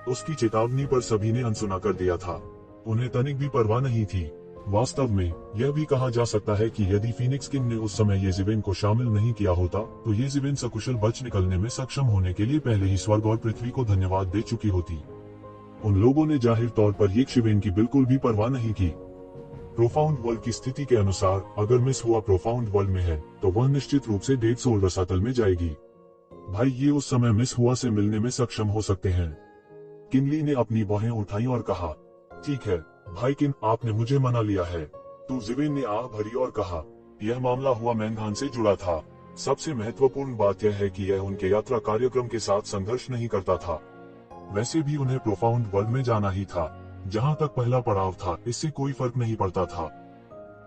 उसकी चेतावनी पर सभी ने अनसुना कर दिया था। उन्हें तनिक भी परवाह नहीं थी। वास्तव में यह भी कहा जा सकता है कि यदि फीनिक्स किंग ने उस समय ये जिवेन को शामिल नहीं किया होता तो ये जिवेन सकुशल बच निकलने में सक्षम होने के लिए पहले ही स्वर्ग और पृथ्वी को धन्यवाद दे चुकी होती। उन लोगों ने जाहिर तौर पर ये शिवेन की बिल्कुल भी परवाह नहीं की। प्रोफाउंड वर्ल्ड की स्थिति के अनुसार अगर मिस हुआ प्रोफाउंड वर्ल्ड में है तो वह निश्चित रूप से डेड सोल रसातल में जाएगी। भाई, ये उस समय मिस हुआ से मिलने में सक्षम हो सकते हैं। किनली ने अपनी बाहें उठाई और कहा, ठीक है भाई किन, आपने मुझे मना लिया है। तो जिवेन ने आह भरी और कहा, यह मामला हुआ मैंगान से जुड़ा था। सबसे महत्वपूर्ण बात यह है कि यह उनके यात्रा कार्यक्रम के साथ संघर्ष नहीं करता था। वैसे भी उन्हें प्रोफाउंड वर्ल्ड में जाना ही था। जहां तक पहला पड़ाव था, इससे कोई फर्क नहीं पड़ता था।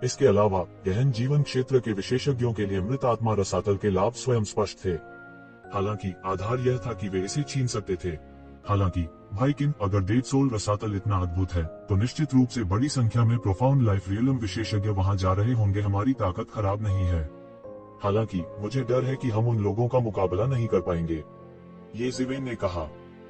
इसके अलावा गहन जीवन क्षेत्र के विशेषज्ञों के लिए मृत आत्मा रसातल के लाभ स्वयं स्पष्ट थे। हालांकि आधार यह था कि वे इसे छीन सकते थे। हालांकि भाई किन, अगर डेड सोल रसातल इतना अद्भुत है तो निश्चित रूप से बड़ी संख्या में प्रोफाउंड लाइफ रियलम विशेषज्ञ वहां जा रहे होंगे। हमारी ताकत खराब नहीं है। हालांकि मुझे डर है कि हम उन लोगों का मुकाबला नहीं कर पाएंगे। ये जिवेन ने कहा।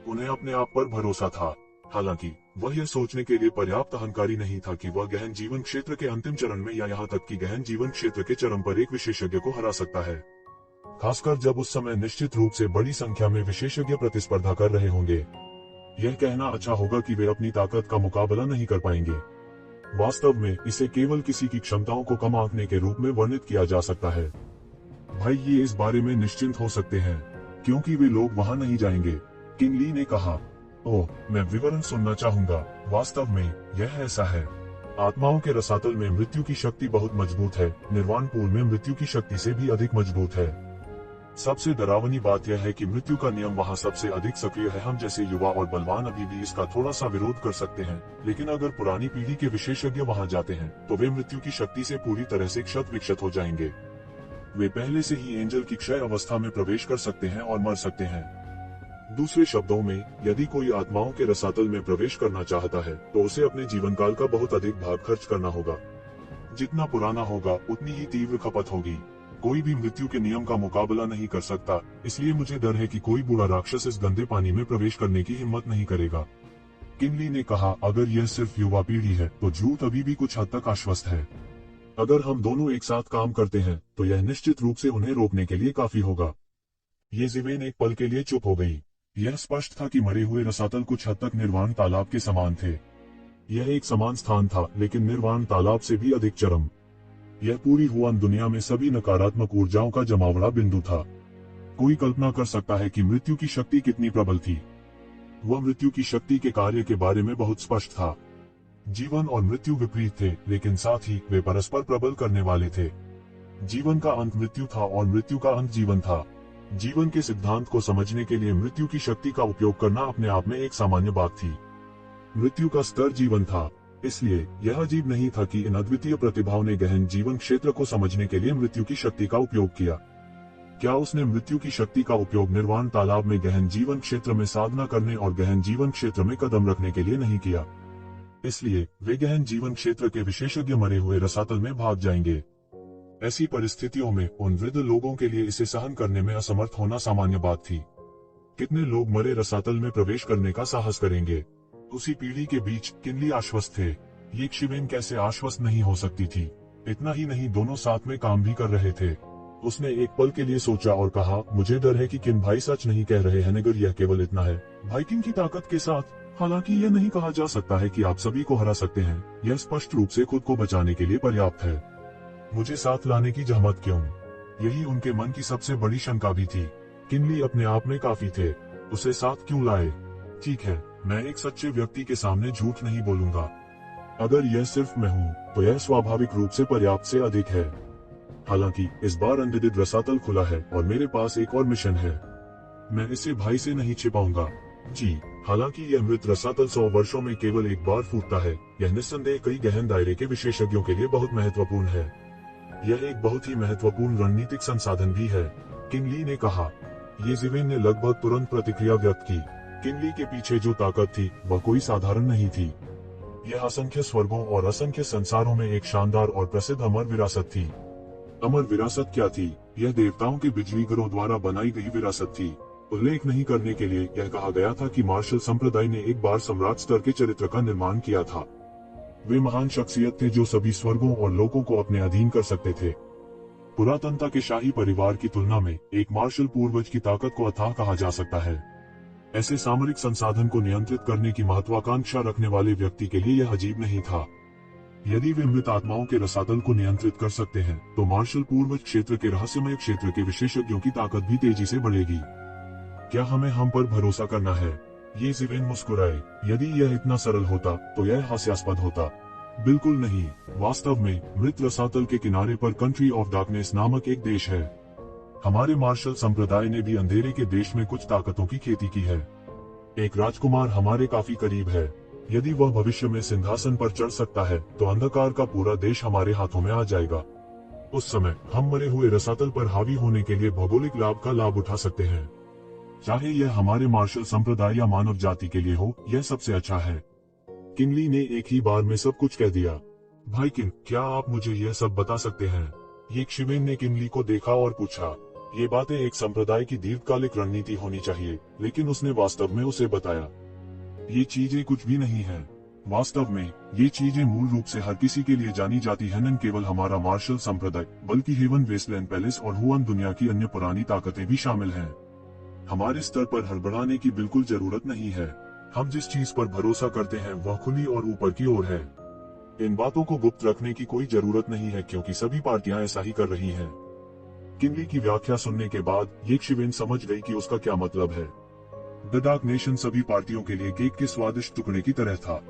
उन्हें अपने आप पर भरोसा था। हालांकि वह यह सोचने के लिए पर्याप्त अहंकारी नहीं था कि वह गहन जीवन क्षेत्र के अंतिम चरण में या यहाँ तक कि गहन जीवन क्षेत्र के चरम पर एक विशेषज्ञ को हरा सकता है, खासकर जब उस समय निश्चित रूप से बड़ी संख्या में विशेषज्ञ प्रतिस्पर्धा कर रहे होंगे। यह कहना अच्छा होगा कि वे अपनी ताकत का मुकाबला नहीं कर पाएंगे। वास्तव में इसे केवल किसी की क्षमताओं को कम आंकने के रूप में वर्णित किया जा सकता है। भाई, ये इस बारे में निश्चिंत हो सकते हैं क्योंकि वे लोग वहां नहीं जाएंगे। किनली ने कहा, ओह, मैं विवरण सुनना चाहूंगा। वास्तव में यह ऐसा है। आत्माओं के रसातल में मृत्यु की शक्ति बहुत मजबूत है। निर्वाण पूल में मृत्यु की शक्ति से भी अधिक मजबूत है। सबसे डरावनी बात यह है कि मृत्यु का नियम वहां सबसे अधिक सक्रिय है। हम जैसे युवा और बलवान अभी भी इसका थोड़ा सा विरोध कर सकते हैं, लेकिन अगर पुरानी पीढ़ी के विशेषज्ञ वहां जाते हैं तो वे मृत्यु की शक्ति से पूरी तरह से क्षत विक्षत हो जाएंगे। वे पहले से ही एंजल की क्षय अवस्था में प्रवेश कर सकते हैं और मर सकते हैं। दूसरे शब्दों में, यदि कोई आत्माओं के रसातल में प्रवेश करना चाहता है तो उसे अपने जीवन काल का बहुत अधिक भाग खर्च करना होगा। जितना पुराना होगा उतनी ही तीव्र खपत होगी। कोई भी मृत्यु के नियम का मुकाबला नहीं कर सकता, इसलिए मुझे डर है कि कोई बुरा राक्षस इस गंदे पानी में प्रवेश करने की हिम्मत नहीं करेगा। किनली ने कहा, अगर यह सिर्फ युवा पीढ़ी है तो झूठ अभी भी कुछ हद तक आश्वस्त है। अगर हम दोनों एक साथ काम करते हैं तो यह निश्चित रूप से उन्हें रोकने के लिए काफी होगा। ये जिवेन एक पल के लिए चुप हो गई। यह स्पष्ट था कि मरे हुए रसातल कुछ हद तक निर्वाण तालाब के समान थे। यह एक समान स्थान था, लेकिन निर्वाण तालाब से भी अधिक चरम। यह पूरी हुआन दुनिया में सभी नकारात्मक ऊर्जाओं का जमावड़ा बिंदु था। कोई कल्पना कर सकता है कि मृत्यु की शक्ति कितनी प्रबल थी। वह मृत्यु की शक्ति के कार्य के बारे में बहुत स्पष्ट था। जीवन और मृत्यु विपरीत थे, लेकिन साथ ही वे परस्पर प्रबल करने वाले थे। जीवन का अंत मृत्यु था और मृत्यु का अंत जीवन था। जीवन के सिद्धांत को समझने के लिए मृत्यु की शक्ति का उपयोग करना अपने आप में एक सामान्य बात थी। मृत्यु का स्तर जीवन था, इसलिए यह अजीब नहीं था कि इन अद्वितीय प्रतिभाओं ने गहन जीवन क्षेत्र को समझने के लिए मृत्यु की शक्ति का उपयोग किया। क्या उसने मृत्यु की शक्ति का उपयोग निर्वाण तालाब में गहन जीवन क्षेत्र में साधना करने और गहन जीवन क्षेत्र में कदम रखने के लिए नहीं किया? इसलिए वे गहन जीवन क्षेत्र के विशेषज्ञ मरे हुए रसातल में भाग जाएंगे। ऐसी परिस्थितियों में उन वृद्ध लोगों के लिए इसे सहन करने में असमर्थ होना सामान्य बात थी। कितने लोग मरे रसातल में प्रवेश करने का साहस करेंगे? उसी पीढ़ी के बीच किनली आश्वस्त थे। ये शिवेन कैसे आश्वस्त नहीं हो सकती थी? इतना ही नहीं, दोनों साथ में काम भी कर रहे थे। उसने एक पल के लिए सोचा और कहा, मुझे डर है कि किन भाई सच नहीं कह रहे हैं अगर यह केवल इतना है। भाई किन की ताकत के साथ, हालांकि यह नहीं कहा जा सकता है कि आप सभी को हरा सकते हैं। यह स्पष्ट रूप से खुद को बचाने के लिए पर्याप्त है। मुझे साथ लाने की जहमत क्यों? यही उनके मन की सबसे बड़ी शंका भी थी। किनली अपने आप में काफी थे। उसे साथ क्यों लाए? ठीक है, मैं एक सच्चे व्यक्ति के सामने झूठ नहीं बोलूंगा। अगर यह सिर्फ मैं हूँ, तो यह स्वाभाविक रूप से पर्याप्त से अधिक है। हालांकि इस बार अनडिड रसातल खुला है और मेरे पास एक और मिशन है। मैं इसे भाई से नहीं छिपाऊंगा। जी, हालांकि यह मृत रसातल 100 वर्षों में केवल एक बार फूटता है, यह निस्संदेह कई गहन दायरे के विशेषज्ञों के लिए बहुत महत्वपूर्ण है। यह एक बहुत ही महत्वपूर्ण रणनीतिक संसाधन भी है, किंग ली ने कहा। ये जिवेन ने लगभग तुरंत प्रतिक्रिया व्यक्त की। किंग ली के पीछे जो ताकत थी वह कोई साधारण नहीं थी। यह असंख्य स्वर्गों और असंख्य संसारों में एक शानदार और प्रसिद्ध अमर विरासत थी। अमर विरासत क्या थी? यह देवताओं के बिजली घरों द्वारा बनाई गई विरासत थी। उल्लेख नहीं करने के लिए यह कहा गया था कि मार्शल संप्रदाय ने एक बार सम्राट स्तर के चरित्र का निर्माण किया था। वे महान शख्सियत थे जो सभी स्वर्गों और लोगों को अपने अधीन कर सकते थे। पुरातनता के शाही परिवार की तुलना में एक मार्शल पूर्वज की ताकत को अथाह कहा जा सकता है। ऐसे सामरिक संसाधन को नियंत्रित करने की महत्वाकांक्षा रखने वाले व्यक्ति के लिए यह अजीब नहीं था। यदि वे मृत आत्माओं के रसातल को नियंत्रित कर सकते हैं, तो मार्शल पूर्वज क्षेत्र के रहस्यमय क्षेत्र के विशेषज्ञों की ताकत भी तेजी से बढ़ेगी। क्या हमें हम पर भरोसा करना है? ये जिवेन मुस्कुराए। यदि यह इतना सरल होता तो यह हास्यास्पद होता। बिल्कुल नहीं। वास्तव में मृत रसातल के किनारे पर कंट्री ऑफ डार्कनेस नामक एक देश है। हमारे मार्शल संप्रदाय ने भी अंधेरे के देश में कुछ ताकतों की खेती की है। एक राजकुमार हमारे काफी करीब है। यदि वह भविष्य में सिंहासन पर चढ़ सकता है, तो अंधकार का पूरा देश हमारे हाथों में आ जाएगा। उस समय हम मरे हुए रसातल पर हावी होने के लिए भौगोलिक लाभ का लाभ उठा सकते हैं। चाहे यह हमारे मार्शल संप्रदाय या मानव जाति के लिए हो, यह सबसे अच्छा है। किंग ली ने एक ही बार में सब कुछ कह दिया। भाई किंग, क्या आप मुझे यह सब बता सकते हैं? ये शिवेन ने किंग ली को देखा और पूछा। ये बातें एक संप्रदाय की दीर्घकालिक रणनीति होनी चाहिए, लेकिन उसने वास्तव में उसे बताया। ये चीजें कुछ भी नहीं है। वास्तव में ये चीजें मूल रूप से हर किसी के लिए जानी जाती है, न केवल हमारा मार्शल संप्रदाय, बल्कि हेवन वेस्टलैंड पैलेस और हुआन दुनिया की अन्य पुरानी ताकतें भी शामिल हैं। हमारे स्तर पर हड़बड़ाने की बिल्कुल जरूरत नहीं है। हम जिस चीज पर भरोसा करते हैं वह खुली और ऊपर की ओर है। इन बातों को गुप्त रखने की कोई जरूरत नहीं है, क्योंकि सभी पार्टियां ऐसा ही कर रही हैं। किंग ली की व्याख्या सुनने के बाद ये शिवेन समझ गई कि उसका क्या मतलब है। द डार्क नेशन सभी पार्टियों के लिए केक के स्वादिष्ट टुकड़े की तरह था।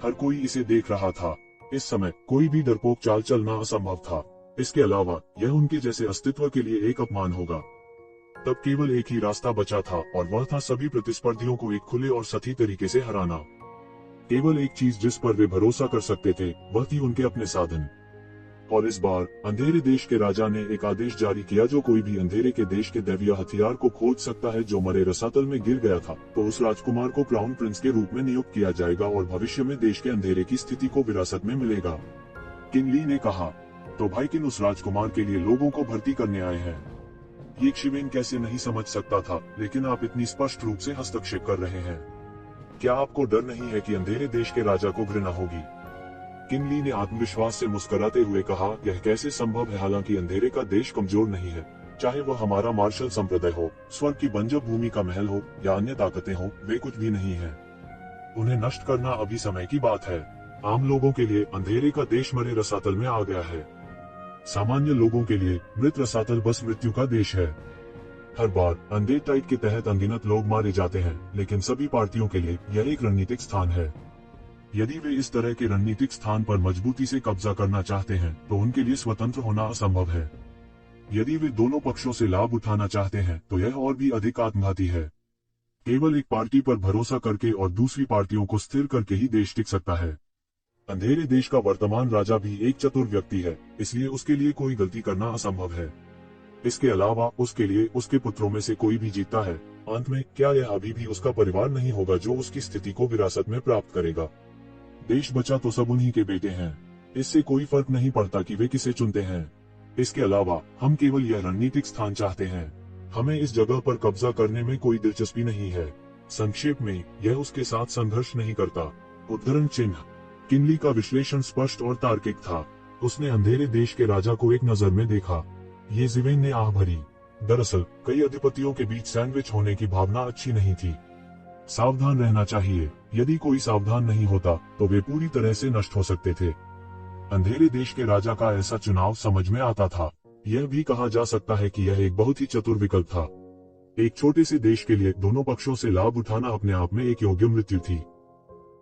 हर कोई इसे देख रहा था। इस समय कोई भी डरपोक चाल चलना असंभव था। इसके अलावा यह उनके जैसे अस्तित्व के लिए एक अपमान होगा। तब केवल एक ही रास्ता बचा था, और वह था सभी प्रतिस्पर्धियों को एक खुले और सही तरीके से हराना। केवल एक चीज जिस पर वे भरोसा कर सकते थे, वह थी उनके अपने साधन। और इस बार अंधेरे देश के राजा ने एक आदेश जारी किया, जो कोई भी अंधेरे के देश के दैवीय हथियार को खोज सकता है जो मरे रसातल में गिर गया था, तो उस राजकुमार को क्राउन प्रिंस के रूप में नियुक्त किया जाएगा और भविष्य में देश के अंधेरे की स्थिति को विरासत में मिलेगा। किंग ली ने कहा। तो भाई किन उस राजकुमार के लिए लोगों को भर्ती करने आए हैं? ये शिवेन कैसे नहीं समझ सकता था, लेकिन आप इतनी स्पष्ट रूप से हस्तक्षेप कर रहे हैं। क्या आपको डर नहीं है कि अंधेरे देश के राजा को घृणा होगी? किंग ली ने आत्मविश्वास से मुस्कुराते हुए कहा, यह कैसे संभव है? हालांकि अंधेरे का देश कमजोर नहीं है। चाहे वह हमारा मार्शल संप्रदाय हो, स्वर्ग की बंजर भूमि का महल हो, या अन्य ताकतें हो, वे कुछ भी नहीं है। उन्हें नष्ट करना अभी समय की बात है। आम लोगों के लिए अंधेरे का देश मरे रसातल में आ गया है। सामान्य लोगों के लिए मृत रसातल बस मृत्यु का देश है। हर बार अंधेर टाइट के तहत अनगिनत लोग मारे जाते हैं, लेकिन सभी पार्टियों के लिए यह एक रणनीतिक स्थान है। यदि वे इस तरह के रणनीतिक स्थान पर मजबूती से कब्जा करना चाहते हैं, तो उनके लिए स्वतंत्र होना असंभव है। यदि वे दोनों पक्षों से लाभ उठाना चाहते हैं, तो यह और भी अधिक आत्मघाती है। केवल एक पार्टी पर भरोसा करके और दूसरी पार्टियों को स्थिर करके ही देश टिक सकता है। अंधेरे देश का वर्तमान राजा भी एक चतुर व्यक्ति है, इसलिए उसके लिए कोई गलती करना असंभव है। इसके अलावा उसके लिए उसके पुत्रों में से कोई भी जीतता है, अंत में क्या यह अभी भी उसका परिवार नहीं होगा जो उसकी स्थिति को विरासत में प्राप्त करेगा? देश बचा तो सब उन्हीं के बेटे हैं। इससे कोई फर्क नहीं पड़ता कि वे किसे चुनते हैं। इसके अलावा हम केवल यह रणनीतिक स्थान चाहते हैं। हमें इस जगह पर कब्जा करने में कोई दिलचस्पी नहीं है। संक्षेप में, यह उसके साथ संघर्ष नहीं करता। उद्धरण चिन्ह। किंग ली का विश्लेषण स्पष्ट और तार्किक था। उसने अंधेरे देश के राजा को एक नजर में देखा। ये जिवेन ने आह भरी। दरअसल कई अधिपतियों के बीच सैंडविच होने की भावना अच्छी नहीं थी। सावधान रहना चाहिए। यदि कोई सावधान नहीं होता, तो वे पूरी तरह से नष्ट हो सकते थे। अंधेरे देश के राजा का ऐसा चुनाव समझ में आता था। यह भी कहा जा सकता है कि यह एक बहुत ही चतुर विकल्प था। एक छोटे से देश के लिए दोनों पक्षों से लाभ उठाना अपने आप में एक योग्य मृत्यु थी।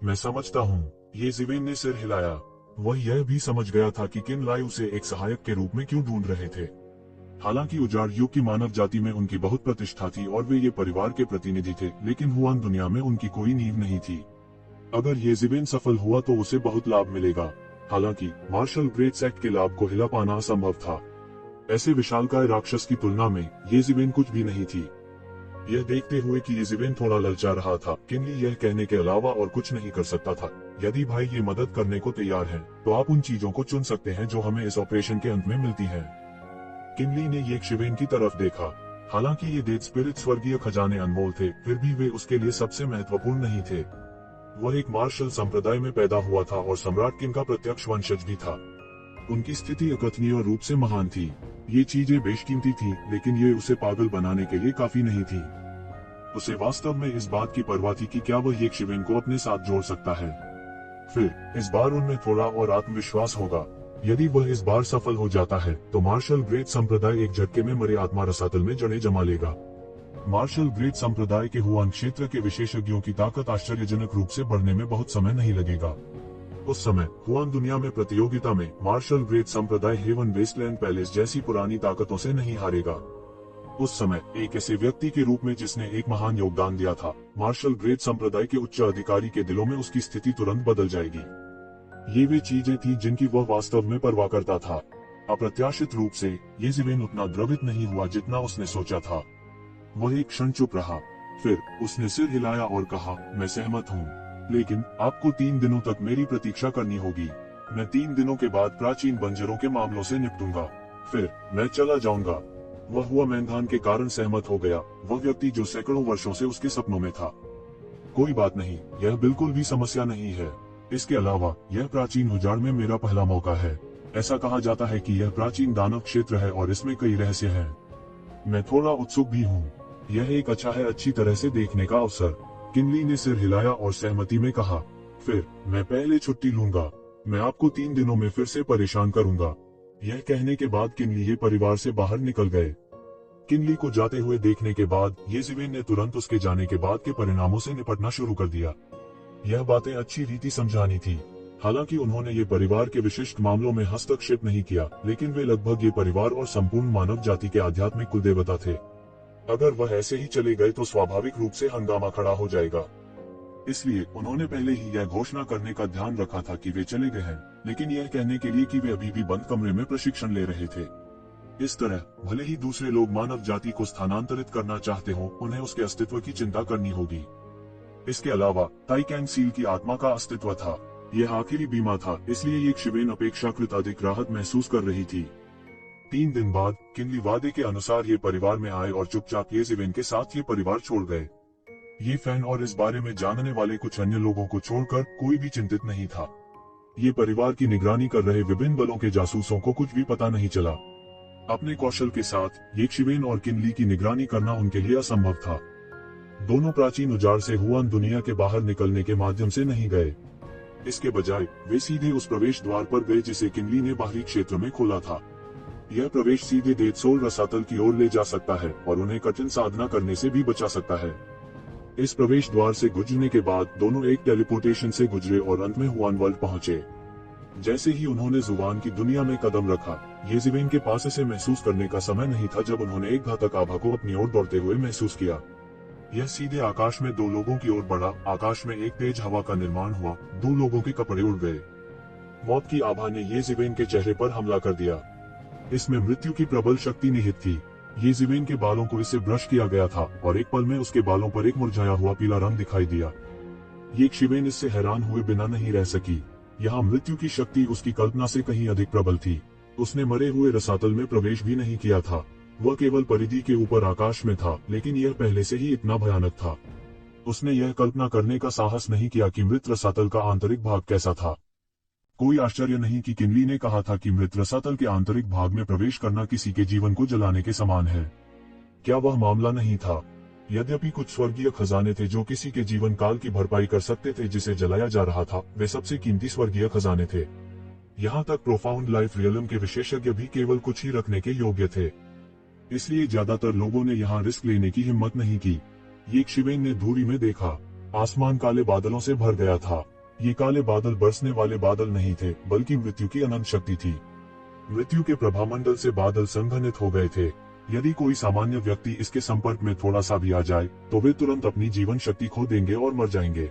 मैं समझता हूँ, ये ज़िवेन ने सिर हिलाया। वह यह भी समझ गया था कि किनलाई उसे एक सहायक के रूप में क्यों ढूंढ रहे थे। हालांकि उजाड़ युग की मानव जाति में उनकी बहुत प्रतिष्ठा थी और वे ये परिवार के प्रतिनिधि थे, लेकिन हुआन दुनिया में उनकी कोई नींव नहीं थी। अगर ये ज़िवेन सफल हुआ तो उसे बहुत लाभ मिलेगा। हालांकि मार्शल ग्रेट्स एक्ट के लाभ को हिला पाना असंभव था। ऐसे विशालकाय राक्षस की तुलना में ये ज़िवेन कुछ भी नहीं थी। यह देखते हुए कि ये ज़िवेन थोड़ा ललचा रहा था, किनली यह कहने के अलावा और कुछ नहीं कर सकता था। यदि भाई ये मदद करने को तैयार हैं, तो आप उन चीजों को चुन सकते हैं जो हमें इस ऑपरेशन के अंत में मिलती हैं। किनली ने ये शिवेन की तरफ देखा। हालांकि ये डेथ स्पिरिट स्वर्गीय खजाने अनमोल थे, फिर भी वे उसके लिए सबसे महत्वपूर्ण नहीं थे। वह एक मार्शल संप्रदाय में पैदा हुआ था और सम्राट किंग का प्रत्यक्ष वंशज भी था। उनकी स्थिति अकथनीय रूप से महान थी। ये चीजें बेशकीमती थी, लेकिन ये उसे पागल बनाने के लिए काफी नहीं थी। उसे वास्तव में इस बात की परवाह थी कि क्या वह एक शिवेन को अपने साथ जोड़ सकता है। फिर इस बार उनमें थोड़ा और आत्मविश्वास होगा। यदि वह इस बार सफल हो जाता है, तो मार्शल ग्रेट संप्रदाय एक झटके में मरे आत्मा रसातल में जड़ें जमा लेगा। मार्शल ग्रेट संप्रदाय के हुआन क्षेत्र के विशेषज्ञों की ताकत आश्चर्यजनक रूप से बढ़ने में बहुत समय नहीं लगेगा। उस समय हुआन दुनिया में प्रतियोगिता में मार्शल ग्रेट संप्रदाय हेवन वेस्टलैंड पैलेस जैसी पुरानी ताकतों से नहीं हारेगा। उस समय एक ऐसे व्यक्ति के रूप में जिसने एक महान योगदान दिया था, मार्शल ग्रेट संप्रदाय के उच्च अधिकारी के दिलों में उसकी स्थिति तुरंत बदल जाएगी। ये वे चीजें थी जिनकी वह वास्तव में परवाह करता था। अप्रत्याशित रूप से ये ज़िवेन उतना द्रवित नहीं हुआ जितना उसने सोचा था। वह एक क्षण चुप रहा, फिर उसने सिर हिलाया और कहा, मैं सहमत हूँ, लेकिन आपको 3 दिनों तक मेरी प्रतीक्षा करनी होगी। मैं 3 दिनों के बाद प्राचीन बंजरों के मामलों से निपटूंगा, फिर मैं चला जाऊंगा। वह हुआ मैदान के कारण सहमत हो गया, वह व्यक्ति जो सैकड़ों वर्षों से उसके सपनों में था। कोई बात नहीं, यह बिल्कुल भी समस्या नहीं है। इसके अलावा यह प्राचीन उजाड़ में मेरा पहला मौका है। ऐसा कहा जाता है कि यह प्राचीन दानव क्षेत्र है और इसमें कई रहस्य हैं। मैं थोड़ा उत्सुक भी हूँ। यह एक अच्छा है अच्छी तरह से देखने का अवसर। किनली ने सिर हिलाया और सहमति में कहा, फिर मैं पहले छुट्टी लूंगा। मैं आपको 3 दिनों में फिर से परेशान करूंगा। यह कहने के बाद किनली ये परिवार से बाहर निकल गए। किनली को जाते हुए देखने के बाद ये ज़िवेन ने तुरंत उसके जाने के बाद के परिणामों से निपटना शुरू कर दिया। यह बातें अच्छी रीति समझानी थी। हालांकि उन्होंने ये परिवार के विशिष्ट मामलों में हस्तक्षेप नहीं किया, लेकिन वे लगभग ये परिवार और संपूर्ण मानव जाति के आध्यात्मिक कुलदेवता थे। अगर वह ऐसे ही चले गए तो स्वाभाविक रूप से हंगामा खड़ा हो जाएगा। इसलिए उन्होंने पहले ही यह घोषणा करने का ध्यान रखा था कि वे चले गए हैं, लेकिन यह कहने के लिए कि वे अभी भी बंद कमरे में प्रशिक्षण ले रहे थे। इस तरह भले ही दूसरे लोग मानव जाति को स्थानांतरित करना चाहते हो, उन्हें उसके अस्तित्व की चिंता करनी होगी। इसके अलावा ताइकैंग सील की आत्मा का अस्तित्व था। यह आखिरी बीमा था, इसलिए ये शिवेन अपेक्षाकृत अधिक राहत महसूस कर रही थी। 3 दिन बाद किनली वादे के अनुसार ये परिवार में आए और चुपचाप ये ज़िवेन के साथ ये परिवार छोड़ गए। ये फैन और इस बारे में जानने वाले कुछ अन्य लोगों को छोड़कर कोई भी चिंतित नहीं था। ये परिवार की निगरानी कर रहे विभिन्न बलों के जासूसों को कुछ भी पता नहीं चला। अपने कौशल के साथ ये शिवेन और किनली की निगरानी करना उनके लिए असंभव था। दोनों प्राचीन उजाड़ से हुआन दुनिया के बाहर निकलने के माध्यम से नहीं गए। इसके बजाय वे सीधे उस प्रवेश द्वार पर गए जिसे किनली ने बाहरी क्षेत्र में खोला था। यह प्रवेश सीधे डेथ सोल रसातल की ओर ले जा सकता है और उन्हें कठिन साधना करने से भी बचा सकता है। इस प्रवेश द्वार से गुजरने के बाद दोनों एक टेलीपोर्टेशन से गुजरे और अंत में हुआन वर्ल्ड पहुंचे। जैसे ही उन्होंने जुबान की दुनिया में कदम रखा, ये ज़िवेन के पास इसे महसूस करने का समय नहीं था जब उन्होंने एक घातक आभा को अपनी ओर दौड़ते हुए महसूस किया। यह सीधे आकाश में 2 लोगों की ओर बढ़ा। आकाश में एक तेज हवा का निर्माण हुआ, 2 लोगों के कपड़े उड़ गए। मौत की आभा ने ये ज़िवेन के चेहरे पर हमला कर दिया। इसमें मृत्यु की प्रबल शक्ति निहित थी। ये ज़िवेन के बालों को इससे ब्रश किया गया था और एक पल में उसके बालों पर एक मुरझाया हुआ पीला रंग दिखाई दिया। ये शिवेन इससे हैरान हुए बिना नहीं रह सकी। यहाँ मृत्यु की शक्ति उसकी कल्पना से कहीं अधिक प्रबल थी। उसने मरे हुए रसातल में प्रवेश भी नहीं किया था। वह केवल परिधि के ऊपर आकाश में था, लेकिन यह पहले से ही इतना भयानक था। उसने यह कल्पना करने का साहस नहीं किया कि मृत रसातल का आंतरिक भाग कैसा था। कोई आश्चर्य नहीं कि किनली ने कहा था कि मृत रसातल के आंतरिक भाग में प्रवेश करना किसी के जीवन को जलाने के समान है। क्या वह मामला नहीं था? यद्यपि कुछ स्वर्गीय खजाने थे जो किसी के जीवन काल की भरपाई कर सकते थे जिसे जलाया जा रहा था, वे सबसे कीमती स्वर्गीय खजाने थे। यहाँ तक प्रोफाउंड लाइफ रियलम के विशेषज्ञ भी केवल कुछ ही रखने के योग्य थे। इसलिए ज्यादातर लोगों ने यहाँ रिस्क लेने की हिम्मत नहीं की। ये शिवेन ने दूरी में देखा। आसमान काले बादलों से भर गया था। ये काले बादल बरसने वाले बादल नहीं थे, बल्कि मृत्यु की अनंत शक्ति थी। मृत्यु के प्रभामंडल से बादल संघनित हो गए थे। यदि कोई सामान्य व्यक्ति इसके संपर्क में थोड़ा सा भी आ जाए तो वे तुरंत अपनी जीवन शक्ति खो देंगे और मर जाएंगे।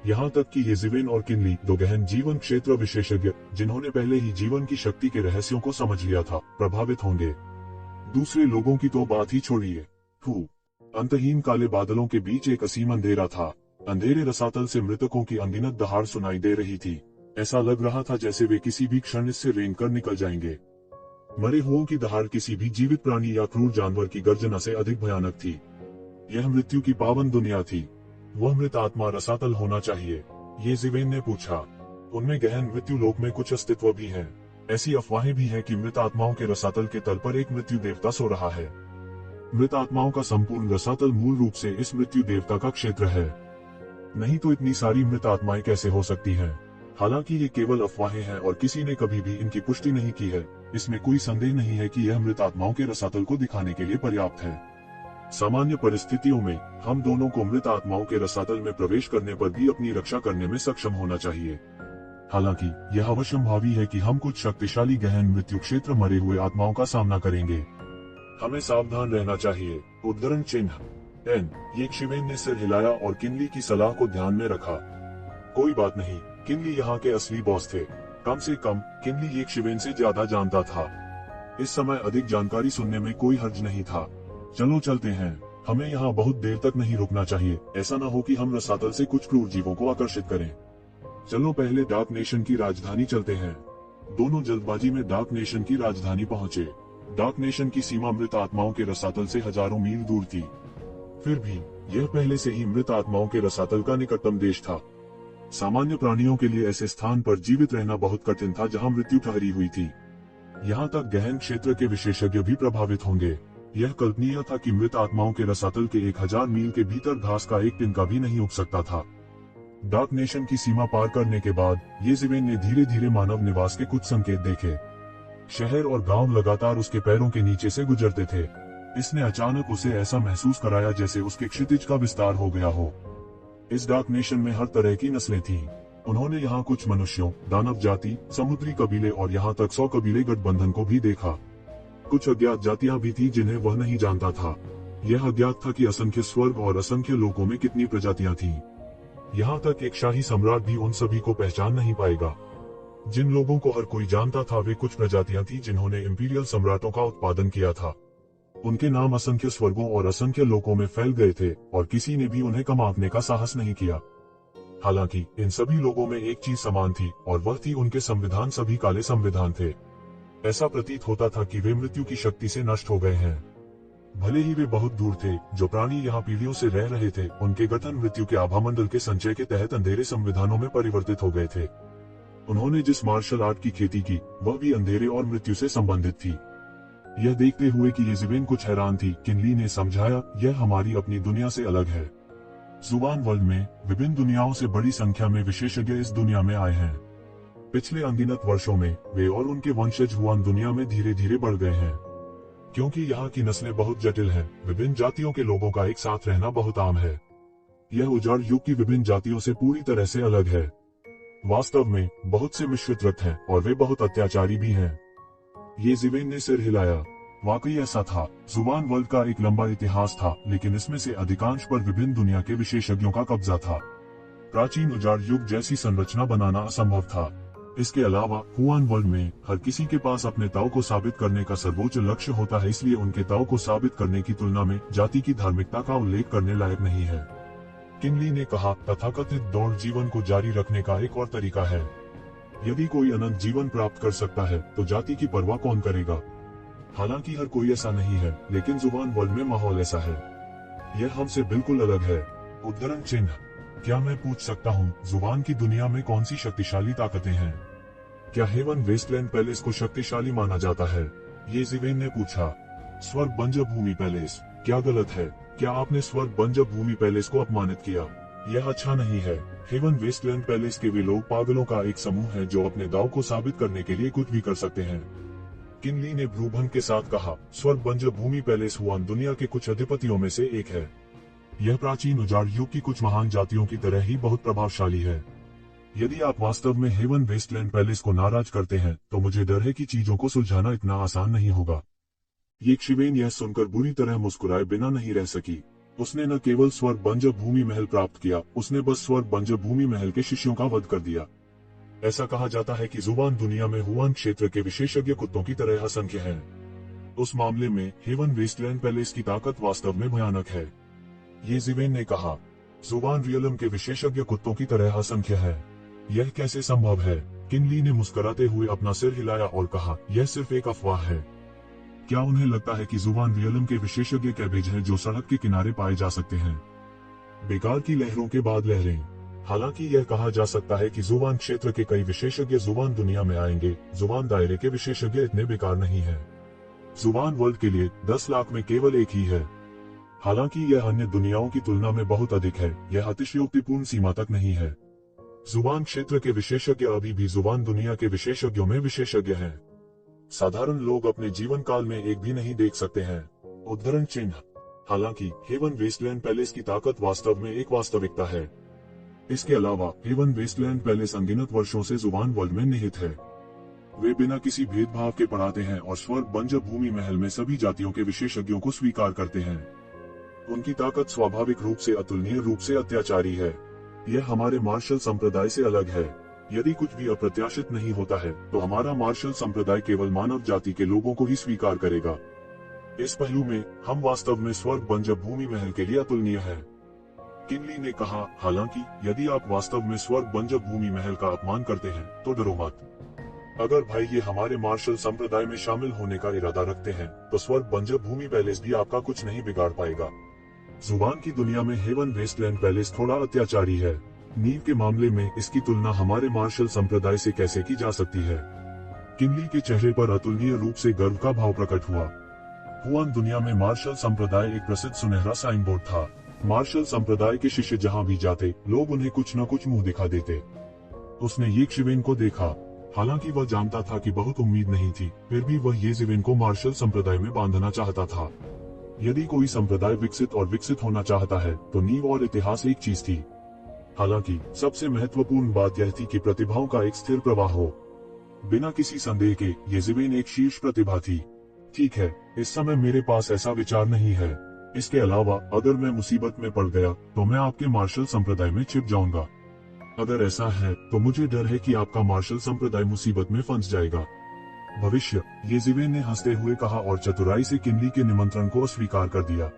यहाँ तक कि येज़ेबेल और किनली, दो गहन जीवन क्षेत्र विशेषज्ञ जिन्होंने पहले ही जीवन की शक्ति के रहस्यों को समझ लिया था, प्रभावित होंगे। दूसरे लोगों की तो बात ही छोड़िए। अंतहीन काले बादलों के बीच एक असीम अंधेरा था। अंधेरे रसातल से मृतकों की अनगिनत दहाड़ सुनाई दे रही थी। ऐसा लग रहा था जैसे वे किसी भी क्षण इससे रेंग कर निकल जाएंगे। मरे हुओं की दहाड़ किसी भी जीवित प्राणी या क्रूर जानवर की गर्जना से अधिक भयानक थी। यह मृत्यु की पावन दुनिया थी। वह मृत आत्मा रसातल होना चाहिए, येज़ेबेल ने पूछा। उनमें गहन मृत्यु लोक में कुछ अस्तित्व भी है। ऐसी अफवाहें भी है कि मृत आत्माओं के रसातल के तल पर एक मृत्यु देवता सो रहा है। मृत आत्माओं का संपूर्ण रसातल मूल रूप से इस मृत्यु देवता का क्षेत्र है। नहीं तो इतनी सारी मृत आत्माएं कैसे हो सकती हैं? हालांकि ये केवल अफवाहें हैं और किसी ने कभी भी इनकी पुष्टि नहीं की है। इसमें कोई संदेह नहीं है कि यह मृत आत्माओं के रसातल को दिखाने के लिए पर्याप्त है। सामान्य परिस्थितियों में हम दोनों को मृत आत्माओं के रसातल में प्रवेश करने पर भी अपनी रक्षा करने में सक्षम होना चाहिए। हालांकि यह अवश्यंभावी है कि हम कुछ शक्तिशाली गहन मृत्यु क्षेत्र मरे हुए आत्माओं का सामना करेंगे। हमें सावधान रहना चाहिए। उद्धरण चिन्ह एन। येज़ेबेल ने सिर हिलाया और किनली की सलाह को ध्यान में रखा। कोई बात नहीं, किनली यहाँ के असली बॉस थे। कम से कम किनली येज़ेबेल से ज्यादा जानता था। इस समय अधिक जानकारी सुनने में कोई हर्ज नहीं था। चलो चलते हैं। हमें यहाँ बहुत देर तक नहीं रुकना चाहिए। ऐसा न हो कि हम रसातल से कुछ क्रूर जीवों को आकर्षित करें। चलो पहले डार्क नेशन की राजधानी चलते हैं। दोनों जल्दबाजी में डार्क नेशन की राजधानी पहुँचे। डार्क नेशन की सीमा मृत आत्माओं के रसातल से हजारों मील दूर थी। फिर भी यह पहले से ही मृत आत्माओं के रसातल का निकटतम देश था। सामान्य प्राणियों के लिए ऐसे स्थान पर जीवित रहना बहुत कठिन था जहां मृत्यु ठहरी हुई थी। यहाँ तक गहन क्षेत्र के विशेषज्ञ भी प्रभावित होंगे। यह कल्पनीय था कि मृत आत्माओं के रसातल के 1000 मील के भीतर घास का एक तिनका भी नहीं उग सकता था। डार्क नेशन की सीमा पार करने के बाद येज़ेबेल ने धीरे धीरे मानव निवास के कुछ संकेत देखे। शहर और गांव लगातार उसके पैरों के नीचे से गुजरते थे। इसने अचानक उसे ऐसा महसूस कराया जैसे उसके क्षितिज का विस्तार हो गया हो। इस डार्क नेशन में हर तरह की नस्लें थीं। उन्होंने यहाँ कुछ मनुष्यों, दानव जाति, समुद्री कबीले और यहाँ तक 100 कबीले गठबंधन को भी देखा। कुछ अज्ञात जातियां भी थी जिन्हें वह नहीं जानता था। यह अज्ञात था कि असंख्य स्वर्ग और असंख्य लोकों में कितनी प्रजातियां थीं। यहाँ तक एक शाही सम्राट भी उन सभी को पहचान नहीं पाएगा। जिन लोगों को हर कोई जानता था वे कुछ प्रजातियां थी जिन्होंने इंपीरियल सम्राटों का उत्पादन किया था। उनके नाम असंख्य स्वर्गों और असंख्य लोकों में फैल गए थे और किसी ने भी उन्हें कम आंकने का साहस नहीं किया। हालांकि इन सभी लोगों में एक चीज समान थी और वह थी उनके संविधान सभी काले संविधान थे। ऐसा प्रतीत होता था कि वे मृत्यु की शक्ति से नष्ट हो गए हैं। भले ही वे बहुत दूर थे, जो प्राणी यहाँ पीढ़ियों से रह रहे थे उनके गठन मृत्यु के आभामंडल के संचय के तहत अंधेरे संविधानों में परिवर्तित हो गए थे। उन्होंने जिस मार्शल आर्ट की खेती की वह भी अंधेरे और मृत्यु से संबंधित थी। यह देखते हुए कि येज़ेबेल कुछ हैरान थी, किनली ने समझाया, यह हमारी अपनी दुनिया से अलग है। जुबान वर्ल्ड में विभिन्न दुनियाओं से बड़ी संख्या में विशेषज्ञ इस दुनिया में आए हैं। पिछले अनगिनत वर्षों में वे और उनके वंशज हुआन दुनिया में धीरे धीरे बढ़ गए हैं। क्योंकि यहाँ की नस्लें बहुत जटिल हैं, विभिन्न जातियों के लोगों का एक साथ रहना बहुत आम है। यह उजाड़ युग की विभिन्न जातियों से पूरी तरह से अलग है। वास्तव में बहुत से मिश्रित रक्त हैं और वे बहुत अत्याचारी भी हैं। येज़ेबेल ने सिर हिलाया। वाकई ऐसा था। जुबान वर्ल्ड का एक लंबा इतिहास था, लेकिन इसमें से अधिकांश पर विभिन्न दुनिया के विशेषज्ञों का कब्जा था। प्राचीन उजाड़ युग जैसी संरचना बनाना असंभव था। इसके अलावा हुआन वर्ल्ड में हर किसी के पास अपने ताऊ को साबित करने का सर्वोच्च लक्ष्य होता है, इसलिए उनके ताऊ को साबित करने की तुलना में जाति की धार्मिकता का उल्लेख करने लायक नहीं है। किनली ने कहा, तथाकथित दौड़ जीवन को जारी रखने का एक और तरीका है। यदि कोई अनंत जीवन प्राप्त कर सकता है तो जाति की परवाह कौन करेगा। हालांकि हर कोई ऐसा नहीं है, लेकिन जुबान वर्ल्ड में माहौल ऐसा है। यह हमसे बिल्कुल अलग है। उद्धरण चिन्ह। क्या मैं पूछ सकता हूँ, जुबान की दुनिया में कौन सी शक्तिशाली ताकतें हैं? क्या हेवन वेस्टलैंड पैलेस को शक्तिशाली माना जाता है? येज़ेबेल ने पूछा। स्वर्ग बंजर भूमि पैलेस, क्या गलत है? क्या आपने स्वर्ग बंजर भूमि पैलेस को अपमानित किया? यह अच्छा नहीं है। हेवन वेस्टलैंड पैलेस के वे लोग पागलों का एक समूह है जो अपने दाव को साबित करने के लिए कुछ भी कर सकते हैं। किनली ने ब्रूभन के साथ कहा, स्वर्ग बंजर भूमि पैलेस हुआन दुनिया के कुछ अधिपतियों में से एक है। यह प्राचीन उजाड़ युग की कुछ महान जातियों की तरह ही बहुत प्रभावशाली है। यदि आप वास्तव में हेवन वेस्टलैंड पैलेस को नाराज करते हैं तो मुझे डर है कि चीजों को सुलझाना इतना आसान नहीं होगा। ये शिवेन यह सुनकर बुरी तरह मुस्कुराए बिना नहीं रह सकी। उसने न केवल स्वर्ग बंजर भूमि महल प्राप्त किया, उसने बस स्वर्ग बंजर भूमि महल के शिष्यों का वध कर दिया। ऐसा कहा जाता है कि जुबान दुनिया में हुआन क्षेत्र के विशेषज्ञ कुत्तों की तरह असंख्य हैं। उस मामले में हेवन वेस्टलैंड पैलेस की ताकत वास्तव में भयानक है। ये जिवेन ने कहा, जुबान रियलम के विशेषज्ञ कुत्तों की तरह असंख्य है। यह कैसे संभव है? किनली ने मुस्कुराते हुए अपना सिर हिलाया और कहा, यह सिर्फ एक अफवाह है। क्या उन्हें लगता है कि जुबान रियलम के विशेषज्ञ कैबेज हैं जो सड़क के किनारे पाए जा सकते हैं? बेकार की लहरों के बाद लहरें। हालांकि यह कहा जा सकता है कि जुबान क्षेत्र के कई विशेषज्ञ जुबान दुनिया में आएंगे। जुबान दायरे के विशेषज्ञ इतने बेकार नहीं है। जुबान वर्ल्ड के लिए 10 लाख में केवल एक ही है। हालांकि यह अन्य दुनियाओं की तुलना में बहुत अधिक है, यह अतिशयोक्तिपूर्ण सीमा तक नहीं है। जुबान क्षेत्र के विशेषज्ञ अभी भी जुबान दुनिया के विशेषज्ञों में विशेषज्ञ हैं। साधारण लोग अपने जीवन काल में एक भी नहीं देख सकते हैं। उद्धरण चिन्ह। हालांकि हेवन वेस्टलैंड पैलेस की ताकत वास्तव में एक वास्तविकता है। इसके अलावा हेवन वेस्टलैंड पैलेस अनगिनत वर्षों से जुबान वर्ल्ड में निहित है। वे बिना किसी भेदभाव के पढ़ाते हैं और स्वर्ग बंजर भूमि महल में सभी जातियों के विशेषज्ञों को स्वीकार करते हैं। उनकी ताकत स्वाभाविक रूप से अतुलनीय रूप से अत्याचारी है। यह हमारे मार्शल संप्रदाय से अलग है। यदि कुछ भी अप्रत्याशित नहीं होता है तो हमारा मार्शल संप्रदाय केवल मानव जाति के लोगों को ही स्वीकार करेगा। इस पहलू में हम वास्तव में स्वर्ग बंजर भूमि महल के लिए अतुलनीय है। किनली ने कहा, हालांकि यदि आप वास्तव में स्वर्ग बंजर भूमि महल का अपमान करते हैं तो डरो मत। अगर भाई ये हमारे मार्शल संप्रदाय में शामिल होने का इरादा रखते हैं तो स्वर्ग बंजर भूमि पैलेस भी आपका कुछ नहीं बिगाड़ पाएगा। जुबान की दुनिया में हेवन वेस्टलैंड पैलेस थोड़ा अत्याचारी है। नींव के मामले में इसकी तुलना हमारे मार्शल संप्रदाय से कैसे की जा सकती है? किनली के चेहरे पर अतुलनीय रूप से गर्व का भाव प्रकट हुआ। हुआन दुनिया में मार्शल संप्रदाय एक प्रसिद्ध सुनहरा साइन बोर्ड था। मार्शल संप्रदाय के शिष्य जहां भी जाते लोग उन्हें कुछ न कुछ मुंह दिखा देते। उसने ये शिवेन को देखा। हालांकि वह जानता था कि बहुत उम्मीद नहीं थी, फिर भी वह ये जिवेन को मार्शल संप्रदाय में बांधना चाहता था। यदि कोई संप्रदाय विकसित होना चाहता है तो नींव और इतिहास एक चीज थी। हालांकि सबसे महत्वपूर्ण बात यह थी कि प्रतिभाओं का एक स्थिर प्रवाह हो। बिना किसी संदेह के ये जिवेन एक शीर्ष प्रतिभा थी। ठीक है, इस समय मेरे पास ऐसा विचार नहीं है। इसके अलावा अगर मैं मुसीबत में पड़ गया तो मैं आपके मार्शल संप्रदाय में छिप जाऊंगा। अगर ऐसा है तो मुझे डर है कि आपका मार्शल संप्रदाय मुसीबत में फंस जाएगा। भविष्य, ये जिवेन ने हंसते हुए कहा और चतुराई से किनली के निमंत्रण को अस्वीकार कर दिया।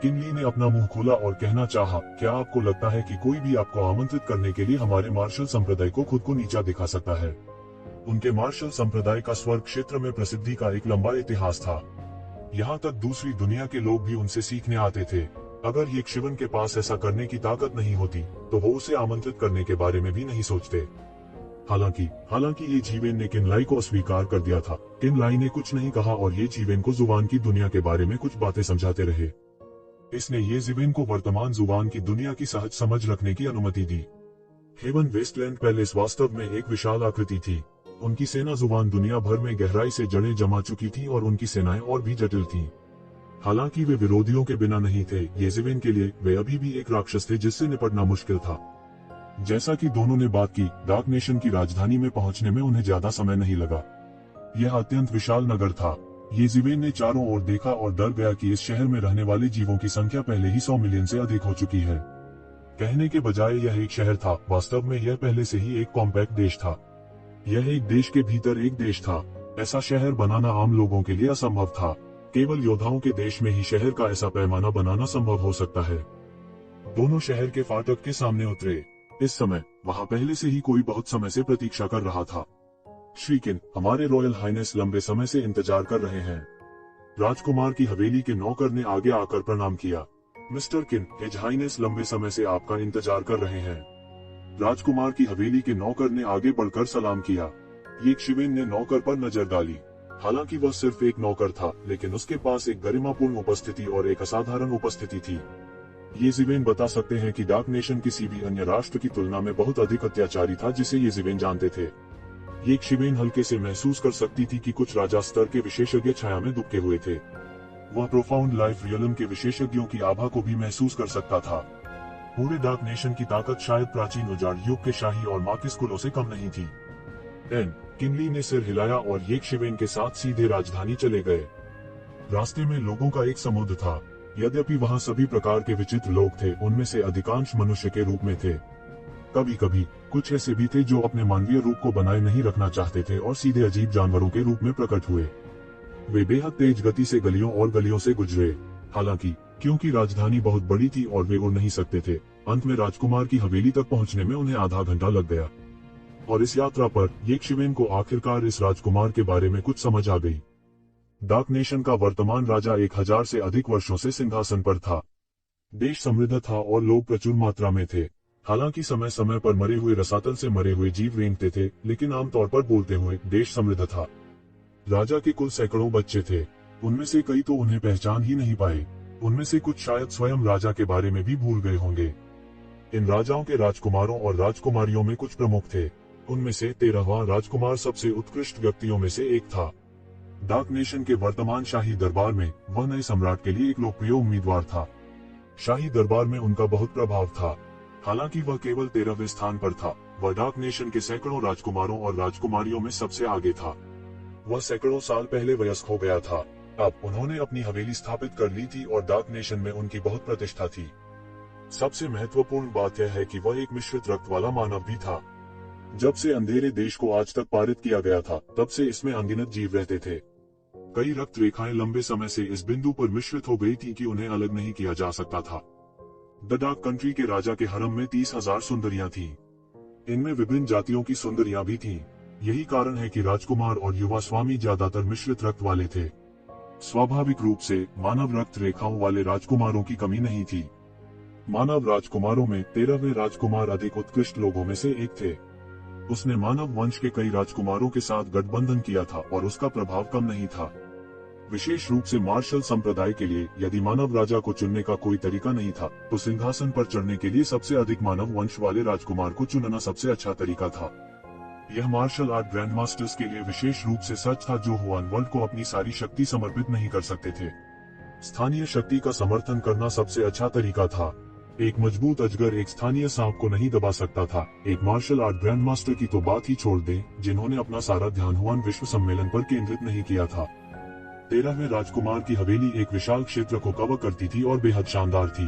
किनली ने अपना मुंह खोला और कहना चाहा, क्या आपको लगता है कि कोई भी आपको आमंत्रित करने के लिए हमारे मार्शल संप्रदाय को खुद को नीचा दिखा सकता है? उनके मार्शल संप्रदाय का स्वर्ग क्षेत्र में प्रसिद्धि का एक लंबा इतिहास था। यहाँ तक दूसरी दुनिया के लोग भी उनसे सीखने आते थे। अगर ये शिवन के पास ऐसा करने की ताकत नहीं होती तो वो उसे आमंत्रित करने के बारे में भी नहीं सोचते। हालांकि ये जीवेन ने किनलाई को अस्वीकार कर दिया था। किनलाई ने कुछ नहीं कहा और ये जीवेन को जुबान की दुनिया के बारे में कुछ बातें समझाते रहे। इसने ये जिवेन को वर्तमान जुबान की दुनिया की सहज समझ रखने की अनुमति दी। हेवन वेस्टलैंड पैलेस वास्तव में एक विशाल आकृति थी। उनकी सेना जुबान दुनिया भर में गहराई से जड़ें जमा चुकी थी और उनकी सेनाएं और भी जटिल थीं। हालांकि वे विरोधियों के बिना नहीं थे, ये जिवेन के लिए वे अभी भी एक राक्षस थे जिससे निपटना मुश्किल था। जैसा कि दोनों ने बात की, डार्क नेशन की राजधानी में पहुंचने में उन्हें ज्यादा समय नहीं लगा। यह अत्यंत विशाल नगर था। ये जिवेन ने चारों ओर देखा और डर गया कि इस शहर में रहने वाले जीवों की संख्या पहले ही 100 मिलियन से अधिक हो चुकी है। कहने के बजाय यह एक शहर था, वास्तव में यह पहले से ही एक कॉम्पैक्ट देश था। यह एक देश के भीतर एक देश था। ऐसा शहर बनाना आम लोगों के लिए असंभव था। केवल योद्धाओं के देश में ही शहर का ऐसा पैमाना बनाना संभव हो सकता है। दोनों शहर के फाटक के सामने उतरे। इस समय वहां पहले से ही कोई बहुत समय से प्रतीक्षा कर रहा था। श्री किन, हमारे रॉयल हाइनेस लंबे समय से इंतजार कर रहे हैं। राजकुमार की हवेली के नौकर ने आगे आकर प्रणाम किया। मिस्टर किन, हिज हाइनेस लंबे समय से आपका इंतजार कर रहे हैं। राजकुमार की हवेली के नौकर ने आगे बढ़कर सलाम किया। ये शिवेन ने नौकर पर नजर डाली। हालांकि वह सिर्फ एक नौकर था, लेकिन उसके पास एक गरिमापूर्ण उपस्थिति और एक असाधारण उपस्थिति थी। ये जिवेन बता सकते हैं कि डार्क नेशन किसी भी अन्य राष्ट्र की तुलना में बहुत अधिक अत्याचारी था जिसे ये जिवेन जानते थे। ये शिवेन हल्के से महसूस कर सकती थी कि कुछ राजा स्तर के विशेषज्ञ छाया में दुबके हुए थे। वह प्रोफाउंड लाइफ रियलम के विशेषज्ञों की आभा को भी महसूस कर सकता था। पूरे डार्क नेशन की ताकत शायद प्राचीन उजाड़ युग के शाही और मार्किस कुलों से कम नहीं थी। किनली ने सिर हिलाया और येकशिवेन के साथ सीधे राजधानी चले गए। रास्ते में लोगों का एक समुद्र था। यद्यपि वहाँ सभी प्रकार के विचित्र लोग थे, उनमें से अधिकांश मनुष्य के रूप में थे। कभी कभी कुछ ऐसे भी थे जो अपने मानवीय रूप को बनाए नहीं रखना चाहते थे और सीधे अजीब जानवरों के रूप में प्रकट हुए। वे बेहद तेज गति से गलियों और गलियों से गुजरे। हालांकि क्योंकि राजधानी बहुत बड़ी थी और वे उड़ नहीं सकते थे, अंत में राजकुमार की हवेली तक पहुंचने में उन्हें आधा घंटा लग गया। और इस यात्रा पर येकशिवेन को आखिरकार इस राजकुमार के बारे में कुछ समझ आ गई। डार्क नेशन का वर्तमान राजा 1000 से अधिक वर्षों से सिंहासन पर था। देश समृद्ध था और लोग प्रचुर मात्रा में थे। हालांकि समय समय पर मरे हुए रसातल से मरे हुए जीव रेंगते थे, लेकिन आमतौर पर बोलते हुए देश समृद्ध था। राजा के कुल सैकड़ों बच्चे थे। उनमें से कई तो उन्हें पहचान ही नहीं पाए। उनमें से कुछ शायद स्वयं राजा के बारे में भी भूल गए होंगे। इन राजाओं के राजकुमारों और राजकुमारियों में कुछ प्रमुख थे। उनमें से 13वां राजकुमार सबसे उत्कृष्ट व्यक्तियों में से एक था। डार्क नेशन के वर्तमान शाही दरबार में वह नए सम्राट के लिए एक लोकप्रिय उम्मीदवार था। शाही दरबार में उनका बहुत प्रभाव था। हालांकि वह केवल 13वें स्थान पर था, वह डार्क नेशन के सैकड़ों राजकुमारों और राजकुमारियों में सबसे आगे था। वह सैकड़ों साल पहले वयस्क हो गया था। अब उन्होंने अपनी हवेली स्थापित कर ली थी और डार्क नेशन में उनकी बहुत प्रतिष्ठा थी। सबसे महत्वपूर्ण बात यह है कि वह एक मिश्रित रक्त वाला मानव भी था। जब से अंधेरे देश को आज तक पारित किया गया था, तब से इसमें अनगिनत जीव रहते थे। कई रक्त रेखाएं लंबे समय से इस बिंदु पर मिश्रित हो गई थी कि उन्हें अलग नहीं किया जा सकता था। द डार्क कंट्री के राजा के हरम में 30,000 सुंदरियां थीं। इनमें विभिन्न जातियों की सुंदरियां भी थीं। यही कारण है कि राजकुमार और युवा स्वामी ज्यादातर मिश्रित रक्त वाले थे। स्वाभाविक रूप से मानव रक्त रेखाओं वाले राजकुमारों की कमी नहीं थी। मानव राजकुमारों में 13वें राजकुमार अधिक उत्कृष्ट लोगों में से एक थे। उसने मानव वंश के कई राजकुमारों के साथ गठबंधन किया था और उसका प्रभाव कम नहीं था। विशेष रूप से मार्शल संप्रदाय के लिए यदि मानव राजा को चुनने का कोई तरीका नहीं था, तो सिंहासन पर चढ़ने के लिए सबसे अधिक मानव वंश वाले राजकुमार को चुनना सबसे अच्छा तरीका था। यह मार्शल आर्ट ग्रैंड मास्टर्स के लिए विशेष रूप से सच था, जो हुआन वर्ल्ड को अपनी सारी शक्ति समर्पित नहीं कर सकते थे। स्थानीय शक्ति का समर्थन करना सबसे अच्छा तरीका था। एक मजबूत अजगर एक स्थानीय सांप को नहीं दबा सकता था। एक मार्शल आर्ट ग्रैंड मास्टर की तो बात ही छोड़ दें, जिन्होंने अपना सारा ध्यान हुआन विश्व सम्मेलन पर केंद्रित नहीं किया था। 13वें राजकुमार की हवेली एक विशाल क्षेत्र को कवर करती थी और बेहद शानदार थी।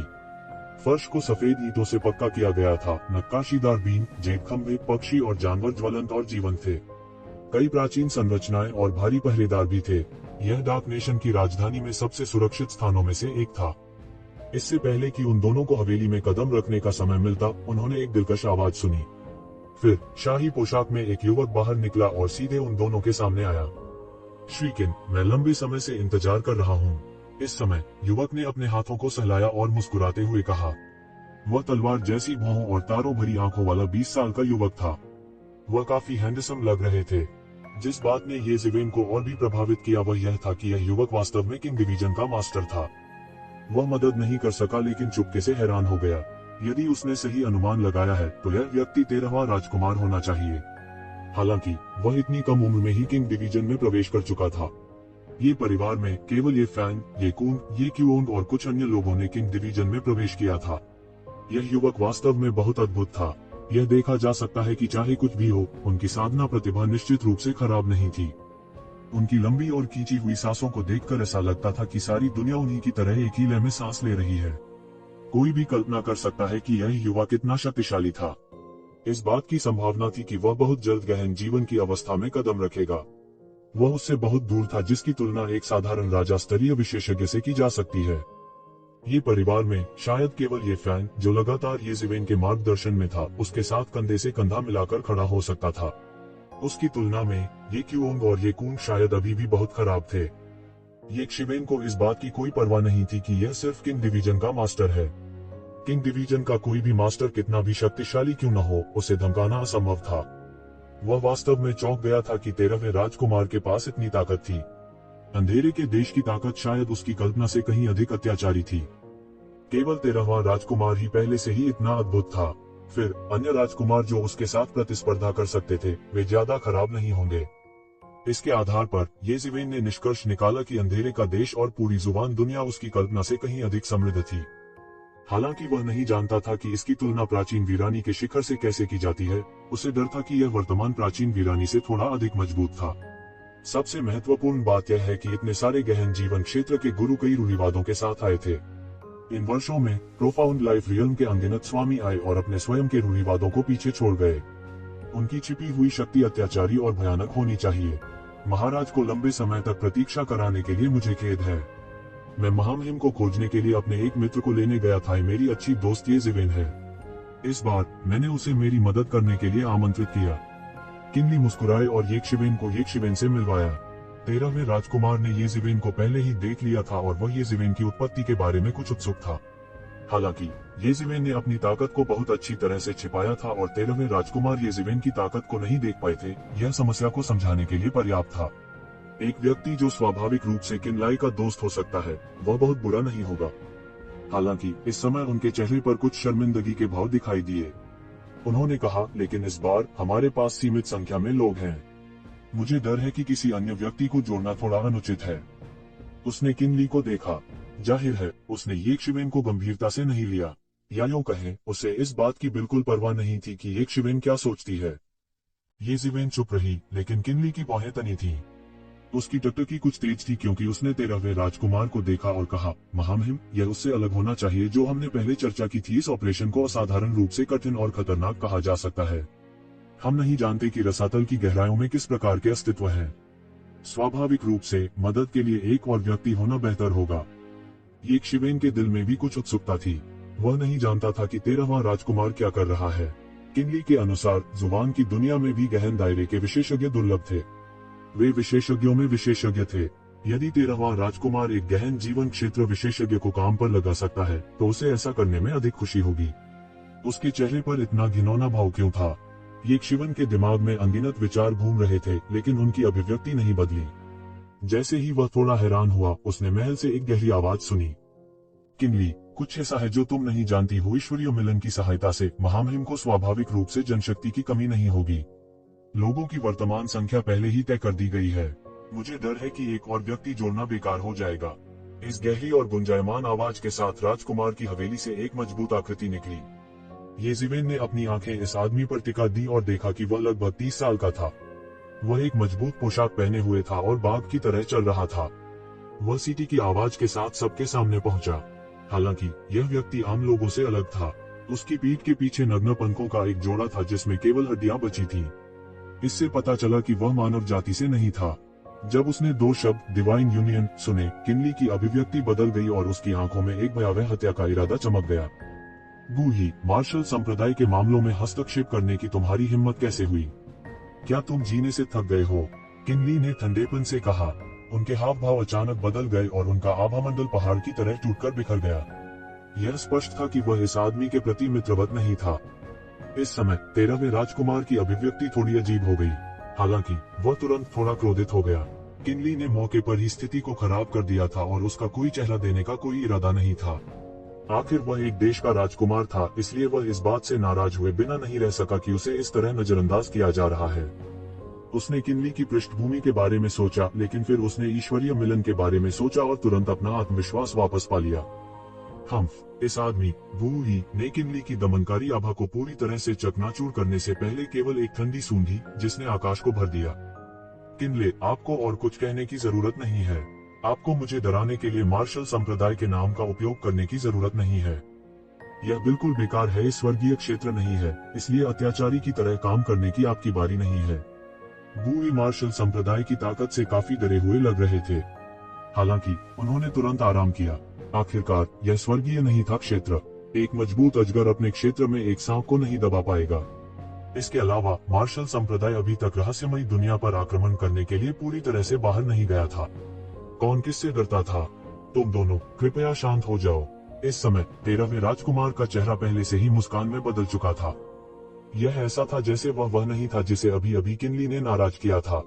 फर्श को सफेद ईंटों से पक्का किया गया था। नक्काशीदार बीम, जेब खंभे, पक्षी और जानवर ज्वलंत और जीवंत थे। कई प्राचीन संरचनाएं और भारी पहरेदार भी थे। यह डार्क नेशन की राजधानी में सबसे सुरक्षित स्थानों में से एक था। इससे पहले कि उन दोनों को हवेली में कदम रखने का समय मिलता, उन्होंने एक दिलकश आवाज सुनी। फिर शाही पोशाक में एक युवक बाहर निकला और सीधे उन दोनों के सामने आया। श्रीकिन, मैं लंबे समय से इंतजार कर रहा हूँ। इस समय युवक ने अपने हाथों को सहलाया और मुस्कुराते हुए कहा। वह तलवार जैसी भौहों और तारों भरी आंखों वाला 20 साल का युवक था। वह काफी हैंडसम लग रहे थे। जिस बात ने येकशिवेन को और भी प्रभावित किया वह यह था कि यह युवक वास्तव में किंग डिवीजन का मास्टर था। वह मदद नहीं कर सका, लेकिन चुपके से हैरान हो गया। यदि उसने सही अनुमान लगाया है तो यह व्यक्ति 13वां राजकुमार होना चाहिए। हालांकि वह इतनी कम उम्र में ही किंग डिवीजन में प्रवेश कर चुका था। ये परिवार में केवल ये फैन, ये कून, ये क्यूओंग और कुछ अन्य लोगों ने किंग डिवीजन में प्रवेश किया था। यह युवक वास्तव में बहुत अद्भुत था। यह देखा जा सकता है कि चाहे कुछ भी हो, उनकी साधना प्रतिभा निश्चित रूप से खराब नहीं थी। उनकी लंबी और खींची हुई सांसों को देखकर ऐसा लगता था कि सारी दुनिया उन्हीं की तरह एक ही लय में सांस ले रही है। कोई भी कल्पना कर सकता है कि यह युवा कितना शक्तिशाली था। इस बात की संभावना थी कि वह बहुत जल्द गहन जीवन की अवस्था में कदम रखेगा। वह उससे बहुत दूर था, जिसकी तुलना एक साधारण राजा स्तरीय विशेषज्ञ से की जा सकती है। ये परिवार में शायद केवल ये फैन, जो लगातार येकशिवेन के मार्गदर्शन में था, उसके साथ कंधे से कंधा मिलाकर खड़ा हो सकता था। उसकी तुलना में ये क्यूओंग और ये कून शायद अभी भी बहुत खराब थे। येकशिवेन को इस बात की कोई परवाह नहीं थी कि यह सिर्फ किंग डिवीजन का मास्टर है। किंग डिवीजन का कोई भी मास्टर कितना भी शक्तिशाली क्यों न हो, उसे धमकाना असंभव था। वह वास्तव में चौंक गया था कि 13वें राजकुमार के पास इतनी ताकत थी। अंधेरे के देश की ताकत शायद उसकी कल्पना से कहीं अधिक अत्याचारी थी। केवल 13वां राजकुमार ही पहले से ही इतना अद्भुत था। फिर अन्य राजकुमार जो उसके साथ प्रतिस्पर्धा कर सकते थे वे ज्यादा खराब नहीं होंगे। इसके आधार पर येज़िवेन ने निष्कर्ष निकाला कि अंधेरे का देश और पूरी जुबान दुनिया उसकी कल्पना से कहीं अधिक समृद्ध थी। हालांकि वह नहीं जानता था कि इसकी तुलना प्राचीन वीरानी के शिखर से कैसे की जाती है। उसे डर था कि यह वर्तमान प्राचीन वीरानी से थोड़ा अधिक मजबूत था। सबसे महत्वपूर्ण बात यह है कि इतने सारे गहन जीवन क्षेत्र के गुरु कई रूढ़िवादों के साथ आए थे। इन वर्षों में प्रोफाउंड लाइफ रियल्म के अनगिनत स्वामी आए और अपने स्वयं के रूढ़िवादों को पीछे छोड़ गए। उनकी छिपी हुई शक्ति अत्याचारी और भयानक होनी चाहिए। महाराज को लंबे समय तक प्रतीक्षा कराने के लिए मुझे खेद है। मैं महामहिम को खोजने के लिए अपने एक मित्र को लेने गया था। मेरी अच्छी दोस्त येज़िवेन है। इस बार मैंने उसे मेरी मदद करने के लिए आमंत्रित किया। किनली मुस्कुराए और येज़िवेन से मिलवाया। 13वें राजकुमार ने येज़िवेन को पहले ही देख लिया था और वह येज़िवेन की उत्पत्ति के बारे में कुछ उत्सुक था। हालांकि येज़िवेन ने अपनी ताकत को बहुत अच्छी तरह से छिपाया था और 13वें राजकुमार येज़िवेन की ताकत को नहीं देख पाए थे। यह समस्या को समझाने के लिए पर्याप्त था। एक व्यक्ति जो स्वाभाविक रूप से किनलाई का दोस्त हो सकता है वह बहुत बुरा नहीं होगा। हालांकि इस समय उनके चेहरे पर कुछ शर्मिंदगी के भाव दिखाई दिए। उन्होंने कहा, लेकिन इस बार हमारे पास सीमित संख्या में लोग हैं। मुझे डर है कि किसी अन्य व्यक्ति को जोड़ना थोड़ा अनुचित है। उसने किनली को देखा। जाहिर है उसने येज़िवेन को गंभीरता से नहीं लिया, या यूं कहें उसे इस बात की बिल्कुल परवाह नहीं थी कि येज़िवेन क्या सोचती है। येज़िवेन चुप रही, लेकिन किनली की बाहें तनी थी। उसकी टकटकी कुछ तेज थी क्योंकि उसने 13वें राजकुमार को देखा और कहा, महामहिम, यह उससे अलग होना चाहिए जो हमने पहले चर्चा की थी। इस ऑपरेशन को असाधारण रूप से कठिन और खतरनाक कहा जा सकता है। हम नहीं जानते कि रसातल की गहराइयों में किस प्रकार के अस्तित्व हैं। स्वाभाविक रूप से मदद के लिए एक और व्यक्ति होना बेहतर होगा। येज़िवेन के दिल में भी कुछ उत्सुकता थी। वह नहीं जानता था कि 13वां राजकुमार क्या कर रहा है। किनली के अनुसार जुबान की दुनिया में भी गहन दायरे के विशेषज्ञ दुर्लभ थे। वे विशेषज्ञों में विशेषज्ञ थे। यदि 13वां राजकुमार एक गहन जीवन क्षेत्र विशेषज्ञ को काम पर लगा सकता है तो उसे ऐसा करने में अधिक खुशी होगी। उसके चेहरे पर इतना घिनौना भाव क्यों था? येज़िवेन के दिमाग में अनगिनत विचार घूम रहे थे, लेकिन उनकी अभिव्यक्ति नहीं बदली। जैसे ही वह थोड़ा हैरान हुआ, उसने महल से एक गहरी आवाज सुनी, किनली, कुछ ऐसा है जो तुम नहीं जानती हो। ईश्वरीय मिलन की सहायता से महामहिम को स्वाभाविक रूप से जनशक्ति की कमी नहीं होगी। लोगों की वर्तमान संख्या पहले ही तय कर दी गई है। मुझे डर है कि एक और व्यक्ति जोड़ना बेकार हो जाएगा। इस गहरी और गुंजायमान आवाज के साथ राजकुमार की हवेली से एक मजबूत आकृति निकली। येज़िवेन ने अपनी आंखें इस आदमी पर टिका दी और देखा कि वह लगभग 30 साल का था। वह एक मजबूत पोशाक पहने हुए था और बाघ की तरह चल रहा था। वह सीटी की आवाज के साथ सबके सामने पहुंचा। हालांकि यह व्यक्ति आम लोगों से अलग था। उसकी पीठ के पीछे नग्न पंखों का एक जोड़ा था जिसमें केवल हड्डियां बची थीं। इससे पता चला कि वह मानव जाति से नहीं था। जब उसने दो शब्द डिवाइन यूनियन सुने, किनली की अभिव्यक्ति बदल गई और उसकी आंखों में एक भयावह हत्या का इरादा चमक गया। गूही, मार्शल संप्रदाय के मामलों में हस्तक्षेप करने की तुम्हारी हिम्मत कैसे हुई? क्या तुम जीने से थक गए हो? किनली ने ठंडेपन से कहा। उनके हाव भाव अचानक बदल गए और उनका आभामंडल पहाड़ की तरह टूटकर बिखर गया। यह स्पष्ट था कि वह इस आदमी के प्रति मित्रवत नहीं था। इस समय 13वें राजकुमार की अभिव्यक्ति थोड़ी अजीब हो गई। हालांकि वह तुरंत थोड़ा क्रोधित हो गया। किनली ने मौके पर ही स्थिति को खराब कर दिया था और उसका कोई चेहरा देने का कोई इरादा नहीं था। आखिर वह एक देश का राजकुमार था, इसलिए वह इस बात से नाराज हुए बिना नहीं रह सका कि उसे इस तरह नजरअंदाज किया जा रहा है। उसने किनली की पृष्ठभूमि के बारे में सोचा, लेकिन फिर उसने ईश्वरीय मिलन के बारे में सोचा और तुरंत अपना आत्मविश्वास वापस पा लिया। इस आदमी बूही ने किनली की दमनकारी आभा को पूरी तरह से चकनाचूर करने से पहले केवल एक ठंडी सूंघी जिसने आकाश को भर दिया। किनले, आपको और कुछ कहने की जरूरत नहीं है। आपको मुझे डराने के लिए मार्शल संप्रदाय के नाम का उपयोग करने की जरूरत नहीं है। यह बिल्कुल बेकार है। स्वर्गीय क्षेत्र नहीं है, इसलिए अत्याचारी की तरह काम करने की आपकी बारी नहीं है। बूही मार्शल संप्रदाय की ताकत से काफी डरे हुए लग रहे थे। हालांकि उन्होंने तुरंत आराम किया। आखिरकार यह स्वर्गीय नहीं था क्षेत्र। एक मजबूत अजगर अपने क्षेत्र में एक सांप को नहीं दबा पाएगा। इसके अलावा मार्शल संप्रदाय अभी तक रहस्यमयी दुनिया पर आक्रमण करने के लिए पूरी तरह से बाहर नहीं गया था। कौन किससे डरता था? तुम दोनों कृपया शांत हो जाओ। इस समय 13वें राजकुमार का चेहरा पहले से ही मुस्कान में बदल चुका था। यह ऐसा था जैसे वह नहीं था जिसे अभी अभी किनली ने नाराज किया था।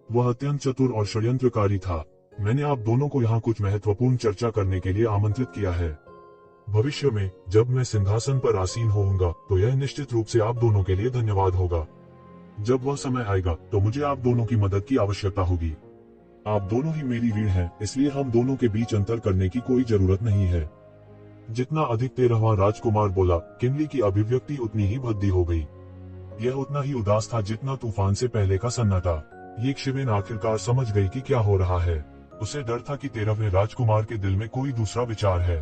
वह अत्यंत चतुर और षड्यंत्रकारी था। मैंने आप दोनों को यहाँ कुछ महत्वपूर्ण चर्चा करने के लिए आमंत्रित किया है। भविष्य में जब मैं सिंहासन पर आसीन होऊंगा तो यह निश्चित रूप से आप दोनों के लिए धन्यवाद होगा। जब वह समय आएगा तो मुझे आप दोनों की मदद की आवश्यकता होगी। आप दोनों ही मेरी रीढ़ हैं, इसलिए हम दोनों के बीच अंतर करने की कोई जरूरत नहीं है। जितना अधिक 13वां राजकुमार बोला, किनली की अभिव्यक्ति उतनी ही भद्दी हो गई। यह उतना ही उदास था जितना तूफान से पहले का सन्नाटा। ये शिवेन आखिरकार समझ गई कि क्या हो रहा है। उसे डर था कि 13वें राजकुमार के दिल में कोई दूसरा विचार है।